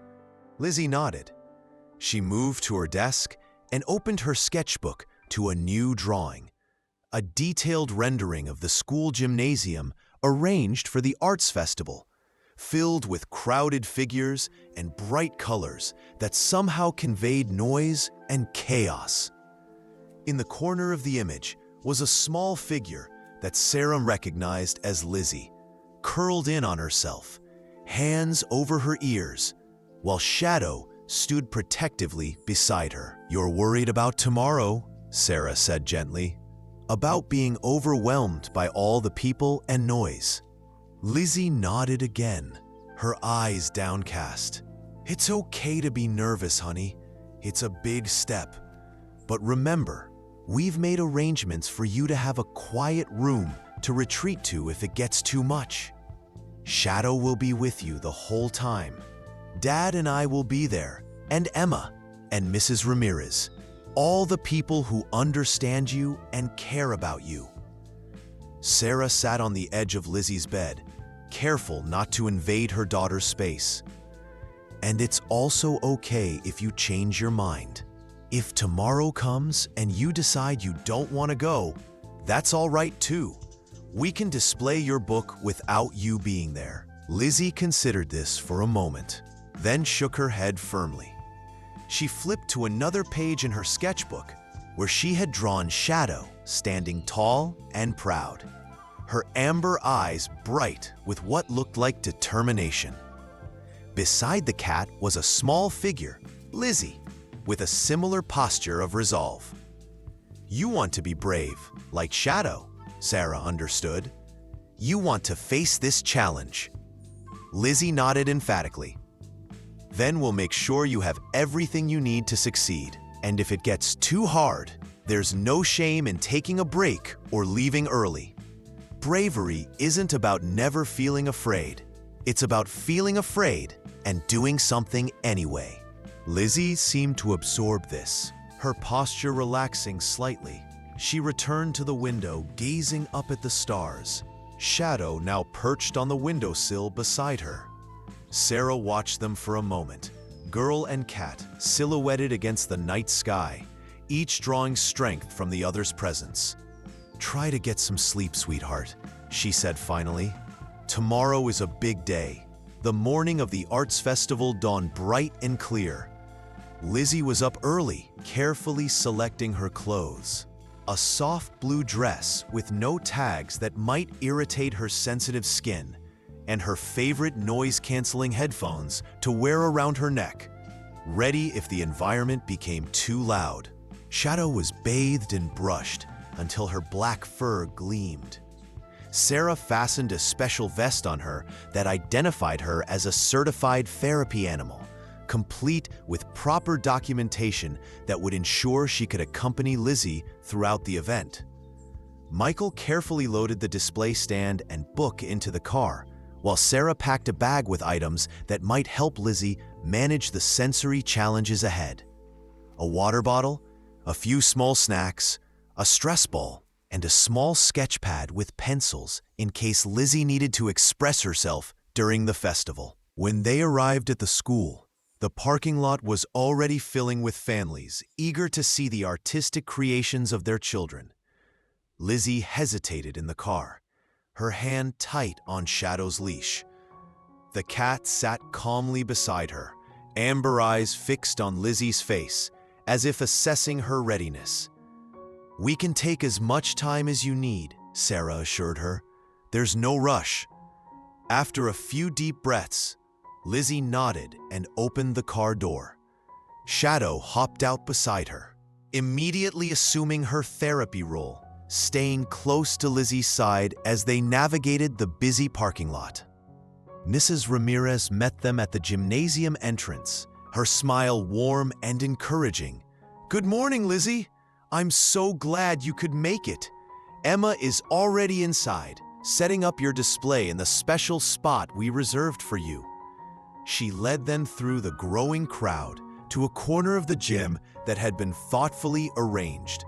Speaker 1: Lizzie nodded. She moved to her desk and opened her sketchbook to a new drawing, a detailed rendering of the school gymnasium arranged for the arts festival, filled with crowded figures and bright colors that somehow conveyed noise and chaos. In the corner of the image was a small figure that Sarah recognized as Lizzie, curled in on herself, hands over her ears, while Shadow stood protectively beside her. "You're worried about tomorrow," Sarah said gently. about being overwhelmed by all the people and noise. Lizzie nodded again, her eyes downcast. It's okay to be nervous, honey. It's a big step. But remember, we've made arrangements for you to have a quiet room to retreat to if it gets too much. Shadow will be with you the whole time. Dad and I will be there, and Emma, and Mrs. Ramirez, all the people who understand you and care about you. Sarah sat on the edge of Lizzie's bed, careful not to invade her daughter's space. And it's also okay if you change your mind. If tomorrow comes and you decide you don't want to go, that's all right too. We can display your book without you being there. Lizzie considered this for a moment, then shook her head firmly. She flipped to another page in her sketchbook where she had drawn Shadow standing tall and proud, her amber eyes bright with what looked like determination. Beside the cat was a small figure, Lizzie, with a similar posture of resolve. You want to be brave, like Shadow, Sarah understood. You want to face this challenge. Lizzie nodded emphatically. Then we'll make sure you have everything you need to succeed. And if it gets too hard, there's no shame in taking a break or leaving early. Bravery isn't about never feeling afraid. It's about feeling afraid and doing something anyway. Lizzie seemed to absorb this, her posture relaxing slightly. She returned to the window, gazing up at the stars. Shadow now perched on the windowsill beside her. Sarah watched them for a moment, girl and cat silhouetted against the night sky, each drawing strength from the other's presence. Try to get some sleep, sweetheart, she said finally. Tomorrow is a big day. The morning of the arts festival dawned bright and clear. Lizzie was up early, carefully selecting her clothes. A soft blue dress with no tags that might irritate her sensitive skin, and her favorite noise-canceling headphones to wear around her neck, ready if the environment became too loud. Shadow was bathed and brushed until her black fur gleamed. Sarah fastened a special vest on her that identified her as a certified therapy animal, complete with proper documentation that would ensure she could accompany Lizzie throughout the event. Michael carefully loaded the display stand and book into the car, while Sarah packed a bag with items that might help Lizzie manage the sensory challenges ahead. A water bottle, a few small snacks, a stress ball, and a small sketch pad with pencils in case Lizzie needed to express herself during the festival. When they arrived at the school, the parking lot was already filling with families eager to see the artistic creations of their children. Lizzie hesitated in the car, her hand tight on Shadow's leash. The cat sat calmly beside her, amber eyes fixed on Lizzie's face, as if assessing her readiness. We can take as much time as you need, Sarah assured her. There's no rush. After a few deep breaths, Lizzie nodded and opened the car door. Shadow hopped out beside her, immediately assuming her therapy role, staying close to Lizzie's side as they navigated the busy parking lot. Mrs. Ramirez met them at the gymnasium entrance, her smile warm and encouraging. Good morning, Lizzie. I'm so glad you could make it. Emma is already inside, setting up your display in the special spot we reserved for you. She led them through the growing crowd to a corner of the gym that had been thoughtfully arranged.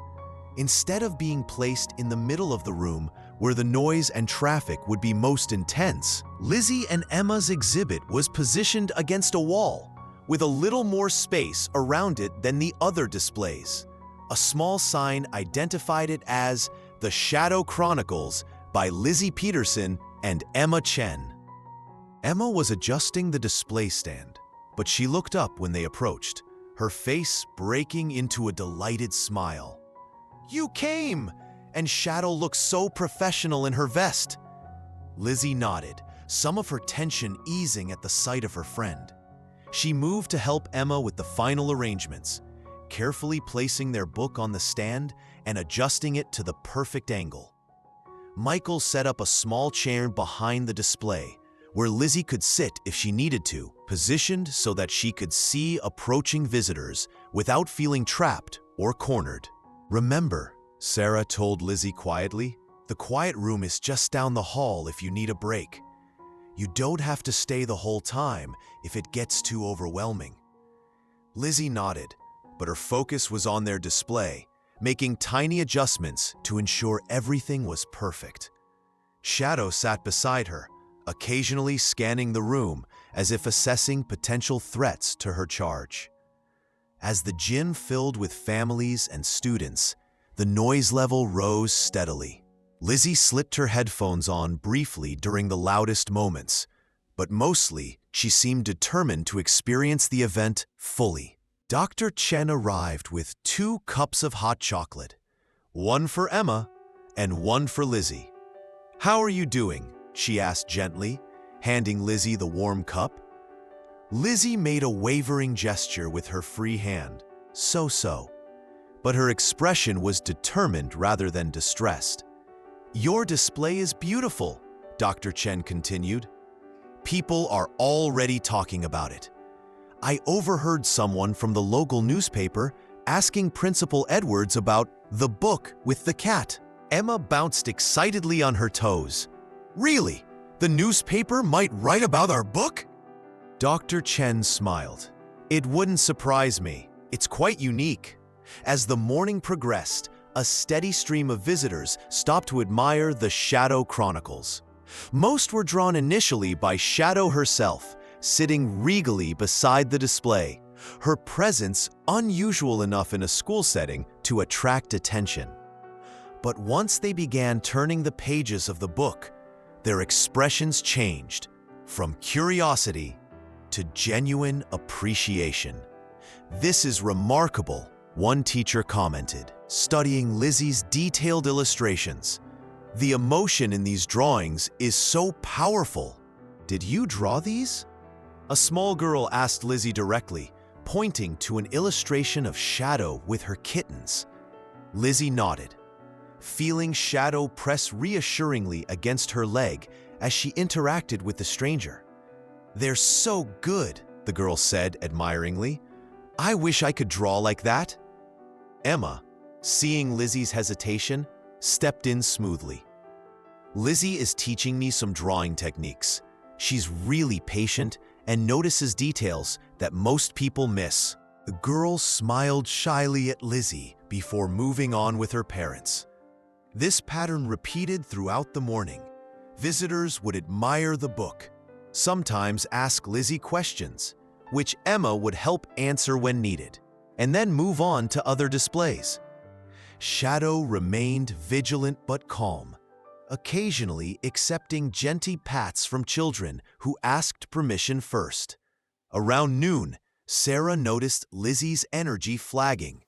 Speaker 1: Instead of being placed in the middle of the room where the noise and traffic would be most intense, Lizzie and Emma's exhibit was positioned against a wall, with a little more space around it than the other displays. A small sign identified it as The Shadow Chronicles by Lizzie Peterson and Emma Chen. Emma was adjusting the display stand, but she looked up when they approached, her face breaking into a delighted smile. You came! And Shadow looked so professional in her vest. Lizzie nodded, some of her tension easing at the sight of her friend. She moved to help Emma with the final arrangements, carefully placing their book on the stand and adjusting it to the perfect angle. Michael set up a small chair behind the display, where Lizzie could sit if she needed to, positioned so that she could see approaching visitors without feeling trapped or cornered. "Remember," Sarah told Lizzie quietly, "the quiet room is just down the hall if you need a break. You don't have to stay the whole time if it gets too overwhelming." Lizzie nodded, but her focus was on their display, making tiny adjustments to ensure everything was perfect. Shadow sat beside her, occasionally scanning the room as if assessing potential threats to her charge. As the gym filled with families and students, the noise level rose steadily. Lizzie slipped her headphones on briefly during the loudest moments, but mostly she seemed determined to experience the event fully. Dr. Chen arrived with 2 cups of hot chocolate, one for Emma and one for Lizzie. "How are you doing?" she asked gently, handing Lizzie the warm cup. Lizzie made a wavering gesture with her free hand, so, but her expression was determined rather than distressed. "Your display is beautiful," Dr. Chen continued. "People are already talking about it. I overheard someone from the local newspaper asking Principal Edwards about the book with the cat." Emma bounced excitedly on her toes. "Really? The newspaper might write about our book?" Dr. Chen smiled. "It wouldn't surprise me. It's quite unique." As the morning progressed, a steady stream of visitors stopped to admire the Shadow Chronicles. Most were drawn initially by Shadow herself, sitting regally beside the display, her presence unusual enough in a school setting to attract attention. But once they began turning the pages of the book, their expressions changed from curiosity to genuine appreciation. "This is remarkable," one teacher commented, studying Lizzie's detailed illustrations. "The emotion in these drawings is so powerful." "Did you draw these?" a small girl asked Lizzie directly, pointing to an illustration of Shadow with her kittens. Lizzie nodded, feeling Shadow press reassuringly against her leg as she interacted with the stranger. "They're so good," the girl said admiringly. "I wish I could draw like that." Emma, seeing Lizzie's hesitation, stepped in smoothly. "Lizzie is teaching me some drawing techniques. She's really patient and notices details that most people miss." The girl smiled shyly at Lizzie before moving on with her parents. This pattern repeated throughout the morning. Visitors would admire the book, sometimes ask Lizzie questions, which Emma would help answer when needed, and then move on to other displays. Shadow remained vigilant but calm, occasionally accepting gentle pats from children who asked permission first. Around noon, Sarah noticed Lizzie's energy flagging.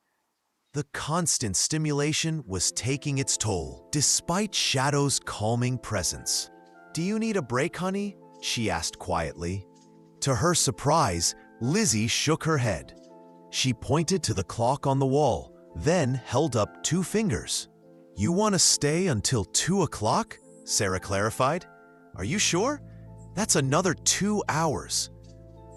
Speaker 1: The constant stimulation was taking its toll, despite Shadow's calming presence. "Do you need a break, honey?" she asked quietly. To her surprise, Lizzie shook her head. She pointed to the clock on the wall, then held up 2 fingers. "You want to stay until 2 o'clock?" Sarah clarified. "Are you sure? That's another 2 hours."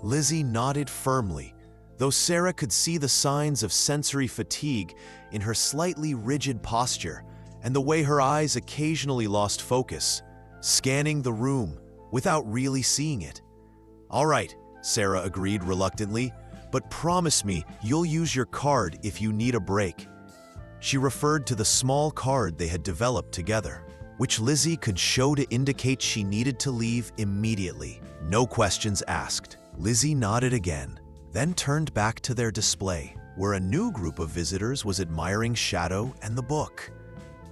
Speaker 1: Lizzie nodded firmly, though Sarah could see the signs of sensory fatigue in her slightly rigid posture and the way her eyes occasionally lost focus, scanning the room without really seeing it. "All right," Sarah agreed reluctantly, "but promise me you'll use your card if you need a break." She referred to the small card they had developed together, which Lizzie could show to indicate she needed to leave immediately. No questions asked. Lizzie nodded again, then turned back to their display, where a new group of visitors was admiring Shadow and the book.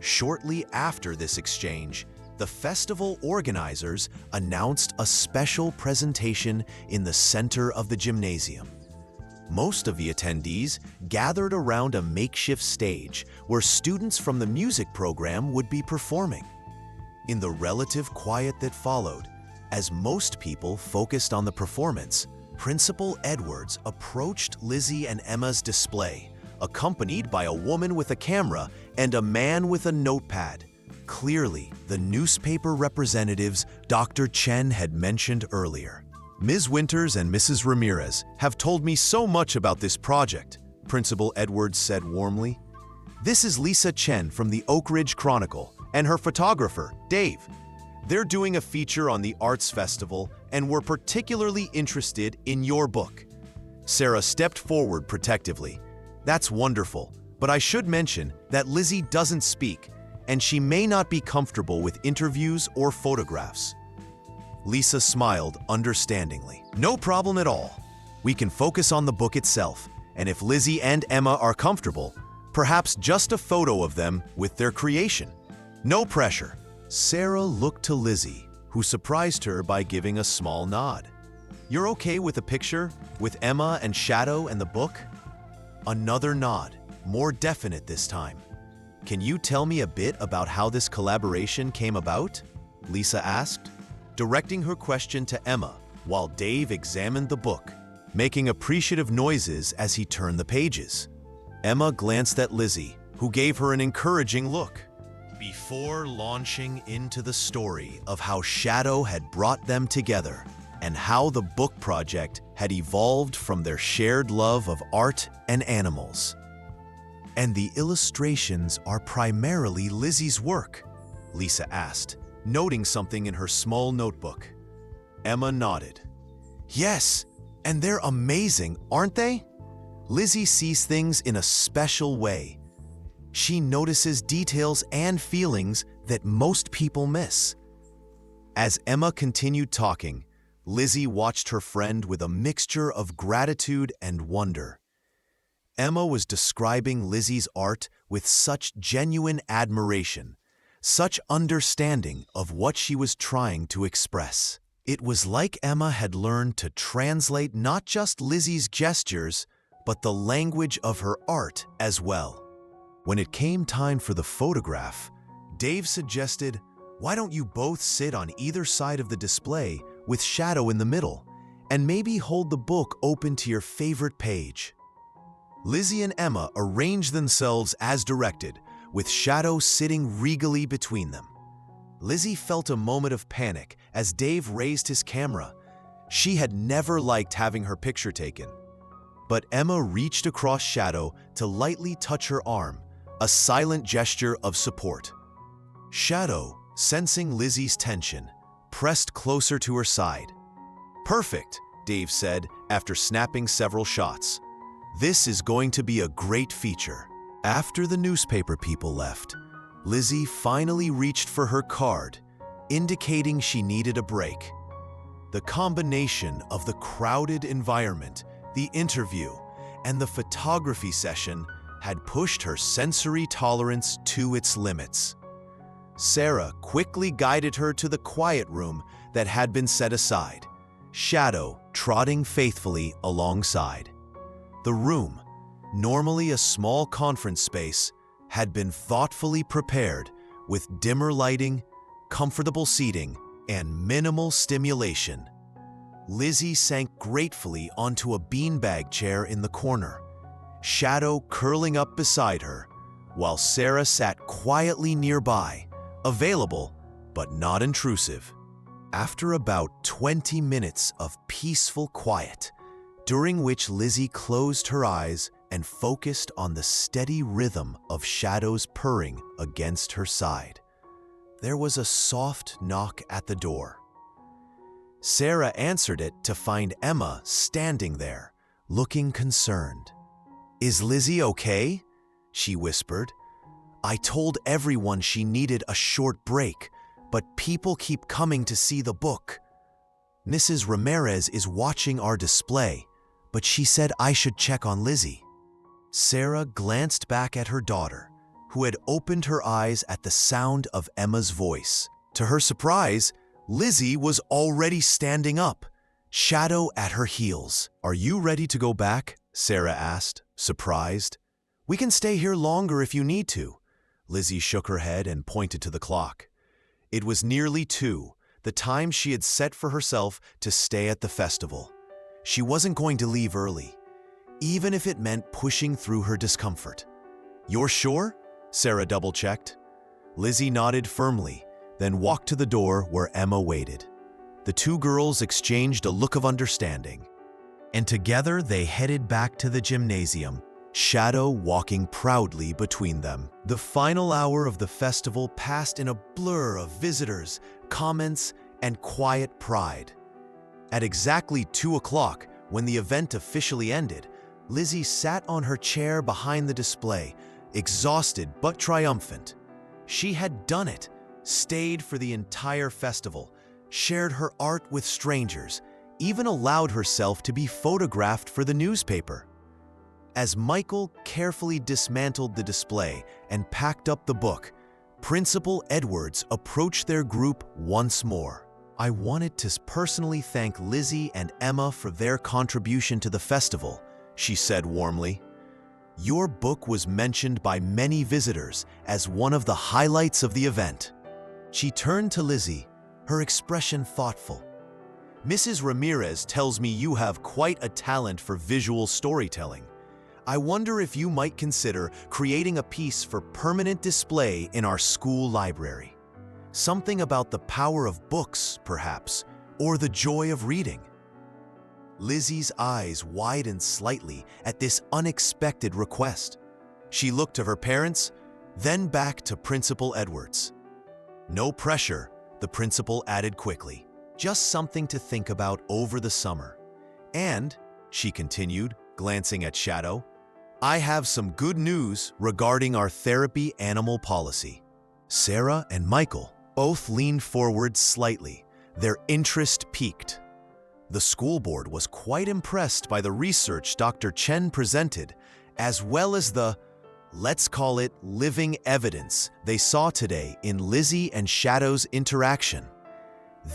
Speaker 1: Shortly after this exchange, the festival organizers announced a special presentation in the center of the gymnasium. Most of the attendees gathered around a makeshift stage where students from the music program would be performing. In the relative quiet that followed, as most people focused on the performance, Principal Edwards approached Lizzie and Emma's display, accompanied by a woman with a camera and a man with a notepad. Clearly, the newspaper representatives Dr. Chen had mentioned earlier. Ms. Winters and Mrs. Ramirez have told me so much about this project, Principal Edwards said warmly. This is Lisa Chen from the Oak Ridge Chronicle and her photographer, Dave. They're doing a feature on the Arts Festival and were particularly interested in your book. Sarah stepped forward protectively. That's wonderful, but I should mention that Lizzie doesn't speak, and she may not be comfortable with interviews or photographs. Lisa smiled understandingly. No problem at all. We can focus on the book itself, and if Lizzie and Emma are comfortable, perhaps just a photo of them with their creation. No pressure. Sarah looked to Lizzie, who surprised her by giving a small nod. You're okay with a picture with Emma and Shadow and the book? Another nod, more definite this time. Can you tell me a bit about how this collaboration came about? Lisa asked, directing her question to Emma while Dave examined the book, making appreciative noises as he turned the pages. Emma glanced at Lizzie, who gave her an encouraging look. Before launching into the story of how Shadow had brought them together and how the book project had evolved from their shared love of art and animals. And the illustrations are primarily Lizzie's work? Lisa asked, noting something in her small notebook. Emma nodded. Yes, and they're amazing, aren't they? Lizzie sees things in a special way. She notices details and feelings that most people miss. As Emma continued talking, Lizzie watched her friend with a mixture of gratitude and wonder. Emma was describing Lizzie's art with such genuine admiration, such understanding of what she was trying to express. It was like Emma had learned to translate not just Lizzie's gestures, but the language of her art as well. When it came time for the photograph, Dave suggested, why don't you both sit on either side of the display with Shadow in the middle, and maybe hold the book open to your favorite page. Lizzie and Emma arranged themselves as directed, with Shadow sitting regally between them. Lizzie felt a moment of panic as Dave raised his camera. She had never liked having her picture taken. But Emma reached across Shadow to lightly touch her arm, a silent gesture of support. Shadow, sensing Lizzie's tension, pressed closer to her side. Perfect, Dave said after snapping several shots. This is going to be a great feature. After the newspaper people left, Lizzie finally reached for her card, indicating she needed a break. The combination of the crowded environment, the interview, and the photography session had pushed her sensory tolerance to its limits. Sarah quickly guided her to the quiet room that had been set aside, Shadow trotting faithfully alongside. The room, normally a small conference space, had been thoughtfully prepared with dimmer lighting, comfortable seating, and minimal stimulation. Lizzie sank gratefully onto a beanbag chair in the corner, Shadow curling up beside her, while Sarah sat quietly nearby, available but not intrusive. After about 20 minutes of peaceful quiet, during which Lizzie closed her eyes and focused on the steady rhythm of Shadow's purring against her side, there was a soft knock at the door. Sarah answered it to find Emma standing there, looking concerned. "Is Lizzie okay?" she whispered. "I told everyone she needed a short break, but people keep coming to see the book. Mrs. Ramirez is watching our display, but she said I should check on Lizzie." Sarah glanced back at her daughter, who had opened her eyes at the sound of Emma's voice. To her surprise, Lizzie was already standing up, Shadow at her heels. "Are you ready to go back?" Sarah asked, surprised. "We can stay here longer if you need to." Lizzie shook her head and pointed to the clock. It was nearly 2, the time she had set for herself to stay at the festival. She wasn't going to leave early. even if it meant pushing through her discomfort. "You're sure?" Sarah double-checked. Lizzie nodded firmly, then walked to the door where Emma waited. The two girls exchanged a look of understanding, and together they headed back to the gymnasium, Shadow walking proudly between them. The final hour of the festival passed in a blur of visitors, comments, and quiet pride. At exactly 2 o'clock, when the event officially ended, Lizzie sat on her chair behind the display, exhausted but triumphant. She had done it, stayed for the entire festival, shared her art with strangers, even allowed herself to be photographed for the newspaper. As Michael carefully dismantled the display and packed up the book, Principal Edwards approached their group once more. "I wanted to personally thank Lizzie and Emma for their contribution to the festival," she said warmly. "Your book was mentioned by many visitors as one of the highlights of the event." She turned to Lizzie, her expression thoughtful. "Mrs. Ramirez tells me you have quite a talent for visual storytelling. I wonder if you might consider creating a piece for permanent display in our school library. Something about the power of books, perhaps, or the joy of reading." Lizzie's eyes widened slightly at this unexpected request. She looked to her parents, then back to Principal Edwards. "No pressure," the principal added quickly. "Just something to think about over the summer. And," she continued, glancing at Shadow, "I have some good news regarding our therapy animal policy." Sarah and Michael both leaned forward slightly, their interest piqued. The school board was quite impressed by the research Dr. Chen presented, as well as the, let's call it, living evidence they saw today in Lizzie and Shadow's interaction.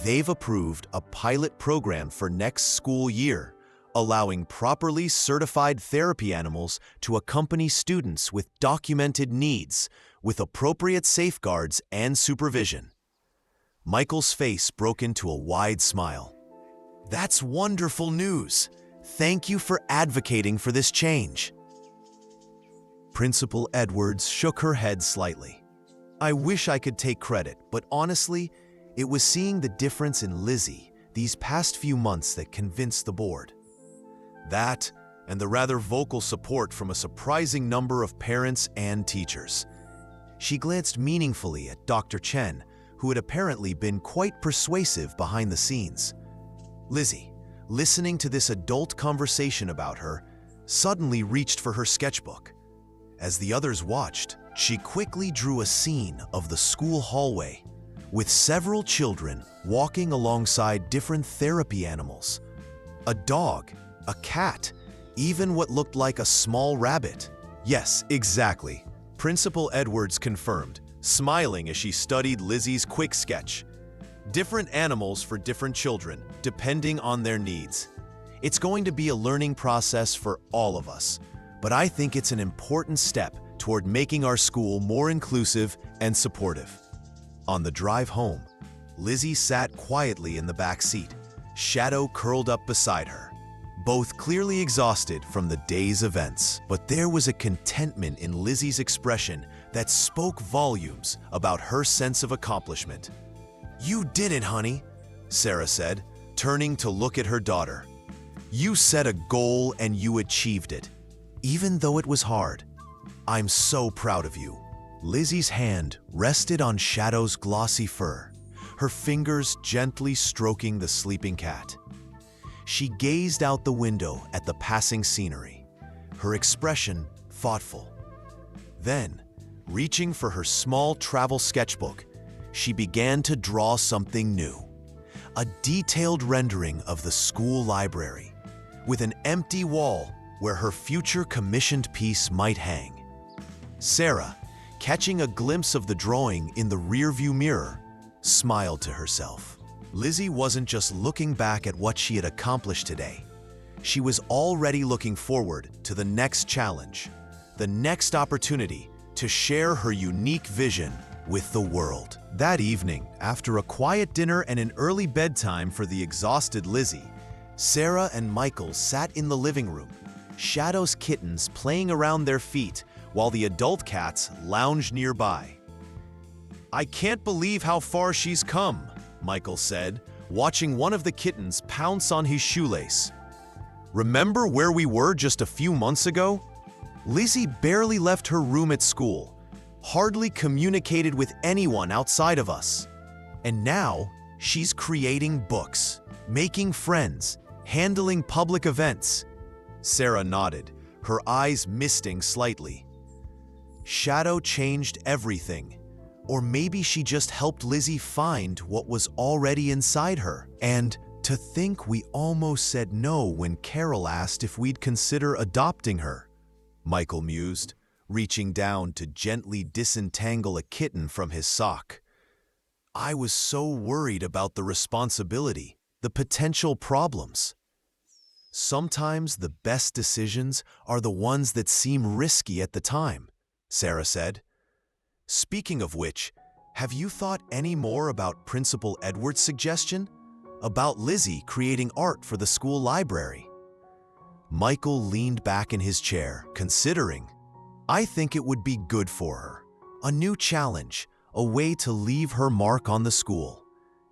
Speaker 1: They've approved a pilot program for next school year, allowing properly certified therapy animals to accompany students with documented needs, with appropriate safeguards and supervision. Michael's face broke into a wide smile. "That's wonderful news. Thank you for advocating for this change." Principal Edwards shook her head slightly. "I wish I could take credit, but honestly, it was seeing the difference in Lizzie these past few months that convinced the board. That, and the rather vocal support from a surprising number of parents and teachers." She glanced meaningfully at Dr. Chen, who had apparently been quite persuasive behind the scenes. Lizzie, listening to this adult conversation about her, suddenly reached for her sketchbook. As the others watched, she quickly drew a scene of the school hallway, with several children walking alongside different therapy animals. A dog, a cat, even what looked like a small rabbit. "Yes, exactly," Principal Edwards confirmed, smiling as she studied Lizzie's quick sketch. "Different animals for different children, depending on their needs. It's going to be a learning process for all of us, but I think it's an important step toward making our school more inclusive and supportive." On the drive home, Lizzie sat quietly in the back seat, Shadow curled up beside her, both clearly exhausted from the day's events. But there was a contentment in Lizzie's expression that spoke volumes about her sense of accomplishment. "You did it, honey," Sarah said, turning to look at her daughter. "You set a goal and you achieved it, even though it was hard. I'm so proud of you." Lizzie's hand rested on Shadow's glossy fur, her fingers gently stroking the sleeping cat. She gazed out the window at the passing scenery, her expression thoughtful. Then, reaching for her small travel sketchbook, she began to draw something new. A detailed rendering of the school library, with an empty wall where her future commissioned piece might hang. Sarah, catching a glimpse of the drawing in the rearview mirror, smiled to herself. Lizzie wasn't just looking back at what she had accomplished today. She was already looking forward to the next challenge, the next opportunity to share her unique vision with the world. That evening, after a quiet dinner and an early bedtime for the exhausted Lizzie, Sarah and Michael sat in the living room, Shadow's kittens playing around their feet while the adult cats lounged nearby. "I can't believe how far she's come," Michael said, watching one of the kittens pounce on his shoelace. "Remember where we were just a few months ago? Lizzie barely left her room at school, hardly communicated with anyone outside of us. And now, she's creating books, making friends, handling public events." Sarah nodded, her eyes misting slightly. Shadow changed everything. Or maybe she just helped Lizzie find what was already inside her. And to think we almost said no when Carol asked if we'd consider adopting her, Michael mused, reaching down to gently disentangle a kitten from his sock. "I was so worried about the responsibility, the potential problems." "Sometimes the best decisions are the ones that seem risky at the time," Sarah said. "Speaking of which, have you thought any more about Principal Edward's suggestion? About Lizzie creating art for the school library?" Michael leaned back in his chair, considering. "I think it would be good for her. A new challenge, a way to leave her mark on the school.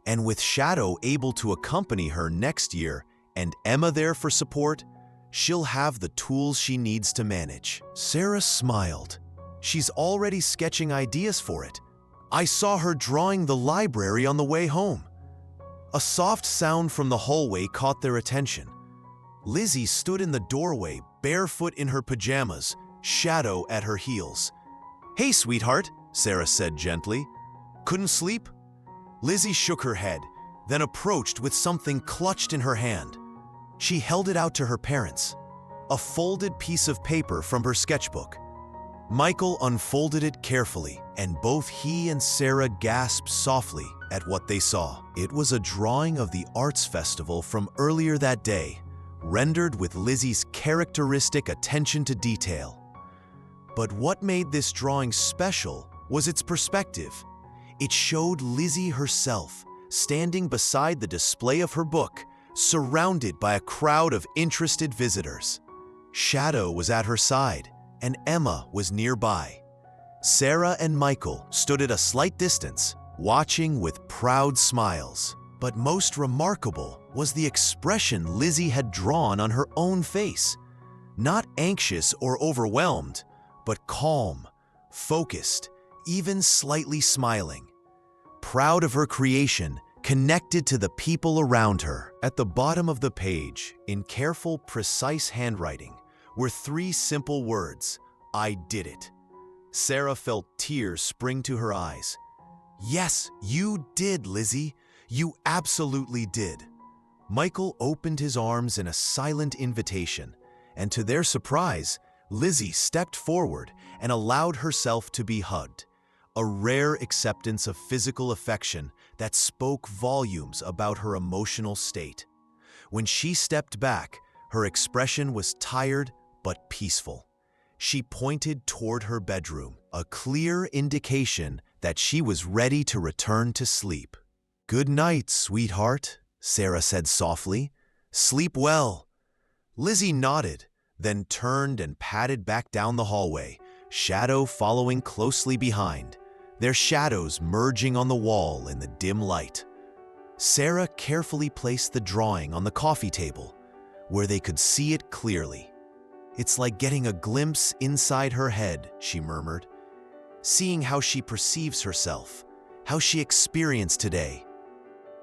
Speaker 1: And with Shadow able to accompany her next year and Emma there for support, she'll have the tools she needs to manage." Sarah smiled. "She's already sketching ideas for it. I saw her drawing the library on the way home." A soft sound from the hallway caught their attention. Lizzie stood in the doorway, barefoot in her pajamas, Shadow at her heels. "Hey, sweetheart," Sarah said gently. "Couldn't sleep?" Lizzie shook her head, then approached with something clutched in her hand. She held it out to her parents. A folded piece of paper from her sketchbook. Michael unfolded it carefully, and both he and Sarah gasped softly at what they saw. It was a drawing of the arts festival from earlier that day, rendered with Lizzie's characteristic attention to detail. But what made this drawing special was its perspective. It showed Lizzie herself, standing beside the display of her book, surrounded by a crowd of interested visitors. Shadow was at her side, and Emma was nearby. Sarah and Michael stood at a slight distance, watching with proud smiles. But most remarkable was the expression Lizzie had drawn on her own face. Not anxious or overwhelmed, but calm, focused, even slightly smiling. Proud of her creation, connected to the people around her. At the bottom of the page, in careful, precise handwriting, were 3 simple words: "I did it." Sarah felt tears spring to her eyes. "Yes, you did, Lizzie. You absolutely did." Michael opened his arms in a silent invitation, and to their surprise, Lizzie stepped forward and allowed herself to be hugged. A rare acceptance of physical affection that spoke volumes about her emotional state. When she stepped back, her expression was tired but peaceful. She pointed toward her bedroom, a clear indication that she was ready to return to sleep. "Good night, sweetheart," Sarah said softly. "Sleep well." Lizzie nodded, then turned and padded back down the hallway, Shadow following closely behind, their shadows merging on the wall in the dim light. Sarah carefully placed the drawing on the coffee table, where they could see it clearly. "It's like getting a glimpse inside her head," she murmured, "seeing how she perceives herself, how she experienced today."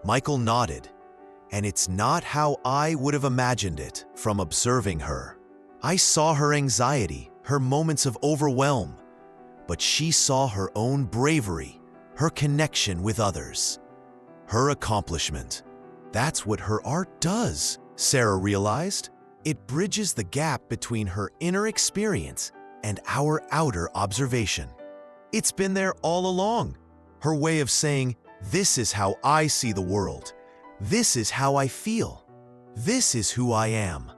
Speaker 1: Michael nodded, "And it's not how I would have imagined it from observing her. I saw her anxiety, her moments of overwhelm, but she saw her own bravery, her connection with others, her accomplishment. That's what her art does," Sarah realized. "It bridges the gap between her inner experience and our outer observation. It's been there all along, her way of saying, 'This is how I see the world. This is how I feel. This is who I am.'"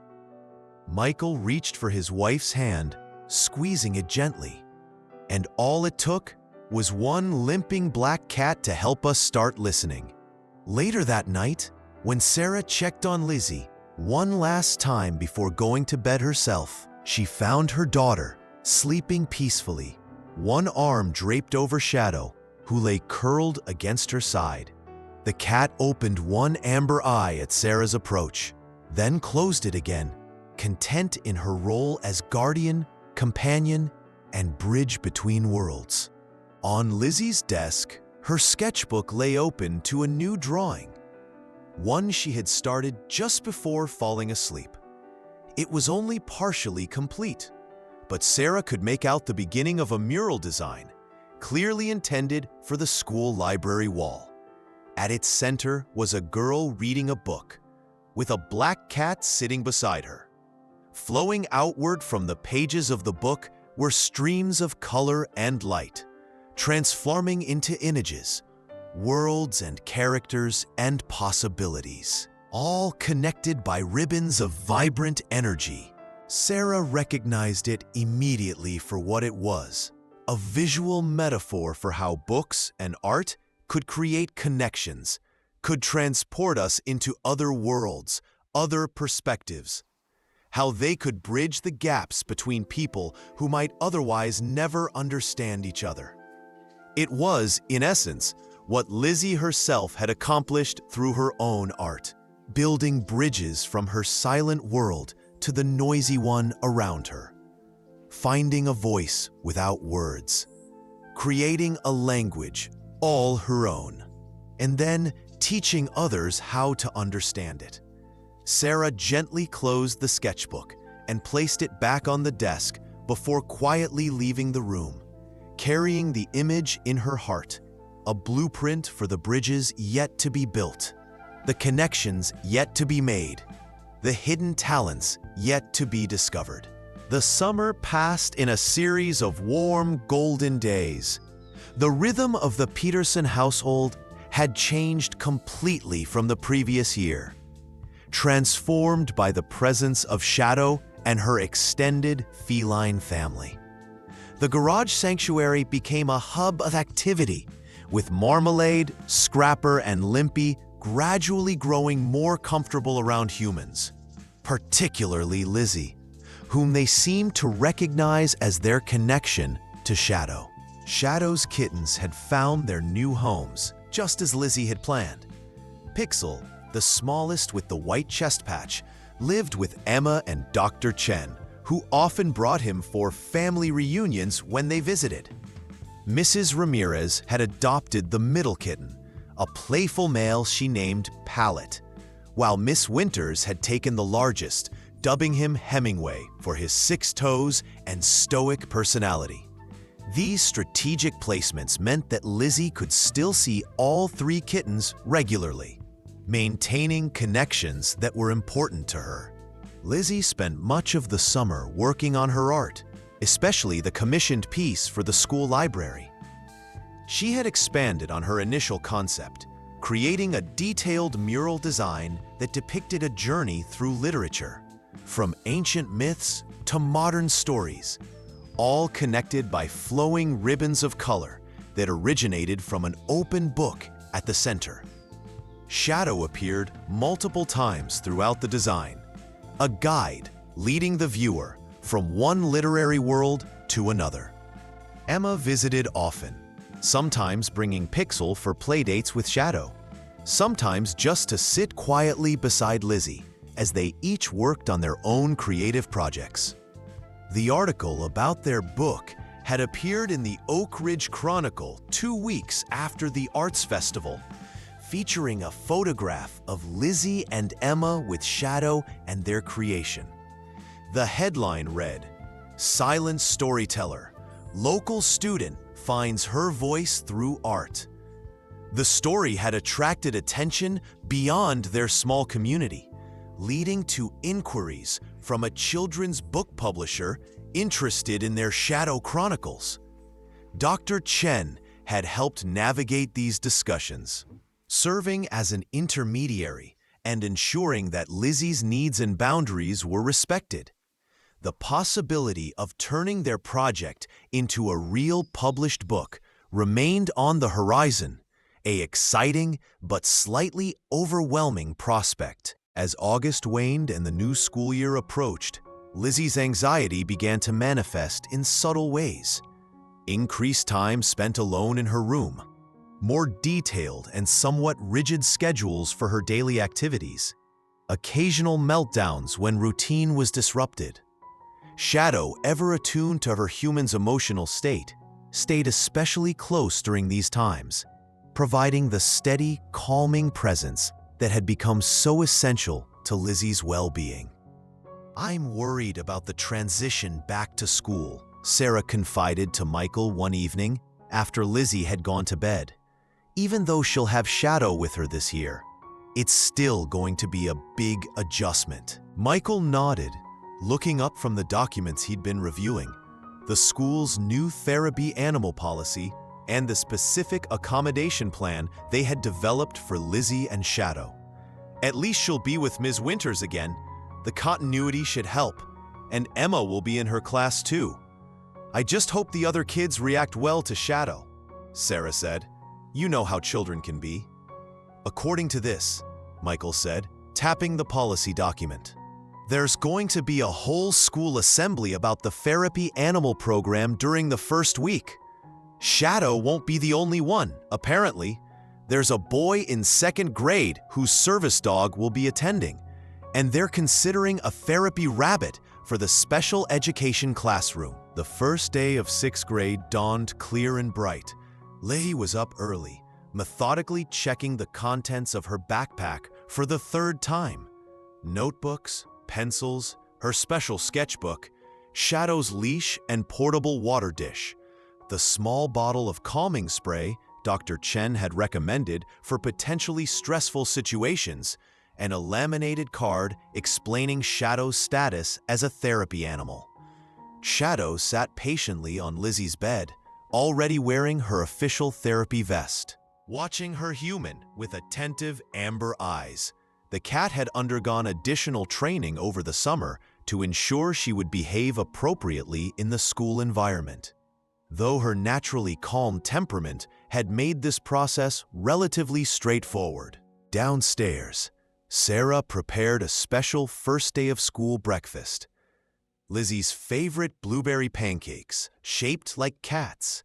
Speaker 1: Michael reached for his wife's hand, squeezing it gently. "And all it took was one limping black cat to help us start listening." Later that night, when Sarah checked on Lizzie, One last time before going to bed herself, she found her daughter sleeping peacefully, one arm draped over Shadow, who lay curled against her side. The cat opened one amber eye at Sarah's approach, then closed it again, content in her role as guardian, companion, and bridge between worlds. On Lizzie's desk, her sketchbook lay open to a new drawing, one she had started just before falling asleep. It was only partially complete, but Sarah could make out the beginning of a mural design, clearly intended for the school library wall. At its center was a girl reading a book, with a black cat sitting beside her. Flowing outward from the pages of the book were streams of color and light, transforming into images, worlds and characters and possibilities, all connected by ribbons of vibrant energy. Sarah recognized it immediately for what it was, a visual metaphor for how books and art could create connections, could transport us into other worlds, other perspectives, how they could bridge the gaps between people who might otherwise never understand each other. It was, in essence, what Lizzie herself had accomplished through her own art, building bridges from her silent world to the noisy one around her, finding a voice without words, creating a language all her own, and then teaching others how to understand it. Sarah gently closed the sketchbook and placed it back on the desk before quietly leaving the room, carrying the image in her heart, a blueprint for the bridges yet to be built, the connections yet to be made, the hidden talents yet to be discovered. The summer passed in a series of warm, golden days. The rhythm of the Peterson household had changed completely from the previous year, transformed by the presence of Shadow and her extended feline family. The garage sanctuary became a hub of activity, with Marmalade, Scrapper, and Limpy gradually growing more comfortable around humans, particularly Lizzie, whom they seemed to recognize as their connection to Shadow. Shadow's kittens had found their new homes, just as Lizzie had planned. Pixel, the smallest with the white chest patch, lived with Emma and Dr. Chen, who often brought him for family reunions when they visited. Mrs. Ramirez had adopted the middle kitten, a playful male she named Pallet, while Miss Winters had taken the largest, dubbing him Hemingway for his 6 toes and stoic personality. These strategic placements meant that Lizzie could still see all 3 kittens regularly, maintaining connections that were important to her. Lizzie spent much of the summer working on her art, especially the commissioned piece for the school library. She had expanded on her initial concept, creating a detailed mural design that depicted a journey through literature, from ancient myths to modern stories, all connected by flowing ribbons of color that originated from an open book at the center. Shadow appeared multiple times throughout the design, a guide leading the viewer from one literary world to another. Emma visited often, sometimes bringing Pixel for playdates with Shadow, sometimes just to sit quietly beside Lizzie as they each worked on their own creative projects. The article about their book had appeared in the Oak Ridge Chronicle 2 weeks after the Arts Festival, featuring a photograph of Lizzie and Emma with Shadow and their creation. The headline read, "Silent Storyteller, Local Student Finds Her Voice Through Art." The story had attracted attention beyond their small community, leading to inquiries from a children's book publisher interested in their Shadow Chronicles. Dr. Chen had helped navigate these discussions, serving as an intermediary and ensuring that Lizzie's needs and boundaries were respected. The possibility of turning their project into a real published book remained on the horizon, an exciting but slightly overwhelming prospect. As August waned and the new school year approached, Lizzie's anxiety began to manifest in subtle ways. Increased time spent alone in her room, more detailed and somewhat rigid schedules for her daily activities, occasional meltdowns when routine was disrupted. Shadow, ever attuned to her human's emotional state, stayed especially close during these times, providing the steady, calming presence that had become so essential to Lizzie's well-being. "I'm worried about the transition back to school," Sarah confided to Michael one evening after Lizzie had gone to bed. "Even though she'll have Shadow with her this year, it's still going to be a big adjustment." Michael nodded, looking up from the documents he'd been reviewing, the school's new therapy animal policy and the specific accommodation plan they had developed for Lizzie and Shadow. "At least she'll be with Ms. Winters again. The continuity should help, and Emma will be in her class too. I just hope the other kids react well to Shadow," Sarah said. "You know how children can be." "According to this," Michael said, tapping the policy document, "there's going to be a whole school assembly about the therapy animal program during the first week. Shadow won't be the only one, apparently. There's a boy in 2nd grade whose service dog will be attending, and they're considering a therapy rabbit for the special education classroom." The first day of 6th grade dawned clear and bright. Lizzie was up early, methodically checking the contents of her backpack for the 3rd time. Notebooks, pencils, her special sketchbook, Shadow's leash and portable water dish, the small bottle of calming spray Dr. Chen had recommended for potentially stressful situations, and a laminated card explaining Shadow's status as a therapy animal. Shadow sat patiently on Lizzie's bed, already wearing her official therapy vest, watching her human with attentive amber eyes. The cat had undergone additional training over the summer to ensure she would behave appropriately in the school environment. Though her naturally calm temperament had made this process relatively straightforward. Downstairs, Sarah prepared a special first day of school breakfast. Lizzie's favorite blueberry pancakes, shaped like cats,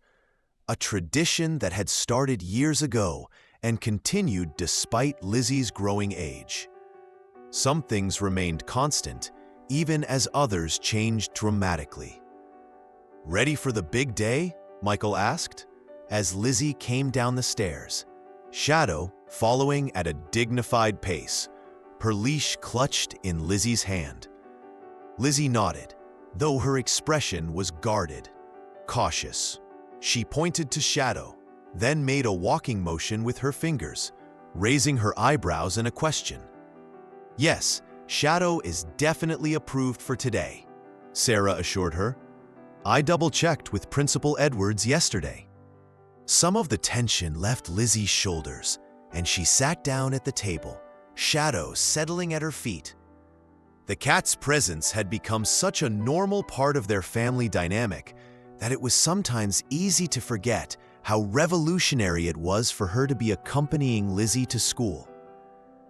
Speaker 1: a tradition that had started years ago and continued despite Lizzie's growing age. Some things remained constant, even as others changed dramatically. "Ready for the big day?" Michael asked, as Lizzie came down the stairs, Shadow following at a dignified pace, her leash clutched in Lizzie's hand. Lizzie nodded, though her expression was guarded, cautious. She pointed to Shadow, then made a walking motion with her fingers, raising her eyebrows in a question. "Yes, Shadow is definitely approved for today," Sarah assured her. "I double-checked with Principal Edwards yesterday." Some of the tension left Lizzie's shoulders, and she sat down at the table, Shadow settling at her feet. The cat's presence had become such a normal part of their family dynamic that it was sometimes easy to forget how revolutionary it was for her to be accompanying Lizzie to school.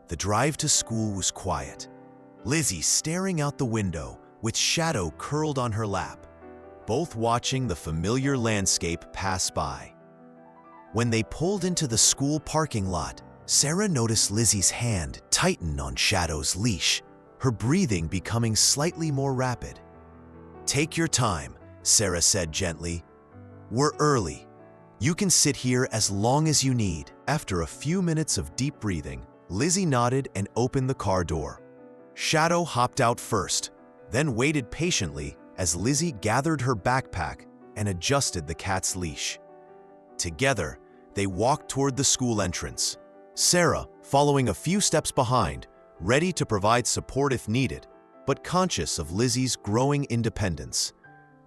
Speaker 1: The drive to school was quiet, Lizzie staring out the window with Shadow curled on her lap, both watching the familiar landscape pass by. When they pulled into the school parking lot, Sarah noticed Lizzie's hand tighten on Shadow's leash, her breathing becoming slightly more rapid. "Take your time," Sarah said gently. "We're early. You can sit here as long as you need." After a few minutes of deep breathing, Lizzie nodded and opened the car door. Shadow hopped out first, then waited patiently as Lizzie gathered her backpack and adjusted the cat's leash. Together, they walked toward the school entrance, Sarah following a few steps behind, ready to provide support if needed, but conscious of Lizzie's growing independence.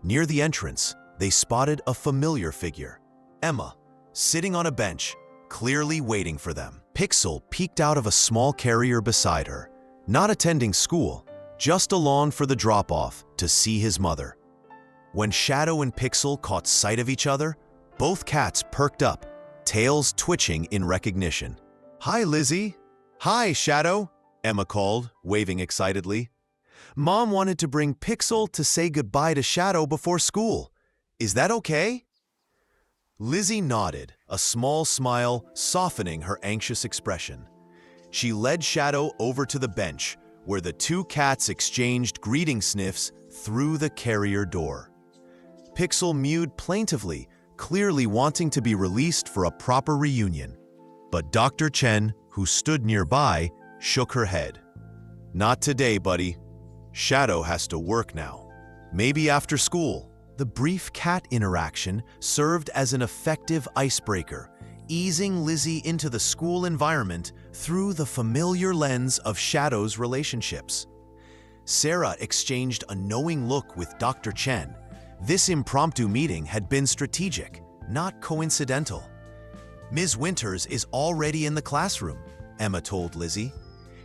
Speaker 1: Near the entrance, they spotted a familiar figure, Emma, sitting on a bench, clearly waiting for them. Pixel peeked out of a small carrier beside her, not attending school, just along for the drop-off to see his mother. When Shadow and Pixel caught sight of each other, both cats perked up, tails twitching in recognition. "Hi, Lizzie." "Hi, Shadow." Emma called, waving excitedly. Mom wanted to bring Pixel to say goodbye to Shadow before school. Is that okay? Lizzie nodded, a small smile softening her anxious expression. She led Shadow over to the bench, where the two cats exchanged greeting sniffs through the carrier door. Pixel mewed plaintively, clearly wanting to be released for a proper reunion. But Dr. Chen, who stood nearby, shook her head. Not today, buddy. Shadow has to work now. Maybe after school. The brief cat interaction served as an effective icebreaker, easing Lizzie into the school environment through the familiar lens of Shadow's relationships. Sarah exchanged a knowing look with Dr. Chen. This impromptu meeting had been strategic, not coincidental. Ms. Winters is already in the classroom, Emma told Lizzie.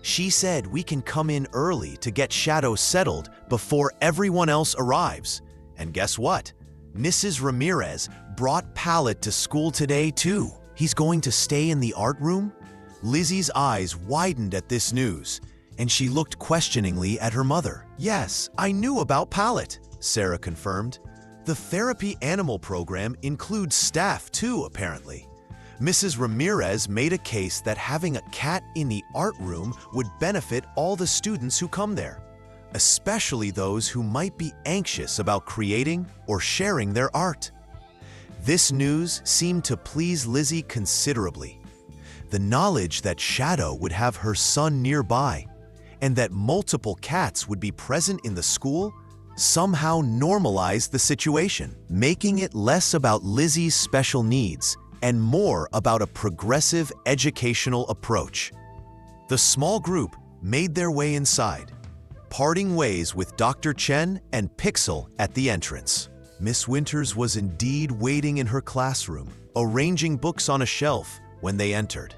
Speaker 1: She said we can come in early to get Shadow settled before everyone else arrives. And guess what? Mrs. Ramirez brought Pallet to school today too. He's going to stay in the art room? Lizzie's eyes widened at this news, and she looked questioningly at her mother. Yes, I knew about Pallet, Sarah confirmed. The therapy animal program includes staff too, apparently. Mrs. Ramirez made a case that having a cat in the art room would benefit all the students who come there, especially those who might be anxious about creating or sharing their art. This news seemed to please Lizzie considerably. The knowledge that Shadow would have her son nearby and that multiple cats would be present in the school somehow normalized the situation, making it less about Lizzie's special needs and more about a progressive educational approach. The small group made their way inside, parting ways with Dr. Chen and Pixel at the entrance. Miss Winters was indeed waiting in her classroom, arranging books on a shelf when they entered.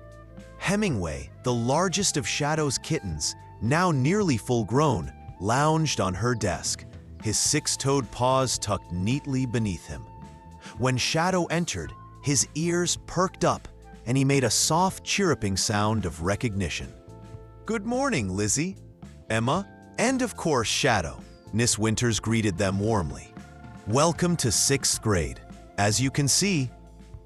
Speaker 1: Hemingway, the largest of Shadow's kittens, now nearly full-grown, lounged on her desk, his six-toed paws tucked neatly beneath him. When Shadow entered, his ears perked up, and he made a soft chirruping sound of recognition. Good morning, Lizzie, Emma, and of course Shadow. Miss Winters greeted them warmly. Welcome to 6th grade. As you can see,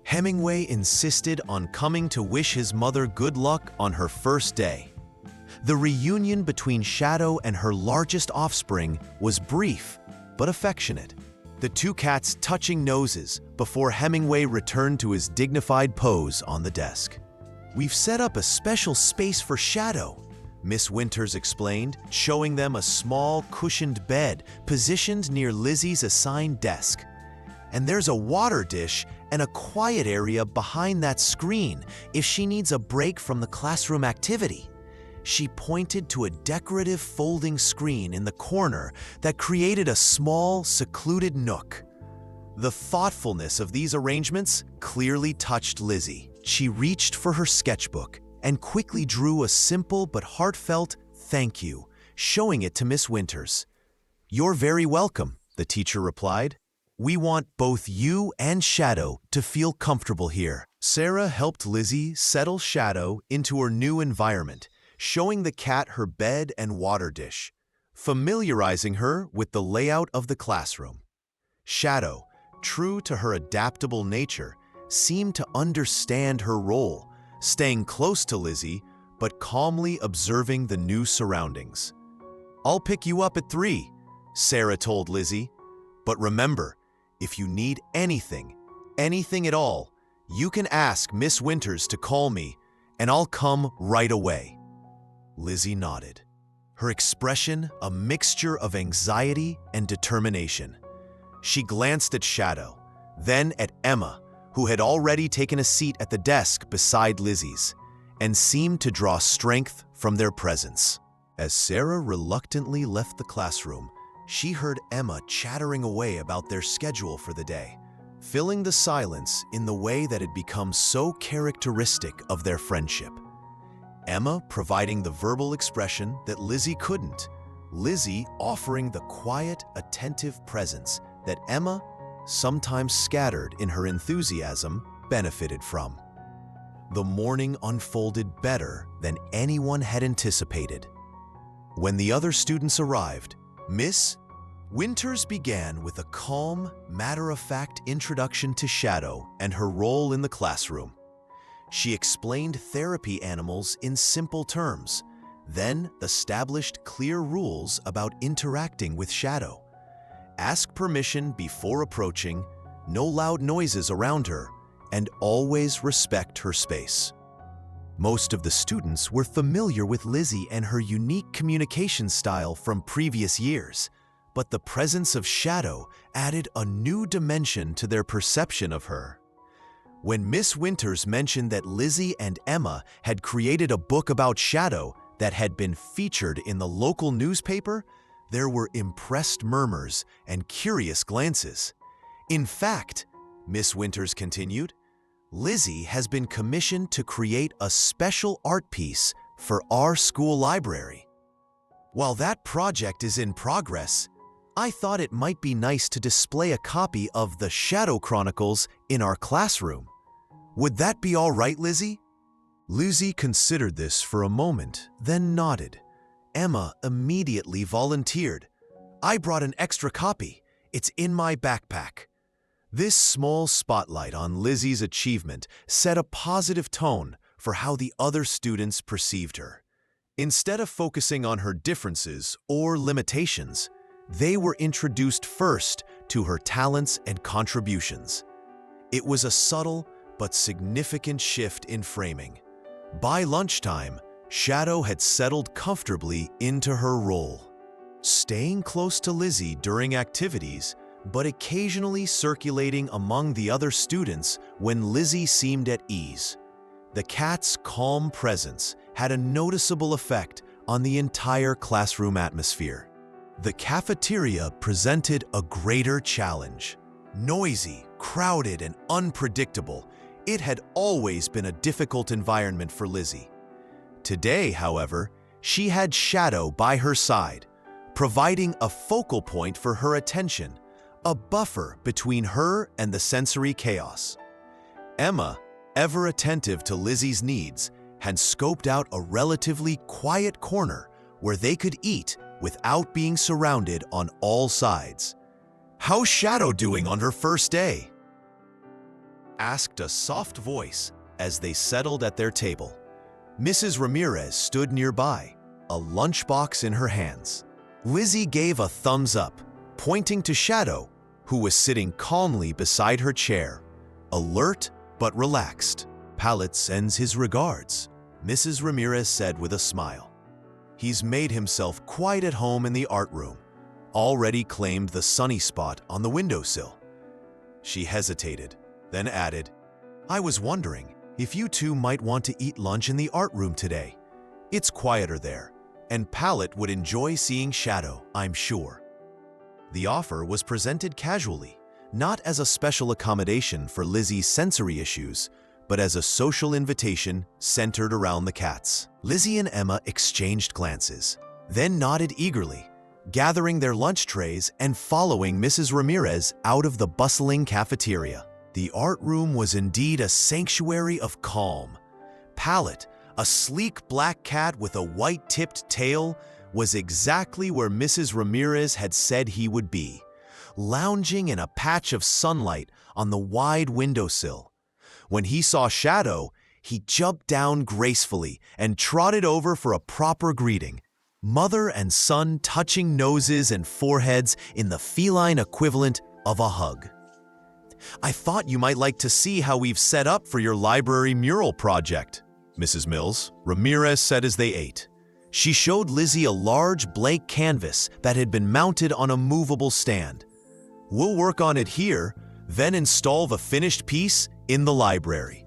Speaker 1: Hemingway insisted on coming to wish his mother good luck on her first day. The reunion between Shadow and her largest offspring was brief but affectionate, the two cats touching noses before Hemingway returned to his dignified pose on the desk. We've set up a special space for Shadow, Miss Winters explained, showing them a small cushioned bed positioned near Lizzie's assigned desk. And there's a water dish and a quiet area behind that screen if she needs a break from the classroom activity. She pointed to a decorative folding screen in the corner that created a small, secluded nook. The thoughtfulness of these arrangements clearly touched Lizzie. She reached for her sketchbook and quickly drew a simple but heartfelt thank you, showing it to Miss Winters. You're very welcome, the teacher replied. We want both you and Shadow to feel comfortable here. Sarah helped Lizzie settle Shadow into her new environment, showing the cat her bed and water dish, familiarizing her with the layout of the classroom. Shadow, true to her adaptable nature, seemed to understand her role, staying close to Lizzie but calmly observing the new surroundings. I'll pick you up at 3, Sarah told Lizzie. But remember, if you need anything at all, you can ask Miss Winters to call me, and I'll come right away. Lizzie nodded, her expression a mixture of anxiety and determination. She glanced at Shadow, then at Emma, who had already taken a seat at the desk beside Lizzie's, and seemed to draw strength from their presence. As Sarah reluctantly left the classroom, she heard Emma chattering away about their schedule for the day, filling the silence in the way that had become so characteristic of their friendship. Emma providing the verbal expression that Lizzie couldn't, Lizzie offering the quiet, attentive presence that Emma, sometimes scattered in her enthusiasm, benefited from. The morning unfolded better than anyone had anticipated. When the other students arrived, Miss Winters began with a calm, matter-of-fact introduction to Shadow and her role in the classroom. She explained therapy animals in simple terms, then established clear rules about interacting with Shadow. Ask permission before approaching, no loud noises around her, and always respect her space. Most of the students were familiar with Lizzie and her unique communication style from previous years, but the presence of Shadow added a new dimension to their perception of her. When Miss Winters mentioned that Lizzie and Emma had created a book about Shadow that had been featured in the local newspaper, there were impressed murmurs and curious glances. In fact, Miss Winters continued, Lizzie has been commissioned to create a special art piece for our school library. While that project is in progress, I thought it might be nice to display a copy of the Shadow Chronicles in our classroom. Would that be all right, Lizzie? Lizzie considered this for a moment, then nodded. Emma immediately volunteered. I brought an extra copy. It's in my backpack. This small spotlight on Lizzie's achievement set a positive tone for how the other students perceived her. Instead of focusing on her differences or limitations, they were introduced first to her talents and contributions. It was a subtle but significant shift in framing. By lunchtime, Shadow had settled comfortably into her role, staying close to Lizzie during activities, but occasionally circulating among the other students when Lizzie seemed at ease. The cat's calm presence had a noticeable effect on the entire classroom atmosphere. The cafeteria presented a greater challenge. Noisy, crowded, and unpredictable, it had always been a difficult environment for Lizzie. Today, however, she had Shadow by her side, providing a focal point for her attention, a buffer between her and the sensory chaos. Emma, ever attentive to Lizzie's needs, had scoped out a relatively quiet corner where they could eat without being surrounded on all sides. "How's Shadow doing on her first day?" asked a soft voice as they settled at their table. Mrs. Ramirez stood nearby, a lunchbox in her hands. Lizzie gave a thumbs up, pointing to Shadow, who was sitting calmly beside her chair, alert but relaxed. "Pallet sends his regards," Mrs. Ramirez said with a smile. "He's made himself quite at home in the art room, already claimed the sunny spot on the windowsill." She hesitated, then added, "I was wondering if you two might want to eat lunch in the art room today. It's quieter there, and Pallet would enjoy seeing Shadow, I'm sure." The offer was presented casually, not as a special accommodation for Lizzie's sensory issues, but as a social invitation centered around the cats. Lizzie and Emma exchanged glances, then nodded eagerly, gathering their lunch trays and following Mrs. Ramirez out of the bustling cafeteria. The art room was indeed a sanctuary of calm. Pallet, a sleek black cat with a white-tipped tail, was exactly where Mrs. Ramirez had said he would be, lounging in a patch of sunlight on the wide windowsill. When he saw Shadow, he jumped down gracefully and trotted over for a proper greeting, mother and son touching noses and foreheads in the feline equivalent of a hug. "I thought you might like to see how we've set up for your library mural project," Mrs. Mills Ramirez said as they ate. She showed Lizzie a large blank canvas that had been mounted on a movable stand. "We'll work on it here, then install the finished piece in the library.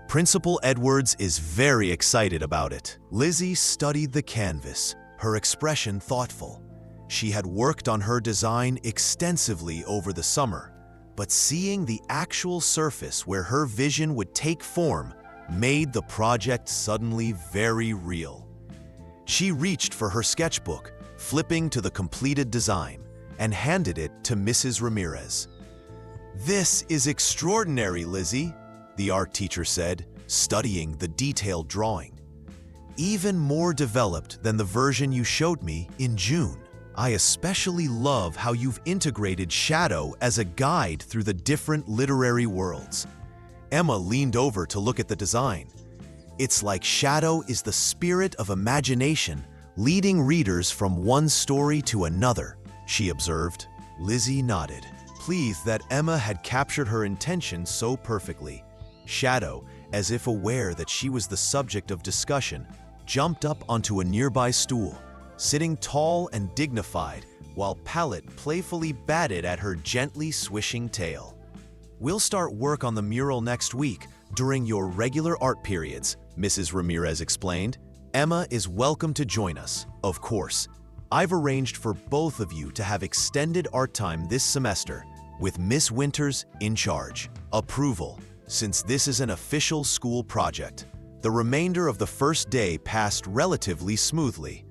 Speaker 1: Principal Edwards is very excited about it." Lizzie studied the canvas, her expression thoughtful. She had worked on her design extensively over the summer, but seeing the actual surface where her vision would take form made the project suddenly very real. She reached for her sketchbook, flipping to the completed design, and handed it to Mrs. Ramirez. "This is extraordinary, Lizzie," the art teacher said, studying the detailed drawing. Even more developed than the version you showed me in June. I especially love how you've integrated shadow as a guide through the different literary worlds. Emma leaned over to look at the design. It's like shadow is the spirit of imagination, leading readers from one story to another, she observed. Lizzie nodded, pleased that Emma had captured her intention so perfectly. Shadow, as if aware that she was the subject of discussion, jumped up onto a nearby stool, sitting tall and dignified, while Palette playfully batted at her gently swishing tail. We'll start work on the mural next week during your regular art periods, Mrs. Ramirez explained. Emma is welcome to join us, of course. I've arranged for both of you to have extended art time this semester, with Miss Winters in charge. Approval, since this is an official school project. The remainder of the first day passed relatively smoothly.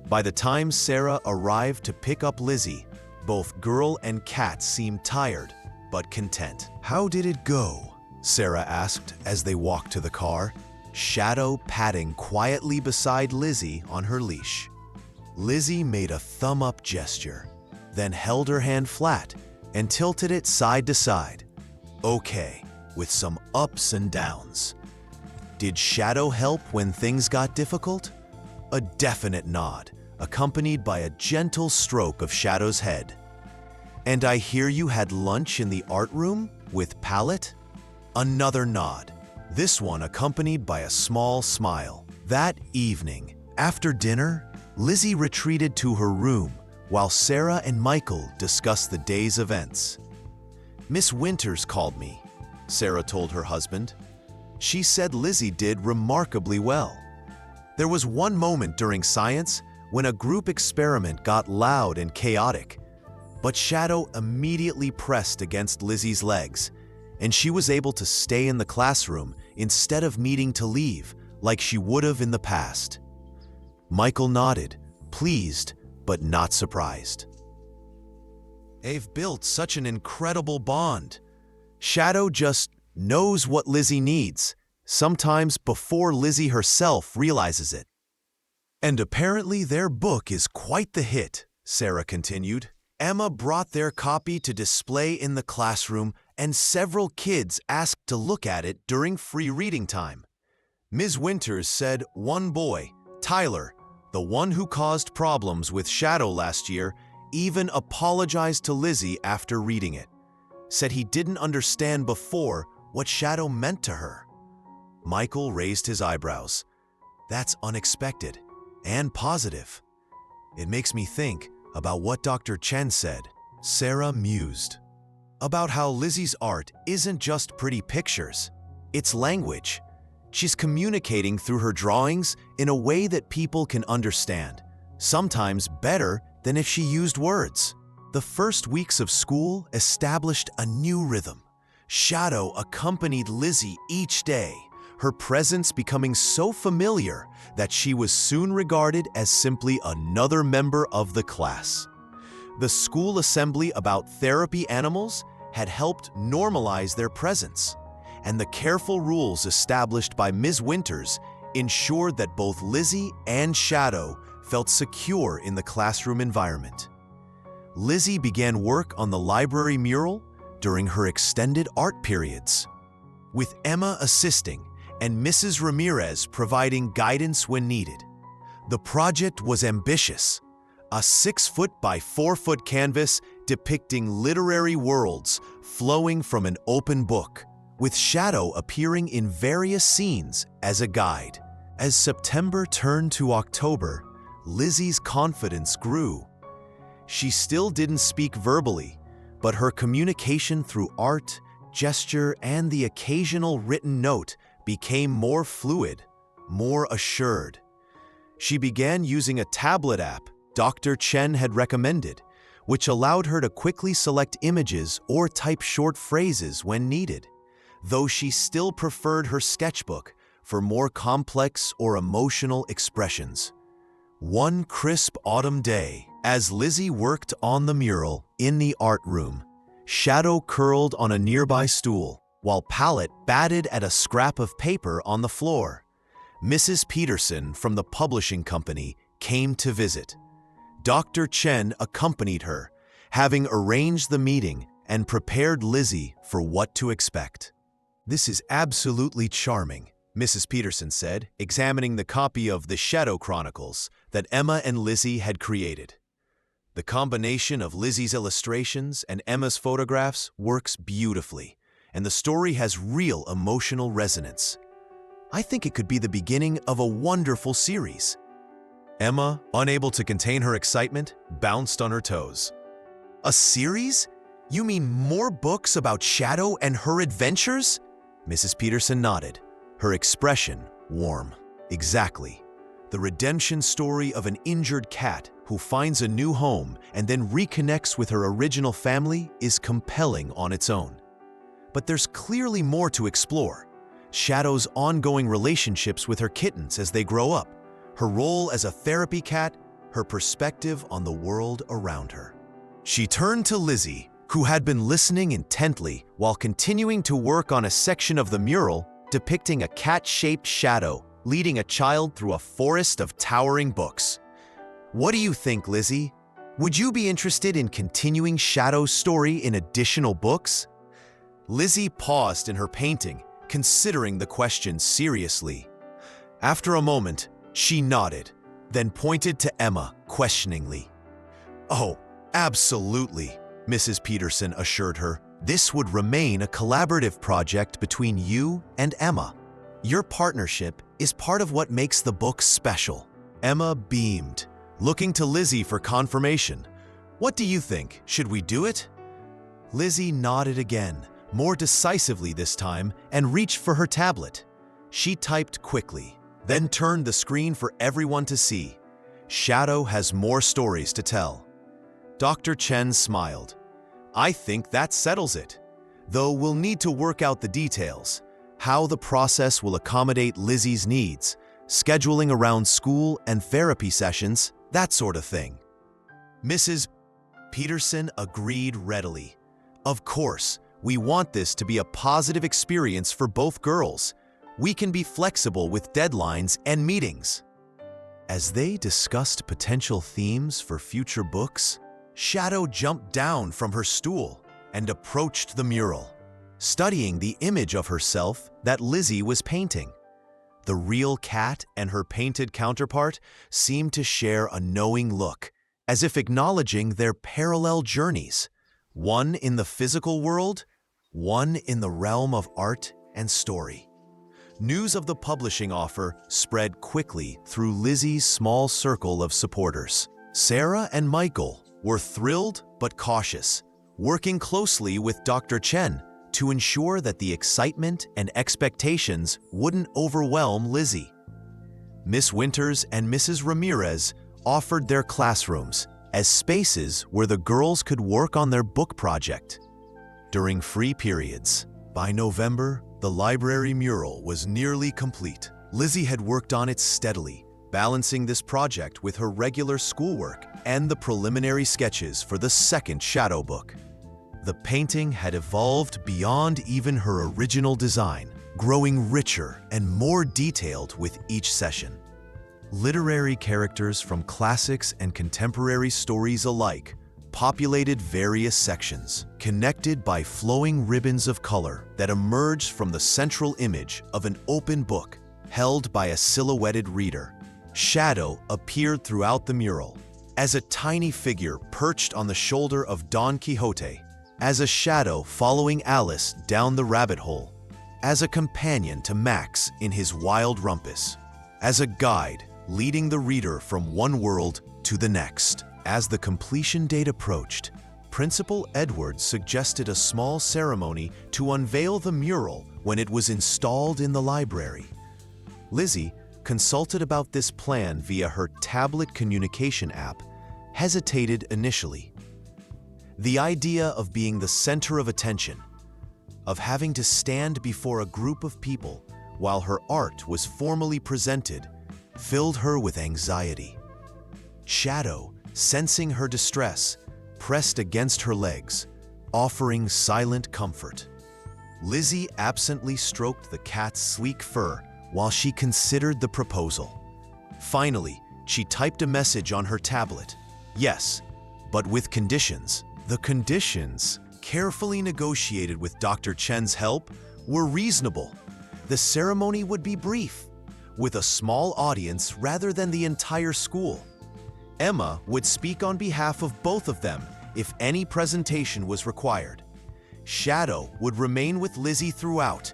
Speaker 1: By the time Sarah arrived to pick up Lizzie, both girl and cat seemed tired, but content. How did it go? Sarah asked as they walked to the car, Shadow patting quietly beside Lizzie on her leash. Lizzie made a thumb-up gesture, then held her hand flat and tilted it side to side. Okay, with some ups and downs. Did Shadow help when things got difficult? A definite nod, accompanied by a gentle stroke of Shadow's head. And I hear you had lunch in the art room with Palette? Another nod, this one accompanied by a small smile. That evening, after dinner, Lizzie retreated to her room while Sarah and Michael discussed the day's events. Miss Winters called me, Sarah told her husband. She said Lizzie did remarkably well. There was one moment during science when a group experiment got loud and chaotic, but Shadow immediately pressed against Lizzie's legs, and she was able to stay in the classroom instead of needing to leave like she would have in the past. Michael nodded, pleased but not surprised. They've built such an incredible bond. Shadow just knows what Lizzie needs, sometimes before Lizzie herself realizes it. And apparently their book is quite the hit, Sarah continued. Emma brought their copy to display in the classroom, and several kids asked to look at it during free reading time. Ms. Winters said one boy, Tyler, the one who caused problems with Shadow last year, even apologized to Lizzie after reading it. Said he didn't understand before what Shadow meant to her. Michael raised his eyebrows. That's unexpected and positive. It makes me think about what Dr. Chen said. Sarah mused about how Lizzie's art isn't just pretty pictures, it's language. She's communicating through her drawings in a way that people can understand, sometimes better than if she used words. The first weeks of school established a new rhythm. Shadow accompanied Lizzie each day, her presence becoming so familiar that she was soon regarded as simply another member of the class. The school assembly about therapy animals had helped normalize their presence, and the careful rules established by Ms. Winters ensured that both Lizzie and Shadow felt secure in the classroom environment. Lizzie began work on the library mural during her extended art periods, with Emma assisting and Mrs. Ramirez providing guidance when needed. The project was ambitious, a 6-foot by 4-foot canvas depicting literary worlds flowing from an open book, with Shadow appearing in various scenes as a guide. As September turned to October, Lizzie's confidence grew. She still didn't speak verbally, but her communication through art, gesture, and the occasional written note became more fluid, more assured. She began using a tablet app Dr. Chen had recommended, which allowed her to quickly select images or type short phrases when needed, though she still preferred her sketchbook for more complex or emotional expressions. One crisp autumn day, as Lizzie worked on the mural in the art room, Shadow curled on a nearby stool, while Pallet batted at a scrap of paper on the floor. Mrs. Peterson from the publishing company came to visit. Dr. Chen accompanied her, having arranged the meeting and prepared Lizzie for what to expect. "This is absolutely charming," Mrs. Peterson said, examining the copy of The Shadow Chronicles that Emma and Lizzie had created. "The combination of Lizzie's illustrations and Emma's photographs works beautifully, and the story has real emotional resonance. I think it could be the beginning of a wonderful series." Emma, unable to contain her excitement, bounced on her toes. "A series? You mean more books about Shadow and her adventures?" Mrs. Peterson nodded, her expression warm. "Exactly. The redemption story of an injured cat who finds a new home and then reconnects with her original family is compelling on its own. But there's clearly more to explore. Shadow's ongoing relationships with her kittens as they grow up, her role as a therapy cat, her perspective on the world around her." She turned to Lizzie, who had been listening intently while continuing to work on a section of the mural depicting a cat-shaped shadow leading a child through a forest of towering books. "What do you think, Lizzie? Would you be interested in continuing Shadow's story in additional books?" Lizzie paused in her painting, considering the question seriously. After a moment, she nodded, then pointed to Emma questioningly. "Oh, absolutely," Mrs. Peterson assured her. "This would remain a collaborative project between you and Emma. Your partnership is part of what makes the book special." Emma beamed, looking to Lizzie for confirmation. "What do you think? Should we do it?" Lizzie nodded again, more decisively this time, and reached for her tablet. She typed quickly, then turned the screen for everyone to see. "Shadow has more stories to tell." Dr. Chen smiled. "I think that settles it. Though we'll need to work out the details, how the process will accommodate Lizzie's needs, scheduling around school and therapy sessions, that sort of thing." Mrs. Peterson agreed readily. "Of course, we want this to be a positive experience for both girls. We can be flexible with deadlines and meetings." As they discussed potential themes for future books, Shadow jumped down from her stool and approached the mural, studying the image of herself that Lizzie was painting. The real cat and her painted counterpart seemed to share a knowing look, as if acknowledging their parallel journeys, one in the physical world, one in the realm of art and story. News of the publishing offer spread quickly through Lizzie's small circle of supporters. Sarah and Michael were thrilled but cautious, working closely with Dr. Chen to ensure that the excitement and expectations wouldn't overwhelm Lizzie. Miss Winters and Mrs. Ramirez offered their classrooms as spaces where the girls could work on their book project. During free periods, by November, the library mural was nearly complete. Lizzie had worked on it steadily, balancing this project with her regular schoolwork and the preliminary sketches for the second Shadow book. The painting had evolved beyond even her original design, growing richer and more detailed with each session. Literary characters from classics and contemporary stories alike populated various sections, connected by flowing ribbons of color that emerged from the central image of an open book held by a silhouetted reader. Shadow appeared throughout the mural, as a tiny figure perched on the shoulder of Don Quixote, as a shadow following Alice down the rabbit hole, as a companion to Max in his wild rumpus, as a guide leading the reader from one world to the next. As the completion date approached, Principal Edwards suggested a small ceremony to unveil the mural when it was installed in the library. Lizzie, consulted about this plan via her tablet communication app, hesitated initially. The idea of being the center of attention, of having to stand before a group of people while her art was formally presented, filled her with anxiety. Shadow, sensing her distress, pressed against her legs, offering silent comfort. Lizzie absently stroked the cat's sleek fur while she considered the proposal. Finally, she typed a message on her tablet. Yes, but with conditions. The conditions, carefully negotiated with Dr. Chen's help, were reasonable. The ceremony would be brief, with a small audience rather than the entire school. Emma would speak on behalf of both of them if any presentation was required. Shadow would remain with Lizzie throughout,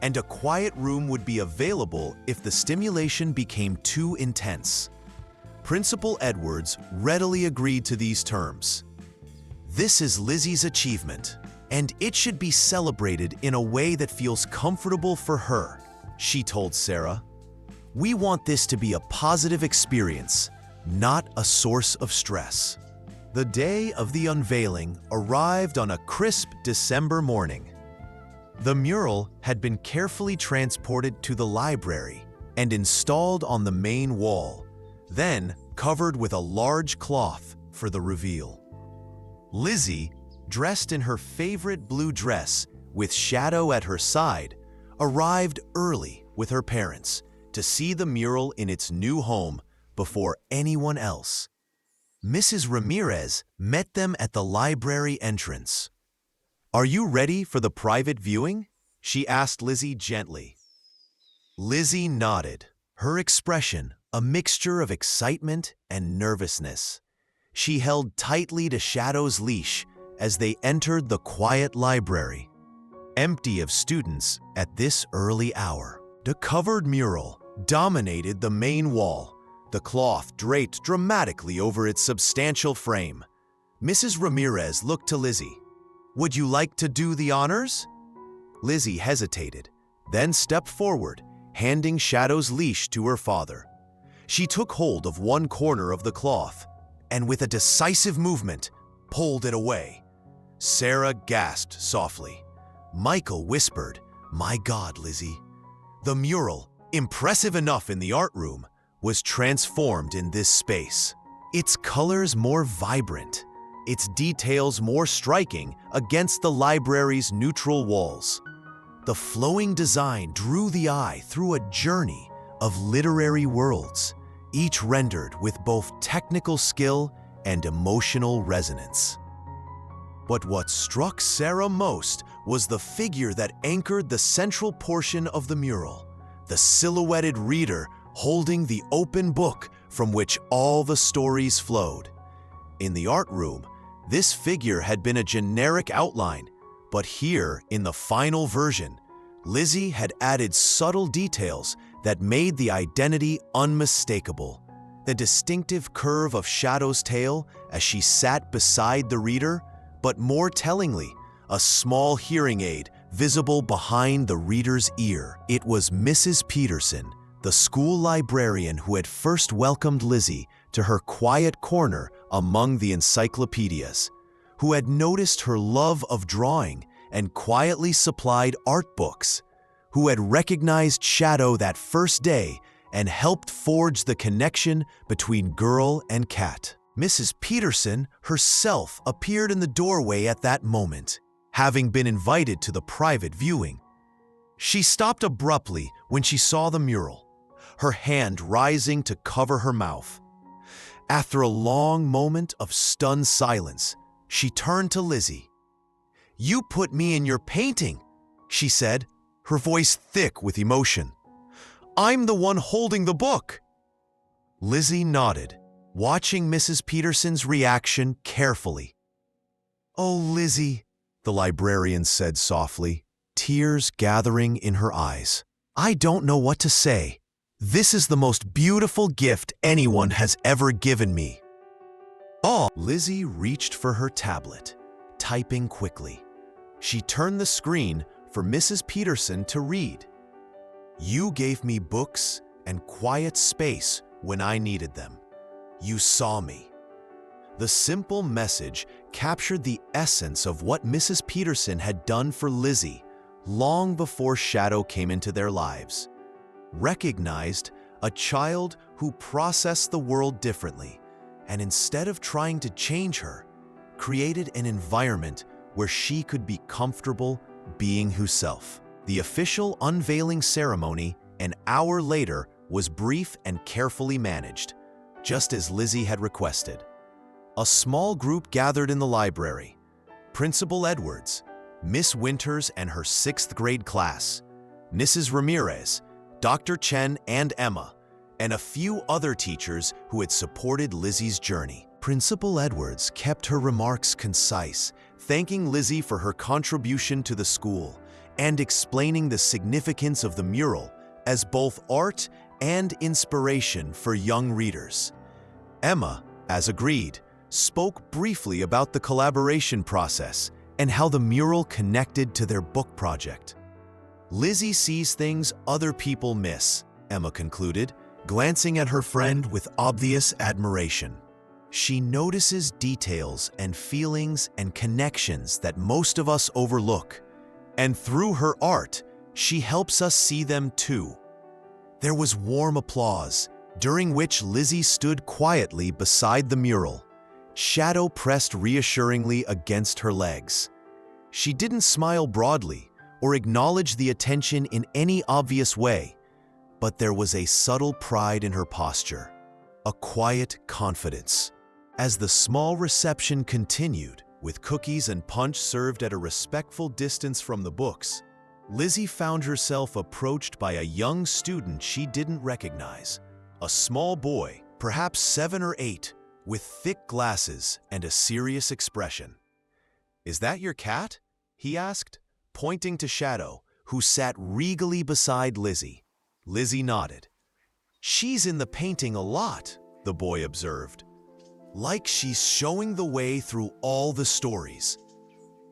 Speaker 1: and a quiet room would be available if the stimulation became too intense. Principal Edwards readily agreed to these terms. This is Lizzie's achievement, and it should be celebrated in a way that feels comfortable for her, she told Sarah. We want this to be a positive experience, not a source of stress. The day of the unveiling arrived on a crisp December morning. The mural had been carefully transported to the library and installed on the main wall, then covered with a large cloth for the reveal. Lizzie, dressed in her favorite blue dress with Shadow at her side, arrived early with her parents to see the mural in its new home before anyone else. Mrs. Ramirez met them at the library entrance. "Are you ready for the private viewing?" she asked Lizzie gently. Lizzie nodded, her expression a mixture of excitement and nervousness. She held tightly to Shadow's leash as they entered the quiet library, empty of students at this early hour. The covered mural dominated the main wall, the cloth draped dramatically over its substantial frame. Mrs. Ramirez looked to Lizzie. "Would you like to do the honors?" Lizzie hesitated, then stepped forward, handing Shadow's leash to her father. She took hold of one corner of the cloth, and with a decisive movement, pulled it away. Sarah gasped softly. Michael whispered, "My God, Lizzie." The mural, impressive enough in the art room, was transformed in this space. Its colors more vibrant, its details more striking against the library's neutral walls. The flowing design drew the eye through a journey of literary worlds, each rendered with both technical skill and emotional resonance. But what struck Sarah most was the figure that anchored the central portion of the mural, the silhouetted reader holding the open book from which all the stories flowed. In the art room, this figure had been a generic outline, but here, in the final version, Lizzie had added subtle details that made the identity unmistakable. The distinctive curve of Shadow's tail as she sat beside the reader, but more tellingly, a small hearing aid visible behind the reader's ear. It was Mrs. Peterson, the school librarian who had first welcomed Lizzie to her quiet corner among the encyclopedias, who had noticed her love of drawing and quietly supplied art books, who had recognized Shadow that first day and helped forge the connection between girl and cat. Mrs. Peterson herself appeared in the doorway at that moment, having been invited to the private viewing. She stopped abruptly when she saw the mural, her hand rising to cover her mouth. After a long moment of stunned silence, she turned to Lizzie. "You put me in your painting," she said, her voice thick with emotion. "I'm the one holding the book." Lizzie nodded, watching Mrs. Peterson's reaction carefully. "Oh, Lizzie," the librarian said softly, tears gathering in her eyes. "I don't know what to say. This is the most beautiful gift anyone has ever given me." Oh! Lizzie reached for her tablet, typing quickly. She turned the screen for Mrs. Peterson to read. "You gave me books and quiet space when I needed them. You saw me." The simple message captured the essence of what Mrs. Peterson had done for Lizzie long before Shadow came into their lives. Recognized a child who processed the world differently, and instead of trying to change her, created an environment where she could be comfortable being herself. The official unveiling ceremony, an hour later, was brief and carefully managed, just as Lizzie had requested. A small group gathered in the library. Principal Edwards, Miss Winters and her 6th grade class, Mrs. Ramirez, Dr. Chen and Emma, and a few other teachers who had supported Lizzie's journey. Principal Edwards kept her remarks concise, thanking Lizzie for her contribution to the school and explaining the significance of the mural as both art and inspiration for young readers. Emma, as agreed, spoke briefly about the collaboration process and how the mural connected to their book project. Lizzie sees things other people miss, Emma concluded, glancing at her friend with obvious admiration. She notices details and feelings and connections that most of us overlook, and through her art, she helps us see them too. There was warm applause, during which Lizzie stood quietly beside the mural, shadow pressed reassuringly against her legs. She didn't smile broadly or acknowledge the attention in any obvious way, but there was a subtle pride in her posture, a quiet confidence. As the small reception continued, with cookies and punch served at a respectful distance from the books, Lizzie found herself approached by a young student she didn't recognize, a small boy, perhaps 7 or 8, with thick glasses and a serious expression. "Is that your cat?" he asked, pointing to Shadow, who sat regally beside Lizzie. Lizzie nodded. "She's in the painting a lot," the boy observed. "Like she's showing the way through all the stories."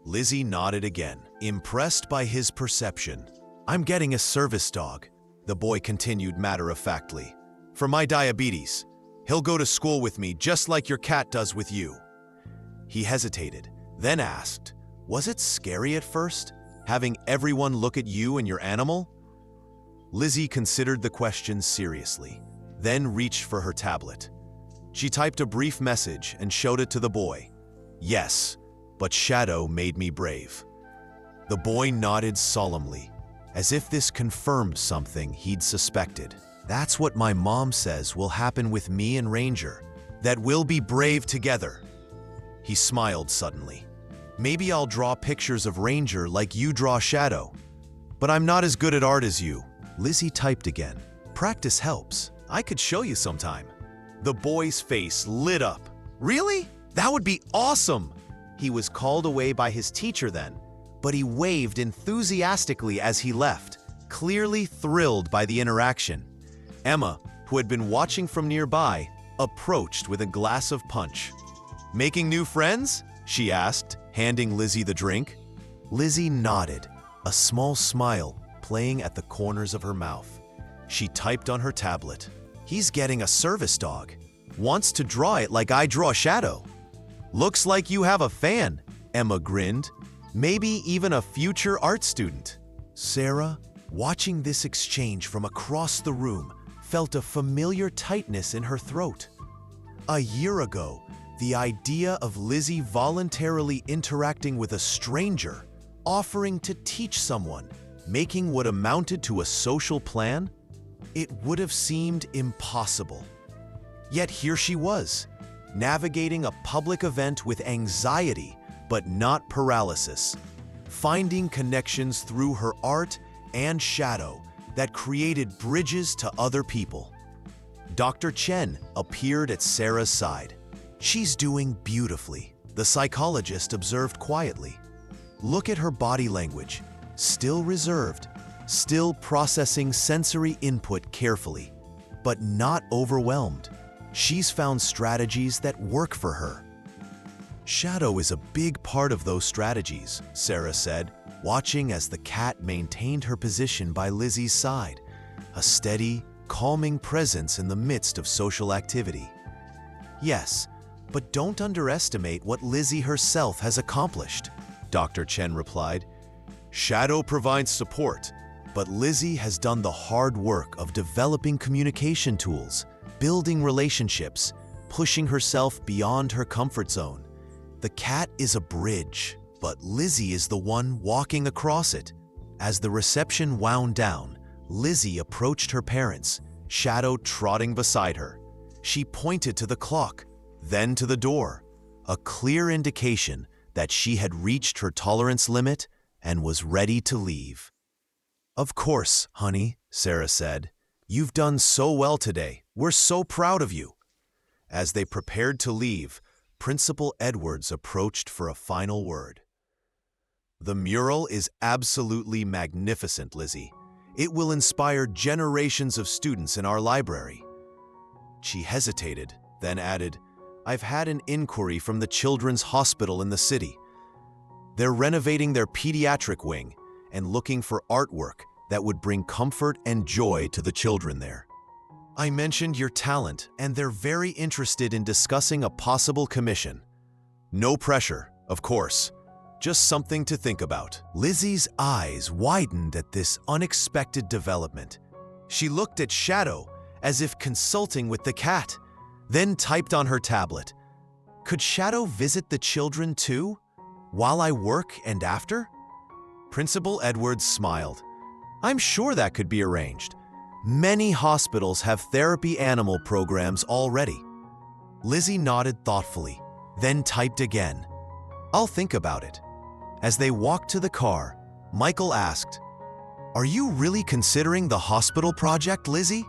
Speaker 1: Lizzie nodded again, impressed by his perception. "I'm getting a service dog," the boy continued matter-of-factly. "For my diabetes. He'll go to school with me just like your cat does with you." He hesitated, then asked, "Was it scary at first, having everyone look at you and your animal?" Lizzie considered the question seriously, then reached for her tablet. She typed a brief message and showed it to the boy. "Yes, but Shadow made me brave." The boy nodded solemnly, as if this confirmed something he'd suspected. "That's what my mom says will happen with me and Ranger, that we'll be brave together." He smiled suddenly. "Maybe I'll draw pictures of Ranger like you draw Shadow. But I'm not as good at art as you." Lizzie typed again. "Practice helps. I could show you sometime." The boy's face lit up. "Really? That would be awesome!" He was called away by his teacher then, but he waved enthusiastically as he left, clearly thrilled by the interaction. Emma, who had been watching from nearby, approached with a glass of punch. "Making new friends?" she asked, handing Lizzie the drink. Lizzie nodded, a small smile playing at the corners of her mouth. She typed on her tablet. "He's getting a service dog. Wants to draw it like I draw Shadow." "Looks like you have a fan," Emma grinned. "Maybe even a future art student." Sarah, watching this exchange from across the room, felt a familiar tightness in her throat. A year ago, the idea of Lizzie voluntarily interacting with a stranger, offering to teach someone, making what amounted to a social plan, it would have seemed impossible. Yet here she was, navigating a public event with anxiety, but not paralysis, finding connections through her art and Shadow that created bridges to other people. Dr. Chen appeared at Sarah's side. "She's doing beautifully," the psychologist observed quietly. "Look at her body language, still reserved, still processing sensory input carefully, but not overwhelmed. She's found strategies that work for her." "Shadow is a big part of those strategies," Sarah said, watching as the cat maintained her position by Lizzie's side, a steady, calming presence in the midst of social activity. "Yes, but don't underestimate what Lizzie herself has accomplished," Dr. Chen replied. "Shadow provides support, but Lizzie has done the hard work of developing communication tools, building relationships, pushing herself beyond her comfort zone. The cat is a bridge." but Lizzie is the one walking across it. As the reception wound down, Lizzie approached her parents, Shadow trotting beside her. She pointed to the clock, then to the door, a clear indication that she had reached her tolerance limit and was ready to leave. "Of course, honey," Sarah said. "You've done so well today. We're so proud of you." As they prepared to leave, Principal Edwards approached for a final word. "The mural is absolutely magnificent, Lizzie. It will inspire generations of students in our library." She hesitated, then added, "I've had an inquiry from the Children's Hospital in the city. They're renovating their pediatric wing and looking for artwork that would bring comfort and joy to the children there. I mentioned your talent, and they're very interested in discussing a possible commission. No pressure, of course. Just something to think about." Lizzie's eyes widened at this unexpected development. She looked at Shadow as if consulting with the cat, then typed on her tablet. "Could Shadow visit the children too, while I work and after?" Principal Edwards smiled. "I'm sure that could be arranged. Many hospitals have therapy animal programs already." Lizzie nodded thoughtfully, then typed again. "I'll think about it." As they walked to the car, Michael asked, "Are you really considering the hospital project, Lizzie?"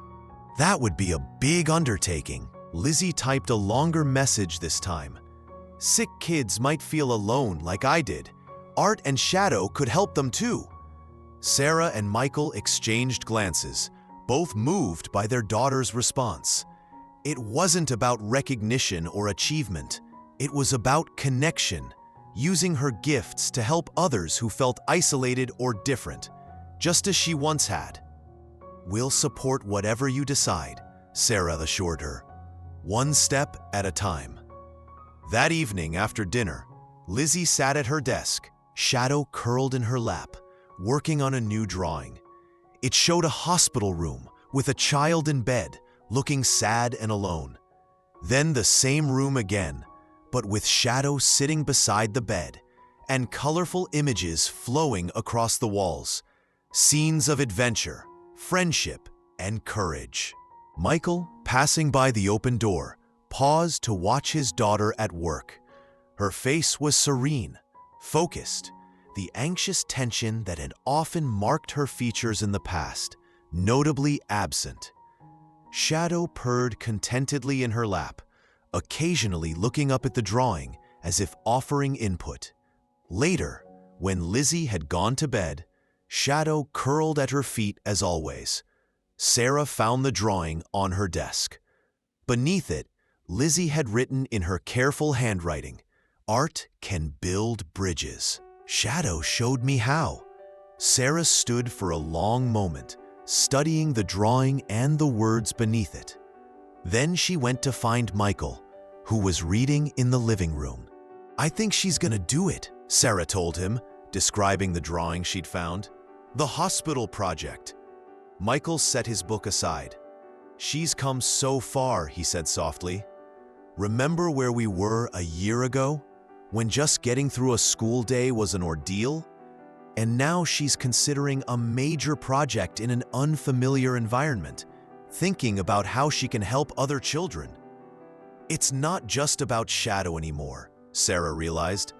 Speaker 1: "That would be a big undertaking." Lizzie typed a longer message this time. "Sick kids might feel alone like I did. Art and Shadow could help them too." Sarah and Michael exchanged glances, both moved by their daughter's response. It wasn't about recognition or achievement. It was about connection, using her gifts to help others who felt isolated or different, just as she once had. "We'll support whatever you decide," Sarah assured her, one step at a time. That evening after dinner, Lizzie sat at her desk, Shadow curled in her lap, working on a new drawing. It showed a hospital room with a child in bed, looking sad and alone. Then the same room again, but with Shadow sitting beside the bed, and colorful images flowing across the walls. Scenes of adventure, friendship, and courage. Michael, passing by the open door, paused to watch his daughter at work. Her face was serene, focused, the anxious tension that had often marked her features in the past, notably absent. Shadow purred contentedly in her lap, occasionally looking up at the drawing as if offering input. Later, when Lizzie had gone to bed, Shadow curled at her feet as always. Sarah found the drawing on her desk. Beneath it, Lizzie had written in her careful handwriting, "Art can build bridges." "Shadow showed me how." Sarah stood for a long moment, studying the drawing and the words beneath it. Then she went to find Michael, who was reading in the living room. "I think she's gonna do it," Sarah told him, describing the drawing she'd found. "The hospital project." Michael set his book aside. "She's come so far," he said softly. "Remember where we were a year ago, when just getting through a school day was an ordeal? And now she's considering a major project in an unfamiliar environment, thinking about how she can help other children." It's not just about Shadow anymore, Sarah realized.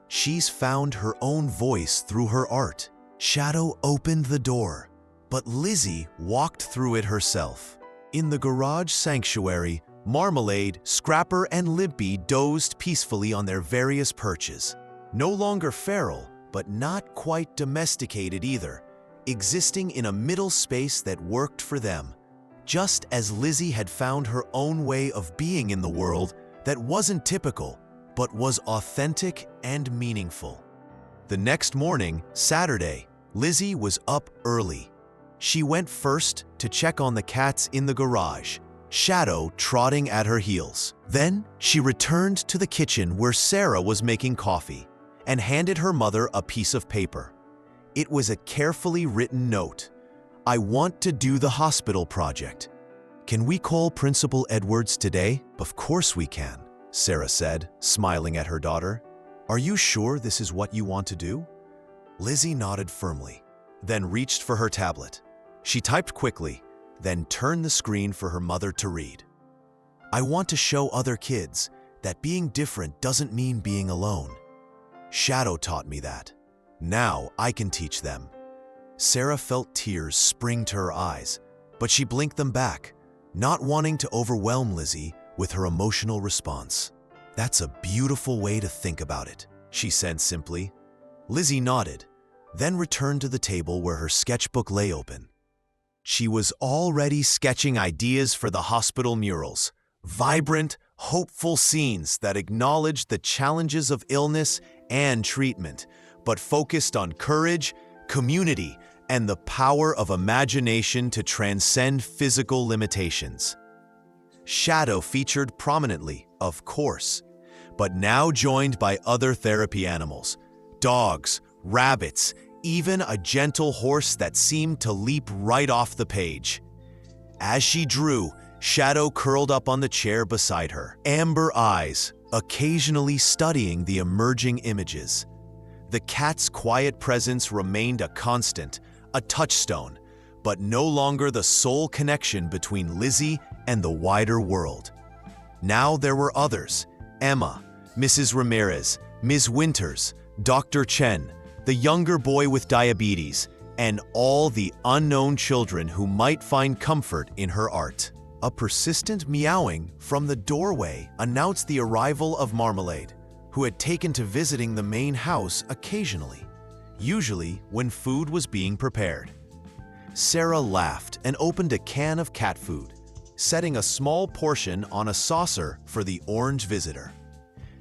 Speaker 1: She's found her own voice through her art. Shadow opened the door, but Lizzie walked through it herself. In the garage sanctuary, Marmalade, Scrapper, and Limpy dozed peacefully on their various perches. No longer feral, but not quite domesticated either, existing in a middle space that worked for them. Just as Lizzie had found her own way of being in the world that wasn't typical, but was authentic and meaningful. The next morning, Saturday, Lizzie was up early. She went first to check on the cats in the garage, Shadow trotting at her heels. Then she returned to the kitchen where Sarah was making coffee and handed her mother a piece of paper. It was a carefully written note. "I want to do the hospital project. Can we call Principal Edwards today?" "Of course we can," Sarah said, smiling at her daughter. Are you sure this is what you want to do? Lizzie nodded firmly, then reached for her tablet. She typed quickly, then turned the screen for her mother to read. I want to show other kids that being different doesn't mean being alone. Shadow taught me that. Now I can teach them. Sarah felt tears spring to her eyes, but she blinked them back, not wanting to overwhelm Lizzie with her emotional response. That's a beautiful way to think about it, she said simply. Lizzie nodded, then returned to the table where her sketchbook lay open. She was already sketching ideas for the hospital murals, vibrant, hopeful scenes that acknowledged the challenges of illness and treatment, but focused on courage, community, and the power of imagination to transcend physical limitations. Shadow featured prominently, of course, but now joined by other therapy animals, dogs, rabbits, even a gentle horse that seemed to leap right off the page. As she drew, Shadow curled up on the chair beside her, amber eyes occasionally studying the emerging images. The cat's quiet presence remained a constant, a touchstone, but no longer the sole connection between Lizzie and the wider world. Now there were others: Emma, Mrs. Ramirez, Ms. Winters, Dr. Chen, the younger boy with diabetes, and all the unknown children who might find comfort in her art. A persistent meowing from the doorway announced the arrival of Marmalade, who had taken to visiting the main house occasionally, usually when food was being prepared. Sarah laughed and opened a can of cat food, setting a small portion on a saucer for the orange visitor.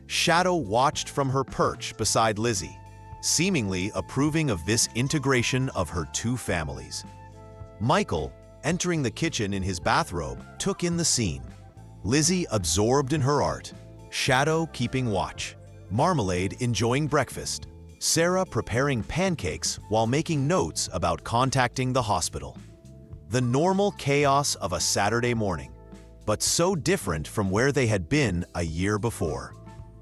Speaker 1: Shadow watched from her perch beside Lizzie, seemingly approving of this integration of her two families. Michael, entering the kitchen in his bathrobe, took in the scene. Lizzie absorbed in her art, Shadow keeping watch, Marmalade enjoying breakfast, Sarah preparing pancakes while making notes about contacting the hospital. The normal chaos of a Saturday morning, but so different from where they had been a year before.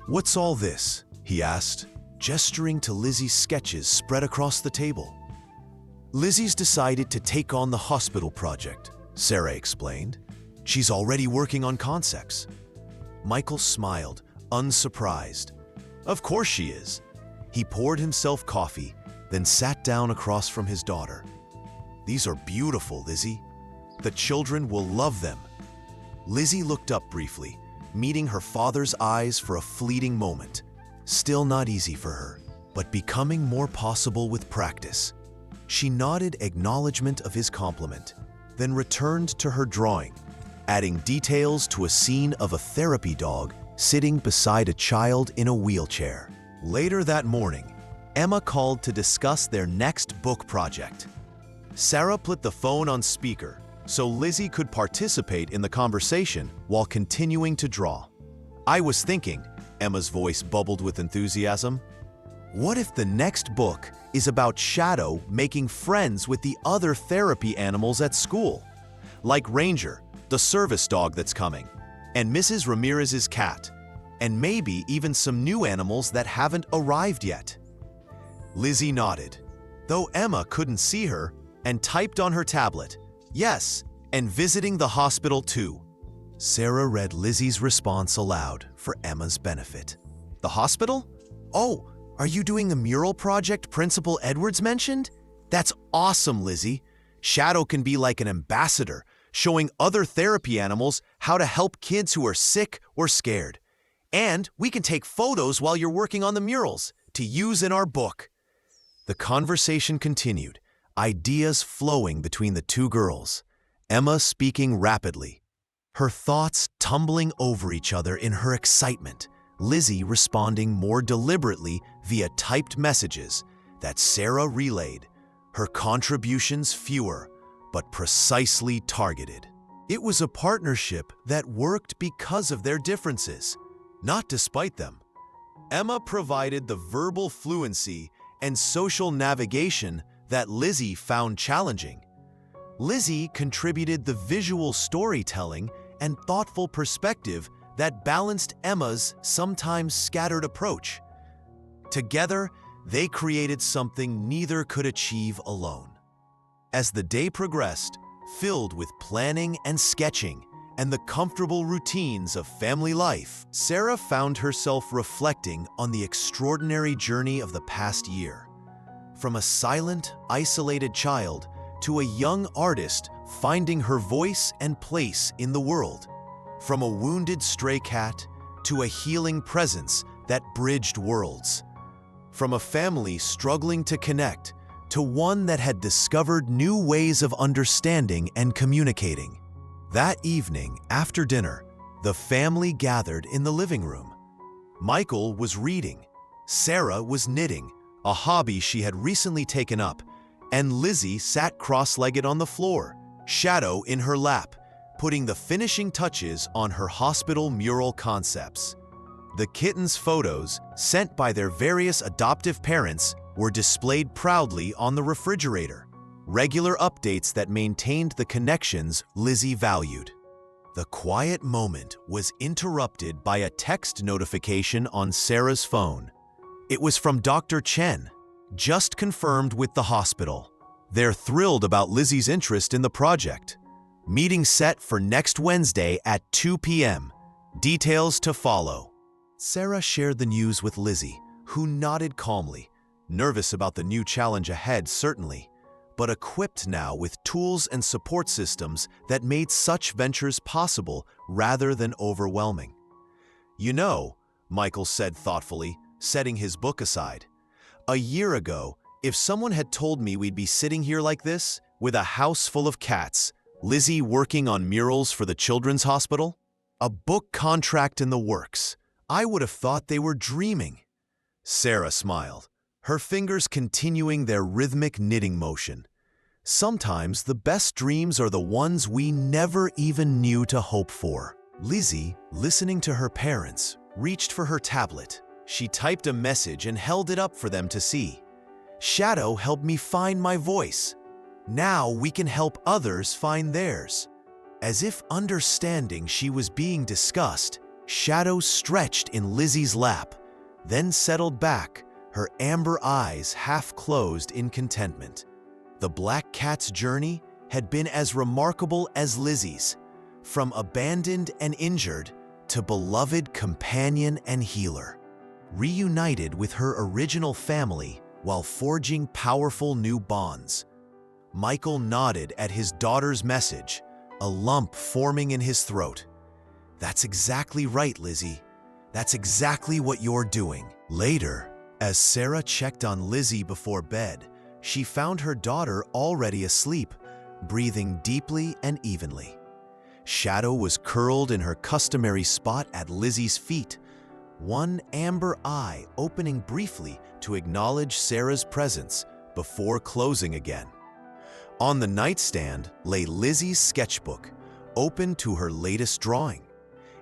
Speaker 1: "What's all this?" he asked, gesturing to Lizzie's sketches spread across the table. "Lizzie's decided to take on the hospital project," Sarah explained. "She's already working on concepts." Michael smiled, unsurprised. Of course she is. He poured himself coffee, then sat down across from his daughter. "These are beautiful, Lizzie. The children will love them." Lizzie looked up briefly, meeting her father's eyes for a fleeting moment. Still not easy for her, but becoming more possible with practice. She nodded acknowledgement of his compliment, then returned to her drawing, adding details to a scene of a therapy dog sitting beside a child in a wheelchair. Later that morning, Emma called to discuss their next book project. Sarah put the phone on speaker so Lizzie could participate in the conversation while continuing to draw. "I was thinking," Emma's voice bubbled with enthusiasm, "what if the next book is about Shadow making friends with the other therapy animals at school? Like Ranger, the service dog that's coming, and Mrs. Ramirez's cat, and maybe even some new animals that haven't arrived yet." Lizzie nodded, though Emma couldn't see her, and typed on her tablet, "Yes, and visiting the hospital too." Sarah read Lizzie's response aloud for Emma's benefit. "The hospital? Oh, are you doing the mural project Principal Edwards mentioned? That's awesome, Lizzie. Shadow can be like an ambassador, showing other therapy animals how to help kids who are sick or scared. And we can take photos while you're working on the murals to use in our book." The conversation continued, ideas flowing between the two girls, Emma speaking rapidly, her thoughts tumbling over each other in her excitement, Lizzie responding more deliberately via typed messages that Sarah relayed, her contributions fewer, but precisely targeted. It was a partnership that worked because of their differences, not despite them. Emma provided the verbal fluency and social navigation that Lizzie found challenging. Lizzie contributed the visual storytelling and thoughtful perspective that balanced Emma's sometimes scattered approach. Together, they created something neither could achieve alone. As the day progressed, filled with planning and sketching and the comfortable routines of family life, Sarah found herself reflecting on the extraordinary journey of the past year. From a silent, isolated child to a young artist finding her voice and place in the world. From a wounded stray cat to a healing presence that bridged worlds. From a family struggling to connect to one that had discovered new ways of understanding and communicating. That evening, after dinner, the family gathered in the living room. Michael was reading, Sarah was knitting, a hobby she had recently taken up, and Lizzie sat cross-legged on the floor, Shadow in her lap, putting the finishing touches on her hospital mural concepts. The kittens' photos, sent by their various adoptive parents, were displayed proudly on the refrigerator, regular updates that maintained the connections Lizzie valued. The quiet moment was interrupted by a text notification on Sarah's phone. It was from Dr. Chen, just confirmed with the hospital. They're thrilled about Lizzie's interest in the project. Meeting set for next Wednesday at 2 p.m. Details to follow. Sarah shared the news with Lizzie, who nodded calmly, nervous about the new challenge ahead certainly, but equipped now with tools and support systems that made such ventures possible rather than overwhelming. "You know," Michael said thoughtfully, setting his book aside, "a year ago, if someone had told me we'd be sitting here like this, with a house full of cats, Lizzie working on murals for the children's hospital, a book contract in the works, I would have thought they were dreaming." Sarah smiled, her fingers continuing their rhythmic knitting motion. Sometimes the best dreams are the ones we never even knew to hope for. Lizzie, listening to her parents, reached for her tablet. She typed a message and held it up for them to see. "Shadow helped me find my voice. Now we can help others find theirs." As if understanding she was being discussed, Shadow stretched in Lizzie's lap, then settled back, her amber eyes half closed in contentment. The black cat's journey had been as remarkable as Lizzie's, from abandoned and injured to beloved companion and healer. Reunited with her original family while forging powerful new bonds. Michael nodded at his daughter's message, a lump forming in his throat. "That's exactly right, Lizzie. That's exactly what you're doing." Later, as Sarah checked on Lizzie before bed, she found her daughter already asleep, breathing deeply and evenly. Shadow was curled in her customary spot at Lizzie's feet, one amber eye opening briefly to acknowledge Sarah's presence before closing again. On the nightstand lay Lizzie's sketchbook, open to her latest drawing.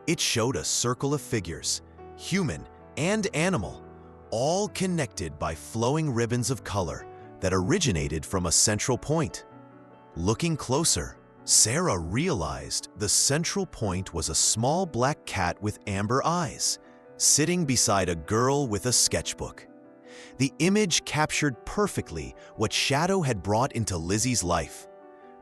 Speaker 1: It showed a circle of figures, human and animal, all connected by flowing ribbons of color that originated from a central point. Looking closer, Sarah realized the central point was a small black cat with amber eyes, sitting beside a girl with a sketchbook. The image captured perfectly what Shadow had brought into Lizzie's life.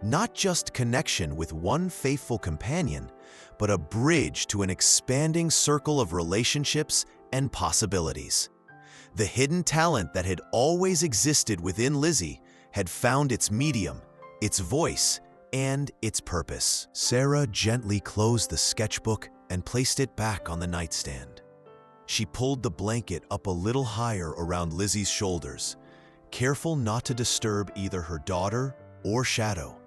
Speaker 1: Not just connection with one faithful companion, but a bridge to an expanding circle of relationships and possibilities. The hidden talent that had always existed within Lizzie had found its medium, its voice, and its purpose. Sarah gently closed the sketchbook and placed it back on the nightstand. She pulled the blanket up a little higher around Lizzie's shoulders, careful not to disturb either her daughter or Shadow.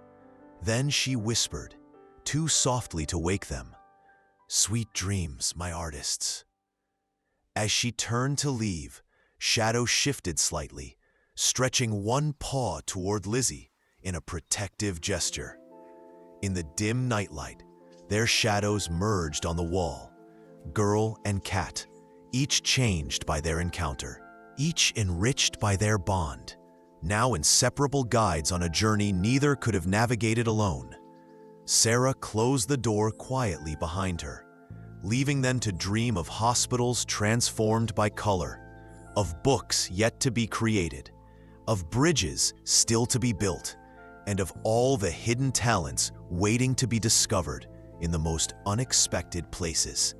Speaker 1: Then she whispered, too softly to wake them, "Sweet dreams, my artists." As she turned to leave, Shadow shifted slightly, stretching one paw toward Lizzie in a protective gesture. In the dim nightlight, their shadows merged on the wall, girl and cat, each changed by their encounter, each enriched by their bond, now inseparable guides on a journey neither could have navigated alone. Sarah closed the door quietly behind her, leaving them to dream of hospitals transformed by color, of books yet to be created, of bridges still to be built, and of all the hidden talents waiting to be discovered in the most unexpected places.